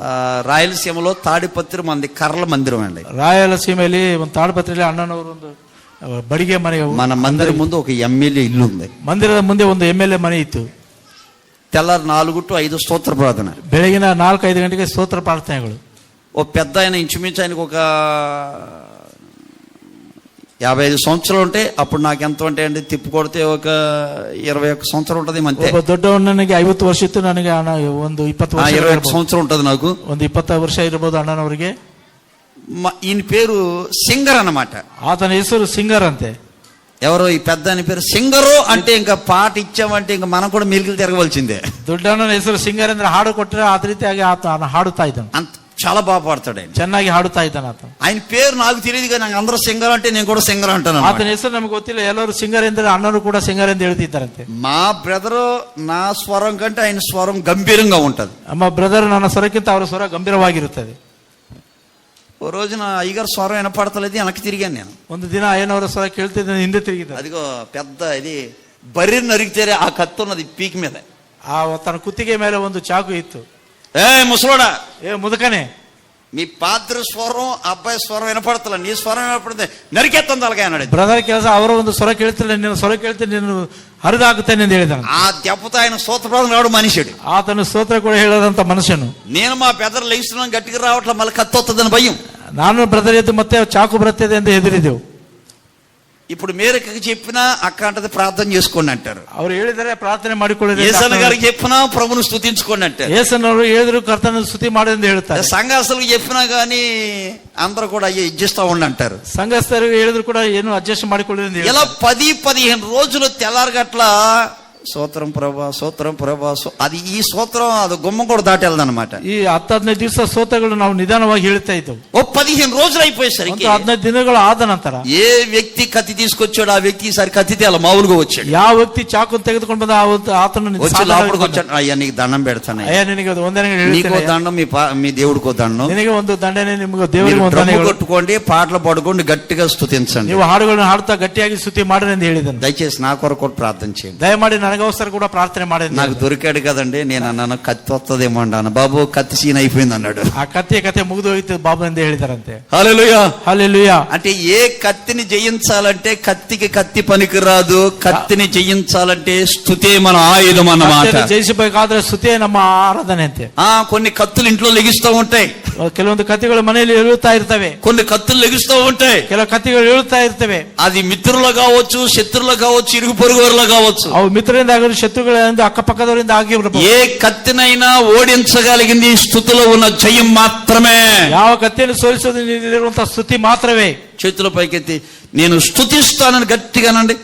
రాయలసీమలో తాడిపత్రి మంది కర్రల మందిరం అండి. రాయలసీమಲ್ಲಿ ಒಂದು ತಾಡಪತ್ರಿಯಲ್ಲಿ ಅಣ್ಣನವರು ಒಂದು ಬಡಿಗೆ ಮನೆ, మన మందిరం ముందు ఒక ఎమ్మెల్యే ఇల్లు ఉంది. ಮಂದಿರದ ಮುಂದೆ ಒಂದು MLA ಮನೆ ಇತ್ತು. తెల్లారు 4 to 5 స్తోత్ర ప్రార్థన. ಬೆಳಗಿನ 4-5 ಗಂಟೆಗೆ ಸ್ತೋತ್ರ ಪ್ರಾರ್ಥನೆಗಳು. ఓ పెద్ద ఆయన ఇంచుమించు ఆయనకు ఒక 55 సంవత్సరాలు ఉంటే అప్పుడు నాకు ఎంత ఉంటాయి అండి, తిప్పు కొడితే ఒక 21 సంవత్సరం ఉంటుంది అంతే. ಒಬ್ಬ ದೊಡ್ಡವನಿಗೆ 50 ವರ್ಷ ಇತ್ತು, ನನಗೆ ಒಂದು 20 ವರ್ಷ 21 సంవత్సరం ఉంటుంది నాకు. ಒಂದು 20 ವರ್ಷ ಇರಬಹುದು ಅಣ್ಣನವರಿಗೆ. ఈయన పేరు సింగర్ అన్నమాట. ಆತನ ಹೆಸರು ಸಿಂಗರ್ ಅಂತೆ. ఎవరో ఈ పెద్ద ఆయన పేరు సింగరు అంటే ఇంకా పాట ఇచ్చామంటే ఇంకా మనం కూడా మిలికిలు తిరగవలసిందే. ದೊಡ್ಡಣ್ಣನ ಹೆಸರು ಸಿಂಗರ್ ಅಂದ್ರೆ ಹಾಡು ಕೊಟ್ಟರೆ ಆ ರೀತಿಯಾಗಿ ಆತ ಹಾಡುತ್ತಾ ಇದ್ದಾನೆ. అంత చాలా బాగా పాడతాడు ఆయన. ಚೆನ್ನಾಗಿ ಹಾಡುತ್ತಾ ಇದ್ದಾನೆ ಆತ. ఆయన పేరు నాకు తెలియదు కానీ నాకు అందరూ సింగర్ అంటే నేను కూడా సింగర్ అంటాను. ಆತನ ಹೆಸರು ನಮಗೆ ಗೊತ್ತಿಲ್ಲ, ಎಲ್ಲರೂ ಸಿಂಗರ್ ಎಂದರೆ ಅಣ್ಣರು ಕೂಡ ಸಿಂಗರ್ ಎಂದು ಹೇಳ್ತಿದ್ದಾರಂತೆ. మా బ్రదరు నా స్వరం కంటే ఆయన స్వరం గంభీరంగా ఉంటది. ನಮ್ಮ ಬ್ರದರ್ ನನ್ನ ಸ್ವರಕ್ಕಿಂತ ಅವರ ಸ್ವರ ಗಂಭೀರವಾಗಿರುತ್ತದೆ. ఓ రోజున అయ్యగారు స్వరం వినపడతలేదు, వెనక్కి తిరిగాను నేను. ಒಂದು ದಿನ ಅಯ್ಯನವರ ಸ್ವರ ಕೇಳ್ತಿದ್ದ, ಹಿಂದೆ ತಿರುಗಿದ. అదిగో పెద్ద ఇది బర్రె నరికితే ఆ కత్తి ఉన్నది పీక్ మీద. ಆ ತನ್ನ ಕುತ್ತಿಗೆ ಮೇಲೆ ಒಂದು ಚಾಕು ಇತ್ತು. ఏ ముసలోడా, ಏ ಮುದುಕನೆ, మీ పాత్ర స్వరం అబ్బాయి స్వరం వినపడతలే, నీ స్వరం వినపడితే నరికేస్తుంది అలాగే అన్నాడు. ಬ್ರದರ್ ಕೆಲಸ, ಅವರ ಒಂದು ಸ್ವರ ಕೇಳ್ತಿಲ್ಲ, ನಿನ್ನ ಸ್ವರ ಕೇಳ್ತೀನಿ, ನೀನು ಹರಿದಾಗುತ್ತೇನೆ ಎಂದು ಹೇಳಿದ. ఆ దెబ్బతో ఆయన స్తోత్రప్రార్థన రావడం మనిషిడు. ಆತನು ಸ್ತೋತ್ರ ಕೂಡ ಹೇಳದಂತ ಮನುಷ್ಯನು. నేను మా పెద్దలు లేస్తున్నాం గట్టిగా రావట్లే, మళ్ళీ కత్తి వస్తుందని భయం. ನಾನು ಬ್ರದರ್ ಎದ್ದು ಮತ್ತೆ ಚಾಕು ಬರುತ್ತದೆ ಎಂದು ಹೆದರಿದೆವು. ఇప్పుడు మేరకి చెప్పినా అక్క అంటది ప్రార్థన చేసుకోండి అంటారు. ಅವರು ಹೇಳಿದರೆ ಪ್ರಾರ್ಥನೆ ಮಾಡಿಕೊಳ್ಳಿ. ఏసన్న గారికి చెప్పినా ప్రభుని స్తుతించుకోండి అంటారు. ಏಸನವರು ಹೇಳಿದ್ರು ಕರ್ತನ ಸ್ತುತಿ ಮಾಡಿ ಎಂದು ಹೇಳ್ತಾರೆ. సంఘాసులకు చెప్పినా గానీ అందరూ కూడా అయ్యే ఇజ్జిస్తా ఉండి అంటారు. ಸಂಘಸ್ಥರಿಗೆ ಹೇಳಿದ್ರು ಕೂಡ ಏನು ಅಡ್ಜಸ್ಟ್ ಮಾಡಿಕೊಳ್ಳಿ ಎಂದು ఇలా 10-15 రోజులు తెల్లారగట్ల సూత్రం ప్రభా సూత్రం ప్రభా అది ఈ సూత్రం అది గుమ్మ కూడా దాటెళ్ళదన్నమాట. ಈ 10-15 ದಿವಸ ಸ್ತೋತ್ರಗಳು ನಾವು ನಿಧಾನವಾಗಿ ಹೇಳ್ತಾ ಇದ್ದೆವು. ఓ 15 రోజులు అయిపోయేసరికి 15 ದಿನಗಳು ಆದ ನಂತರ ఏ వ్యక్తి కత్తి తీసుకొచ్చాడు ఆ వ్యక్తి ఈసారి కత్తి తేల మామూలుగా వచ్చాడు. ಯಾವ ವ್ಯಕ್ತಿ ಚಾಕು ತೆಗೆದುಕೊಂಡು ಬಂದ ಆತನು వచ్చి లోపలికి వచ్చాడు. అయ్యా నీకు దండం పెడతాను, ಅಯ್ಯ ನಿನಗೆ ಒಂದನೇ నీకో దండం మీ దేవుడికో దండం, ನಿನಗೆ ಒಂದು ದಂಡನೆ, ನಿಮಗೆ ದೇವರಿಗೆ ಒಂದು ದಂಡನೆ. కొట్టుకోండి, పాటలు పాడుకోండి, గట్టిగా స్తుతించండి, ನೀವು ಹಾಡುಗಳನ್ನು ಹಾಡುತ್ತಾ ಗಟ್ಟಿಯಾಗಿ ಸ್ತುತಿ ಮಾಡಿ ಎಂದು ಹೇಳಿದನು. దయచేసి నా కొరకు కూడా ప్రార్థన చేయండి. ದಯಮಾಡಿ ನನಗೋಸ್ಕರ ಕೂಡ ಪ್ರಾರ್ಥನೆ ಮಾಡಿ. నాకు దొరికాడు కదండి, నేను అన్నాను కత్తి వస్తుందేమో అన్నాను. బాబు కత్తి సీన్ అయిపోయింది అన్నాడు. ಆ ಕತ್ತಿಯ ಕತೆ ಮುಗಿದು ಹೋಯ್ತು ಬಾಬು ಎಂದು ಹೇಳಿದಾರಂತೆ. హల్లెలూయా హల్లెలూయా. అంటే ఏ కత్తిని జయించాలంటే కత్తికి కత్తి పనికిరాదు, కత్తిని జయించాలంటే స్తుతే మన ఆయుధం అన్నమాట. ಜಯಿಸಬೇಕಾದ್ರೆ ಸ್ತುತಿಯೇ ನಮ್ಮ ಆರಾಧನೆ ಅಂತೆ. కొన్ని కత్తులు ఇంట్లో లెగిస్తూ ఉంటాయి, ಕೆಲವೊಂದು ಕತ್ತಿಗಳು ಮನೆಯಲ್ಲಿ ಏಳುತ್ತಾ ಇರ್ತವೆ, కొన్ని కత్తులు లెగిస్తూ ఉంటాయి, ಕೆಲವು ಕತ್ತಿಗಳು ಏಳುತ್ತಾ ಇರ್ತವೆ. అది మిత్రులు కావచ్చు, శత్రువులు కావచ్చు, ఇరుగు పొరుగు వారులు కావచ్చు. ಅವು ಮಿತ್ರರಿಂದ ಆಗಲಿ ಶತ್ರುಗಳಿಂದ ಅಕ್ಕಪಕ್ಕದವರಿಂದ ಆಗಿರಬಹುದು. ఏ కత్తినైనా ఓడించగలిగింది స్తుతిలో ఉన్న జయం మాత్రమే. ಯಾವ ಕತ್ತಿಯನ್ನು ಸೋಲಿಸುವಂತಹ ಸ್ತುತಿ ಮಾತ್ರವೇ. చేతుల పైకెత్తి నేను స్తుతిస్తానని గట్టిగానండి.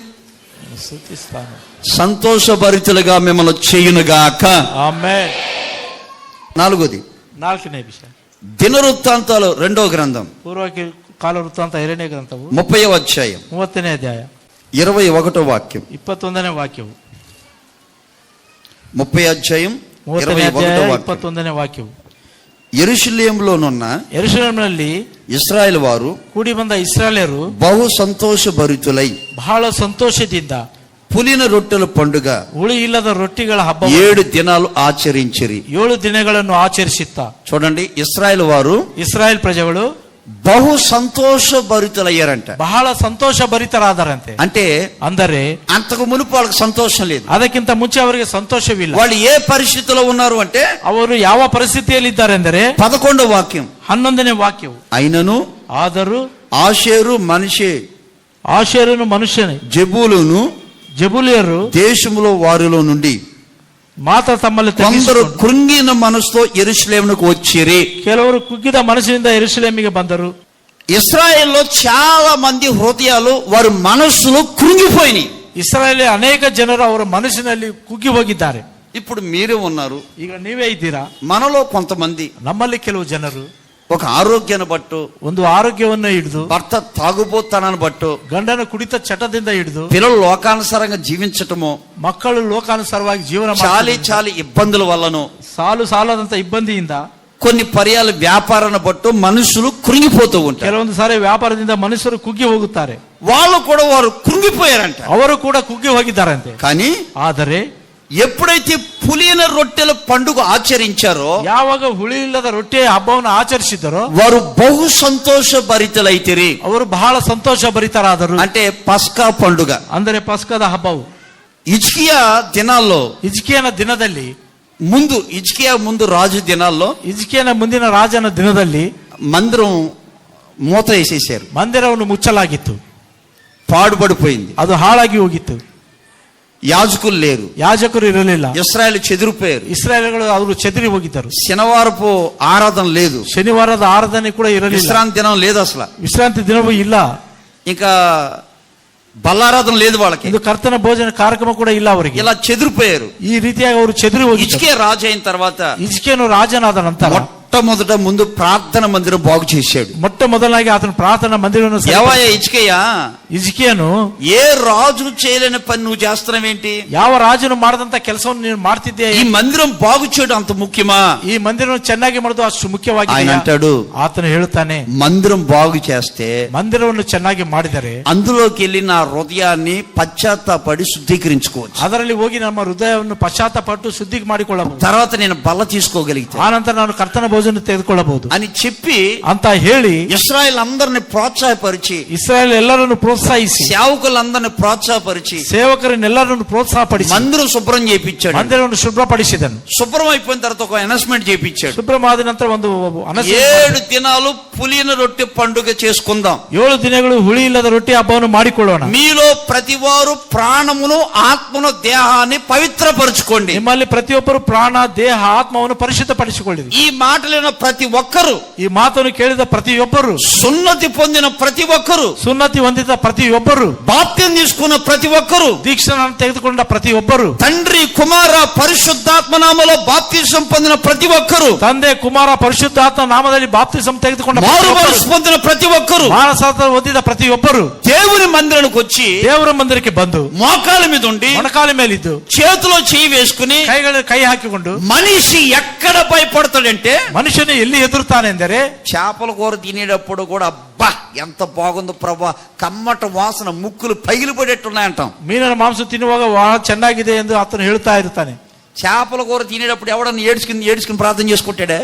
ಸ್ತುತಿಸ್ತಾನೆ. సంతోషభరితులుగా మిమ్మల్ని చేయునుగాక. ಆಮೆನ್. 4వ ನಾಲ್ಕನೇ ವಿಷಯ, దినవృత్తాంతాలు 2వ గ్రంథం ಪೂರ್ವ ಕಾಲ ವೃತ್ತಾಂತ 2ನೇ ಗ್ರಂಥವು 30వ అధ్యాయం 30ನೇ ಅಧ್ಯಾಯ 21వ వాక్యం. 21ನೇ ವಾಕ್ಯವು. 30వ అధ్యాయం 30ನೇ ಅಧ್ಯಾಯ 21వ వాక్యం. 21ನೇ ವಾಕ್ಯವು. యెరూషలేములోనున్న ಯೆರೂಸಲೇಮಿನಲ್ಲಿ ఇశ్రాయేలు వారు ಕೂಡಿ ಬಂದ ಇಸ್ರಾಯೇಲ್ಯರು బహు సంతోషభరితులై ಬಹಳ ಸಂತೋಷದಿಂದ పులిన రొట్టెల పండుగ ಹುಳಿ ಇಲ್ಲದ ರೊಟ್ಟಿಗಳ ಹಬ್ಬ 7 దినాలు ఆచరించిరి. 7 ದಿನಗಳನ್ನು ಆಚರಿಸುತ್ತಾ. చూడండి, ఇశ్రాయేలు వారు ಇಸ್ರಾಯೇಲ್ ಪ್ರಜೆಗಳು బహు సంతోషభరితులయ్యారంట. ಬಹಳ ಸಂತೋಷ ಭರಿತರಾದರಂತೆ. అంటే ಅಂದರೆ అంతకు మునుపు వాళ్ళకి సంతోషం లేదు. ಅದಕ್ಕಿಂತ ಮುಂಚೆ ಅವರಿಗೆ ಸಂತೋಷವಿಲ್ಲ. వాళ్ళు ఏ పరిస్థితిలో ఉన్నారు అంటే ಅವರು ಯಾವ ಪರಿಸ್ಥಿತಿಯಲ್ಲಿದ್ದಾರೆ ಎಂದರೆ 11వ వాక్యం, 11ನೇ ವಾಕ್ಯವು. అయినను ಆದರೂ ఆషేరు మనిషి ಆಶೇರನು ಮನುಷ್ಯನೇ, జెబూలును ಜಬುಲಿಯರು దేశములో వారిలో నుండి ಮಾತ್ರ ತಮ್ಮಲ್ಲಿ కొందరు ತೆಗೆಸಿಕೊಂಡು కృంగిన మనసుతో యెరూషలేమునకు వచ్చిరి. ಕೆಲವರು ಕುಗ್ಗಿದ ಮನಸ್ಸಿನಿಂದ ಯೆರೂಸಲೇಮಿಗೆ ಬಂದರು. ఇశ్రాయేల్లో చాలా మంది హృదయాలు వారి మనస్సులో కృంగిపోయినాయి. ಇಸ್ರಾಯೇಲ್ ಅನೇಕ ಜನರು ಅವರ ಮನಸ್ಸಿನಲ್ಲಿ ಕುಗ್ಗಿ ಹೋಗಿದ್ದಾರೆ. ఇప్పుడు మీరే ఉన్నారు, ಈಗ ನೀವೇ ಇದ್ದೀರಾ. మనలో కొంతమంది ನಮ್ಮಲ್ಲಿ ಕೆಲವು ಜನರು ఒక ఆరోగ్యాన్ని బట్టు, ಒಂದು ಆರೋಗ್ಯವನ್ನು ಹಿಡಿದು, భర్త తాగుబోతానని బట్టు, ಗಂಡನ ಕುಡಿತ ಚಟದಿಂದ ಹಿಡಿದು, పిల్లలు లోకానుసారంగా జీవించటము, ಮಕ್ಕಳು ಲೋಕಾನುಸಾರವಾಗಿ ಜೀವನ చాలి చాలి ఇబ్బందుల వల్లను ಸಾಲು ಸಾಲದಂತ ಇಬ್ಬಂದಿಯಿಂದ కొన్ని పర్యాల వ్యాపారాన్ని బట్టు మనుషులు కృంగిపోతూ ఉంటారు. ಕೆಲವೊಂದು ಸಾರಿ ವ್ಯಾಪಾರದಿಂದ ಮನುಷ್ಯರು ಕುಗ್ಗಿ ಹೋಗುತ್ತಾರೆ. వాళ్ళు కూడా వారు కృంగిపోయారంట. ಅವರು ಕೂಡ ಕುಗ್ಗಿ ಹೋಗಿದ್ದಾರಂತೆ. కానీ ಆದರೆ ఎప్పుడైతే పులియన రొట్టెల పండుగ ఆచరించారో, ಯಾವಾಗ ಹುಳಿ ಇಲ್ಲದ ರೊಟ್ಟಿಯ ಹಬ್ಬವನ್ನು ಆಚರಿಸಿದರೋ వారు బహు సంతోష భరితులైతిరి. ಅವರು ಬಹಳ ಸಂತೋಷ ಭರಿತರಾದರು. అంటే పస్కా పండుగ. ಅಂದರೆ ಪಸ್ಕದ ಹಬ್ಬವು హిజ్కియా దినాల్లో, ಹಿಜ್ಕೀಯನ ದಿನದಲ್ಲಿ, హిజ్కియా ముందు రాజు దినాల్లో ಹಿಜ್ಕೀಯನ ಮುಂದಿನ ರಾಜನ ದಿನದಲ್ಲಿ మందిరం మూత వేసేసారు. ಮಂದಿರವನ್ನು ಮುಚ್ಚಲಾಗಿತ್ತು. పాడుపడిపోయింది. ಅದು ಹಾಳಾಗಿ ಹೋಗಿತ್ತು. యాజకులు లేరు, ಯಾಜಕರು ಇರಲಿಲ್ಲ. ఇశ్రాయేలు చెదిరిపోయారు. ಇಸ್ರಾಯೇಲ್ಗಳು ಅವರು చెదిరి ಹೋಗಿದ್ದರು. శనివారపు ఆరాధన లేదు, ಶನಿವಾರದ ಆರಾಧನೆ ಕೂಡ ಇರಲಿಲ್ಲ. విశ్రాంతి దినం లేదు, అసలు ವಿಶ್ರಾಂತಿ ದಿನವೂ ಇಲ್ಲ. ఇంకా బల్లారాధన లేదు వాళ్ళకి. ಇದು ಕರ್ತನ ಭೋಜನ ಕಾರ್ಯಕ್ರಮ ಕೂಡ ಇಲ್ಲ ಅವರಿಗೆ. ఇలా చెదిరిపోయారు. ಈ ರೀತಿಯಾಗಿ ಅವರು చెదిరి ಹೋಗಿ హిజ్కియా రాజు అయిన తర్వాత ಹಿಜ್ಕೀಯನು ರಾಜನಾದ ನಂತರ మొట్టమొదట ముందు ప్రార్థన మందిరం బాగు చేశాడు. ಮೊಟ್ಟ ಮೊದಲಾಗಿ ಆತನ ಪ್ರಾರ್ಥನಾ ಮಂದಿರವನ್ನು ఏవయ్యా హిజ్కియా, ಹಿಜ್ಕೀಯನು ఏ రాజు చేయలేని పని నువ్వు చేస్తున్నావేంటి? ಯಾವ ರಾಜನು ಮಾಡದಂತ ಕೆಲಸವನ್ನು ನೀನು ಮಾಡ್ತಿದ್ದೆ. ఈ మందిరం బాగు చేయడం అంత ముఖ్యమా? ಈ ಮಂದಿರವನ್ನು ಚೆನ್ನಾಗಿ ಮಾಡೋದು ಅಷ್ಟು ಮುಖ್ಯವಾಗಿ. ఆయన అంటాడు, ಆತನು ಹೇಳುತ್ತಾನೆ, మందిరం బాగు చేస్తే, ಮಂದಿರವನ್ನು ಚೆನ್ನಾಗಿ ಮಾಡಿದರೆ అందులోకి వెళ్ళి నా హృదయాన్ని పశ్చాత్తాపడి శుద్ధీకరించుకోవచ్చు. ಅದರಲ್ಲಿ ಹೋಗಿ ನಮ್ಮ ಹೃದಯವನ್ನು ಪಶ್ಚಾತ್ತಾಪಟ್ಟು ಶುದ್ಧಿ ಮಾಡಿಕೊಳ್ಳಬಹುದು. తర్వాత నేను బల్ల తీసుకోగలిగితే, ಆ ನಂತರ ನಾನು ಕರ್ತನ ಭೋಜನ ತೆಗೆದುಕೊಳ್ಳಬಹುದು అని చెప్పి ಅಂತ ಹೇಳಿ ఇశ్రాయేల్ అందరిని ప్రోత్సాహపరిచి, ಇಸ್ರಾಯೇಲ್ ಎಲ್ಲರನ್ನು ಪ್ರೋತ್ಸಾಹಿಸಿ, సేవకులందరిని ప్రోత్సాహపరిచి ಸೇವಕರನ್ನೆಲ್ಲರನ್ನು ಪ್ರೋತ್ಸಾಹಪಡಿಸಿ మందిరం శుభ్రం చేయించాడు. ಮಂದಿರವನ್ನು ಶುಭ್ರಪಡಿಸಿದನು. శుభ్రం అయిపోయిన తర్వాత ఒక అనౌన్స్మెంట్ చేయించాడు. ಶುಭ್ರವಾದ ನಂತರ ಒಂದು 7 దినాలు పులియన రొట్టె పండుగ చేసుకుందాం. 7 ದಿನಗಳು ಹುಳಿ ಇಲ್ಲದ ರೊಟ್ಟಿ ಹಬ್ಬವನ್ನು ಮಾಡಿಕೊಳ್ಳೋಣ. మీలో ప్రతివారు ప్రాణమును ఆత్మను దేహాన్ని పవిత్రపరచుకోండి. ನಿಮ್ಮಲ್ಲಿ ಪ್ರತಿಯೊಬ್ಬರು ಪ್ರಾಣ ದೇಹ ಆತ್ಮವನ್ನು ಪರಿಶುದ್ಧಪಡಿಸಿಕೊಳ್ಳಿರಿ. ఈ మాటలైన ప్రతి ఒక్కరు, ಈ ಮಾತನ್ನು ಕೇಳಿದ ಪ್ರತಿಯೊಬ್ಬರು, సున్నతి పొందిన ప్రతి ఒక్కరు, ಸುನ್ನತಿ ಹೊಂದಿದ ಪ್ರತಿಯೊಬ್ಬರು, బాప్త్యం తీసుకున్న ప్రతి ఒక్కరు, ದೀಕ್ಷೆಯನ್ನು ತೆಗೆದುಕೊಂಡ ಪ್ರತಿಯೊಬ್ಬರು, తండ్రి కుమార పరిశుద్ధాత్మ నామములో బాప్తిసం పొందిన ప్రతి ఒక్కరు, ತಂದೆ ಕುಮಾರ ಪರಿಶುದ್ಧಾತ್ಮ ನಾಮದಲ್ಲಿ ಬಾಪ್ತಿಸಂ ತೆಗೆದುಕೊಂಡ మారు మనసు పొందిన ప్రతి ఒక్కరు, ಮಾನಸಾಂತರ ಹೊಂದಿದ ಪ್ರತಿಯೊಬ್ಬರು దేవుని మందిరానికి వచ్చి ದೇವರ ಮಂದಿರಕ್ಕೆ ಬಂದು మోకాల మీద ఉండి ಮೊಣಕಾಲ ಮೇಲಿದ್ದು చేతిలో చేయి వేసుకుని ಕೈ ಹಾಕಿಕೊಂಡು, మనిషి ఎక్కడ భయపడతాడంటే, ಮನುಷ್ಯನು ಎಲ್ಲಿ ಹೆದರುತ್ತಾನೆ ಎಂದರೆ, చేపల కూర తినేటప్పుడు కూడా అబ్బా ఎంత బాగుందో ప్రభా, కమ్మట వాసన, ముక్కులు పగిలిపడేట్టున్నాయంటాం. ಮೀನಿನ ಮಾಂಸ ತಿನ್ನುವಾಗ ಬಹಳ ಚೆನ್ನಾಗಿದೆ ಎಂದು ಆತನು ಹೇಳ್ತಾ ಇರ್ತಾನೆ. చేపల కూర తినేటప్పుడు ఎవడన్నా ఏడ్చుకుని ప్రార్థన చేసుకుంటాడే?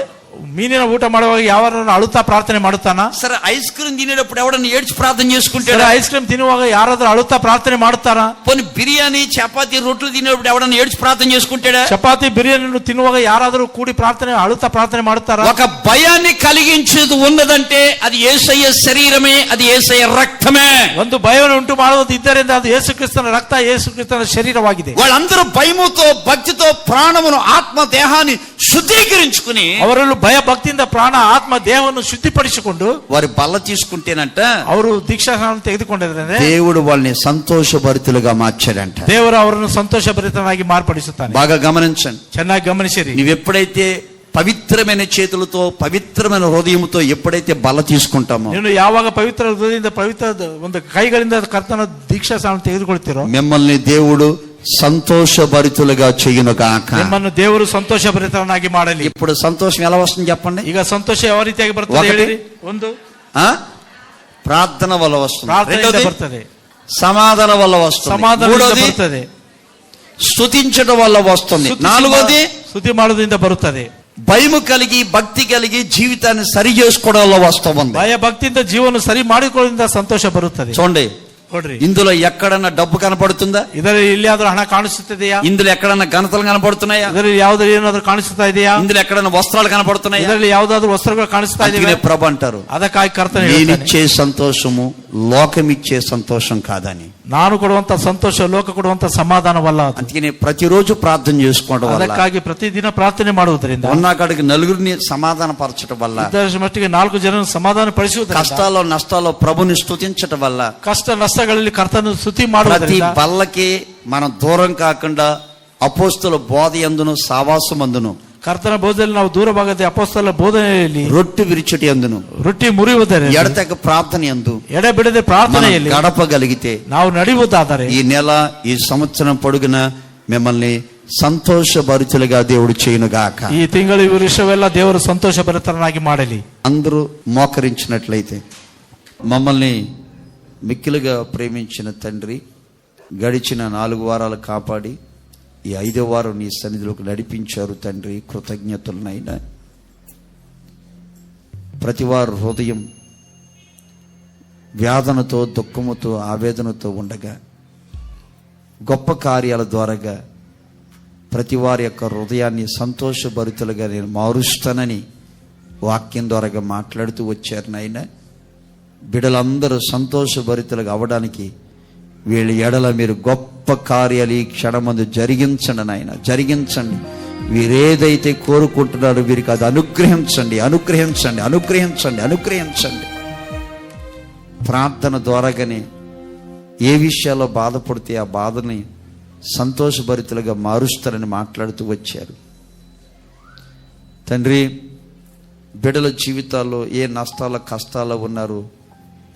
ಮೀನಿನ ಊಟ ಮಾಡುವಾಗ ಯಾರನ್ನು ಅಳುತ್ತಾ ಪ್ರಾರ್ಥನೆ ಮಾಡುತ್ತಾನ? సరే ఐస్ క్రీమ్ తినేటప్పుడు ఎవడన్నా ఏడ్చి ప్రార్థన చేసుకుంటాడా? ಐಸ್ ಕ್ರೀಮ್ ತಿನ್ನುವಾಗ ಯಾರಾದ್ರೂ ಅಳುತ್ತಾ ಪ್ರಾರ್ಥನೆ ಮಾಡುತ್ತಾರಾ? పోనీ బిర్యానీ చపాతీ రొట్టెలు తినేటప్పుడు ఎవడన్నా ఏడ్చి ప్రార్థన చేసుకుంటాడా? ಚಪಾತಿ ಬಿರಿಯಾನಿ ತಿನ್ನುವಾಗ ಯಾರಾದರೂ ಕೂಡಿ ಪ್ರಾರ್ಥನೆ ಅಳುತ್ತಾ ಪ್ರಾರ್ಥನೆ ಮಾಡುತ್ತಾರಾ? ఒక భయాన్ని కలిగించేది ఉన్నదంటే అది యేసయ్య శరీరమే, అది యేసయ్య రక్తమే. ಒಂದು ಭಯವನ್ನು ಉಂಟು ಮಾಡುವುದು ಇದ್ದರಿಂದ ಅದು ಯೇಸು ಕ್ರಿಸ್ತನ ರಕ್ತ, ಯೇಸು ಕ್ರಿಸ್ತನ ಶರೀರವಾಗಿದೆ. వాళ్ళందరూ భయముతో భక్తితో ప్రాణమును ఆత్మ దేహాన్ని శుద్ధీకరించుకుని, ಅವರಲ್ಲೂ ಭಯ ಭಕ್ತಿಯಿಂದ ಪ್ರಾಣ ಆತ್ಮ ದೇಹವನ್ನು ಶುದ್ಧಿಪಡಿಸಿಕೊಂಡು వారి బల్ల తీసుకుంటేనంట ಅವರು ದೀಕ್ಷಾಸ್ನಾನ ತೆಗೆದುಕೊಂಡಿದ್ದಾರೆ. దేవుడు వాళ్ళని సంతోషభరితులుగా మార్చాడంట. ದೇವರು ಅವರನ್ನು ಸಂತೋಷಭರಿತನಾಗಿ ಮಾರ್ಪಡಿಸುತ್ತಾನೆ. బాగా గమనించండి, ಚೆನ್ನಾಗಿ ಗಮನಿಸಿರಿ. నువ్వెప్పుడైతే పవిత్రమైన చేతులతో, పవిత్రమైన హృదయంతో ఎప్పుడైతే బల్ల తీసుకుంటామో, ನೀನು ಯಾವಾಗ ಪವಿತ್ರ ಹೃದಯದಿಂದ, ಪವಿತ್ರ ಒಂದು ಕೈಗಳಿಂದ ಕರ್ತನ ದೀಕ್ಷಾಸ್ನಾನ ತೆಗೆದುಕೊಳ್ತೀರೋ, మిమ్మల్ని దేవుడు సంతోషభరితులుగా చేయునుగాక. ನಿಮ್ಮನ್ನು ದೇವರು ಸಂತೋಷಭರಿತನಾಗಿ ಮಾಡಲಿ. ఇప్పుడు సంతోషం ఎలా వస్తుంది చెప్పండి? ಈಗ ಸಂತೋಷ ಯಾವ ರೀತಿಯಾಗಿ ಬರ್ತದೆ ಹೇಳಿರಿ? ಒಂದು, ప్రార్థన వల్ల వస్తుంది. ಪ್ರಾರ್ಥನೆಯಿಂದ రెండోది ಬರ್ತದೆ, సమాధాన వల్ల వస్తుంది. ಸಮಾಧಾನದಿಂದ మూడోది ಬರ್ತದೆ, స్తుతించడం వల్ల వస్తుంది. నాలుగోది ಸ್ತುತಿ ಮಾಡೋದ್ರಿಂದ ಬರುತ್ತದೆ. భయము కలిగి భక్తి కలిగి జీవితాన్ని సరి చేసుకోవడం వల్ల వస్తుంది. ಭಯ ಭಕ್ತಿಯಿಂದ ಜೀವನ ಸರಿ ಮಾಡಿಕೊಳ್ಳೋದ್ರಿಂದ ಸಂತೋಷ ಬರುತ್ತದೆ. చూడండి, ಕೊಡ್ರಿ, ఇందులో ఎక్కడన్నా డబ్బు కనపడుతుందా? ಇದರಲ್ಲಿ ಎಲ್ಲಿಯಾದ್ರೂ ಹಣ ಕಾಣಿಸುತ್ತದೆಯಾ? ఇందులో ఎక్కడన్నా ఘనతలు కనపడుతున్నాయా? ಇದರಲ್ಲಿ ಯಾವ್ದಾದ್ರು ಏನಾದ್ರೂ ಕಾಣಿಸ್ತಾ ಇದೆಯಾ? ఇందులో ఎక్కడన్నా వస్త్రాలు కనపడుతున్నాయా? ಇದರಲ್ಲಿ ಯಾವ್ದಾದ್ರು ವಸ್ತ್ರಗಳು ಕಾಣಿಸ್ತಾ అందుకనే ಇದೆಯಾ? ప్రభు అంటారు, ಅದಕ್ಕಾಗಿ ಕರ್ತನೆ నేనిచ్చే సంతోషము లోకమిచ్చే సంతోషం కాదని. ನಾನು ಕೊಡುವಂತ ಸಂತೋಷ ಲೋಕ ಕೊಡುವಂತ ಸಮಾಧಾನವಲ್ಲ ಅದು. అందుకనే ప్రతిరోజు ప్రార్థన చేసుకోవడం వల్ల, ಅದಕ್ಕಾಗಿ ಪ್ರತಿದಿನ ಪ್ರಾರ್ಥನೆ ಮಾಡುವುದರಿಂದ, ఉన్నకాడికి నలుగురిని సమాధాన పరచడం వల్ల, ಇದ್ದಷ್ಟು ಮಟ್ಟಿಗೆ 4 ಜನರನ್ನು ಸಮಾಧಾನ ಪಡಿಸುವುದರಿಂದ, కష్టాల్లో నష్టాల్లో ప్రభుని స్తుతించడం వల్ల, ಕಷ್ಟ ನಷ್ಟಗಳಲ್ಲಿ ಕರ್ತನ ಸ್ತುತಿ ప్రతి ಮಾಡುವುದರಿಂದ, బల్లకి మనం దూరం కాకుండా అపోస్తుల బోధ యందును సావాసమందును, ಕರ್ತನ ಬೋಧನೆಯಲ್ಲಿ ನಾವು ದೂರವಾಗದೆ ಅಪೊಸ್ತಲರ ಬೋಧನೆಯಲ್ಲಿ, రొట్టె విరిచటి యందును, ರೊಟ್ಟಿ ಮುರಿಯುವುದರಿಂದ, ఎడతెగ ప్రార్థన యందు ಎಡೆಬಿಡದೆ ಪ್ರಾರ್ಥನೆಯಲ್ಲಿ గడపగలిగితే, ನಾವು ನಡೆಯುವುದಾದರೆ ఈ నెల ఈ సంవత్సరం పొడుగున మిమ్మల్ని సంతోషభరితులుగా దేవుడు చేయునుగాక. ಈ ತಿಂಗಳು ಈ ವಿಷಯವೆಲ್ಲ ದೇವರು ಸಂತೋಷಭರಿತರನ್ನಾಗಿ ಮಾಡಲಿ. అందరూ మోకరించినట్లయితే, మమ్మల్ని మిక్కిలుగా ప్రేమించిన తండ్రి, గడిచిన 4 వారాలు కాపాడి ఈ 5వ వారం నీ సన్నిధిలోకి నడిపించారు తండ్రి. కృతజ్ఞతలనైనా ప్రతివారు హృదయం వేదనతో, దుఃఖముతో, ఆవేదనతో ఉండగా గొప్ప కార్యాల ద్వారాగా ప్రతి వారి యొక్క హృదయాన్ని సంతోషభరితులుగా నేను మారుస్తానని వాక్యం ద్వారాగా మాట్లాడుతూ వచ్చారు నాయన. బిడ్డలందరూ సంతోషభరితులుగా అవ్వడానికి వీళ్ళ ఎడల మీరు గొప్ప కార్యాలు ఈ క్షణమందు జరిగించండి నాయన, జరిగించండి. వీరేదైతే కోరుకుంటున్నారో వీరికి అది అనుగ్రహించండి, అనుగ్రహించండి, అనుగ్రహించండి, అనుగ్రహించండి. ప్రార్థన ద్వారాగానే ఏ విషయాల్లో బాధపడితే ఆ బాధని సంతోషభరితులుగా మారుస్తారని మాట్లాడుతూ వచ్చారు తండ్రి. బిడ్డల జీవితాల్లో ఏ నష్టాల కష్టాలు ఉన్నారో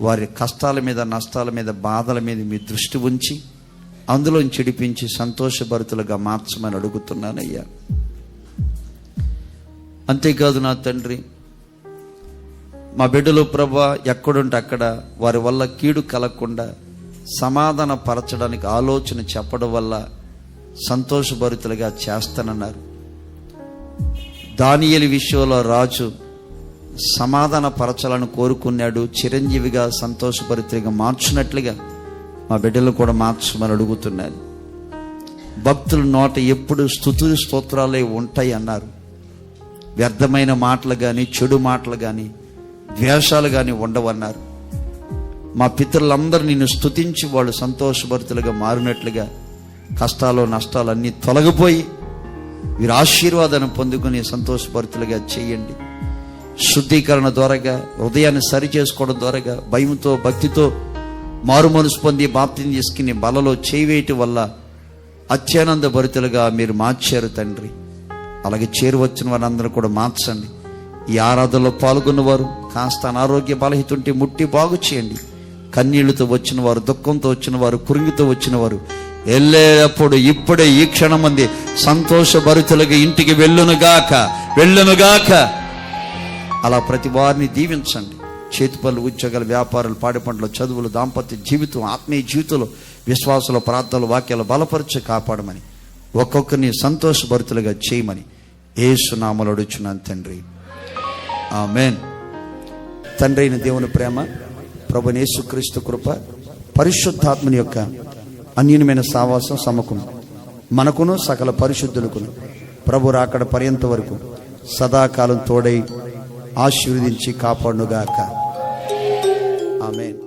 వారి కష్టాల మీద, నష్టాల మీద, బాధల మీద మీ దృష్టి ఉంచి అందులో చెడిపించి సంతోషభరితులుగా మార్చమని అడుగుతున్నానయ్యా. అంతేకాదు నా తండ్రి, మా బిడ్డలు ప్రభా ఎక్కడుంటే అక్కడ వారి వల్ల కీడు కలగకుండా సమాధాన పరచడానికి ఆలోచన చెప్పడం వల్ల సంతోషభరితులుగా చేస్తానన్నారు. దానియేలు విషయంలో రాజు సమాధాన పరచాలని కోరుకున్నాడు. చిరంజీవిగా సంతోషభరితులుగా మార్చినట్లుగా మా బిడ్డలు కూడా మార్చమని అడుగుతున్నాను. భక్తుల నోట ఎప్పుడు స్తుతులు స్తోత్రాలే ఉంటాయి అన్నారు. వ్యర్థమైన మాటలు కానీ, చెడు మాటలు కానీ, ద్వేషాలు కానీ ఉండవన్నారు. మా పితరులందరూ నిన్ను స్తుతించి వాళ్ళు సంతోషభరితులుగా మారినట్లుగా కష్టాలు, నష్టాలు అన్నీ తొలగిపోయి వీరు ఆశీర్వాదాన్ని పొందుకుని సంతోషభరితులుగా చేయండి. శుద్ధీకరణ ద్వారాగా, హృదయాన్ని సరి చేసుకోవడం ద్వారాగా, భయంతో, భక్తితో మారు మనసు పొంది బాప్తిని తీసుకుని బలలో చేయివేయటం వల్ల అత్యానంద భరితులుగా మీరు మార్చారు తండ్రి. అలాగే చేరువచ్చిన వారందరూ కూడా మార్చండి. ఈ ఆరాధనలో పాల్గొన్నవారు కాస్త అనారోగ్య బలహీతుంటే ముట్టి బాగు చేయండి. కన్నీళ్లతో వచ్చిన వారు, దుఃఖంతో వచ్చిన వారు, కురింగితో వచ్చిన వారు వెళ్ళేటప్పుడు ఇప్పుడే ఈ క్షణం మంది సంతోషభరితులుగా ఇంటికి వెళ్ళునుగాక, వెళ్ళునుగాక. అలా ప్రతి వారిని దీవించండి. చేతి పనులు, ఉద్యోగాలు, వ్యాపారాలు, పాడి పంటలు, చదువులు, దాంపత్య జీవితం, ఆత్మీయ జీవితంలో, విశ్వాసంలో, ప్రార్థనలు, వాక్యాలు బలపరిచి కాపాడమని, ఒక్కొక్కరిని సంతోషభరితులుగా చేయమని యేసు నామములో అడుగుచున్నాను తండ్రి, ఆమేన్. తండ్రి అయిన దేవుని ప్రేమ, ప్రభువైన యేసుక్రీస్తు కృప, పరిశుద్ధాత్మని యొక్క అన్యూనమైన సావాసం, సమకం మనకును సకల పరిశుద్ధులకును ప్రభు రాకడ పర్యంత వరకు సదాకాలం తోడై ఆశీర్వదించి కాపాడునుగాక. ఆమేన్.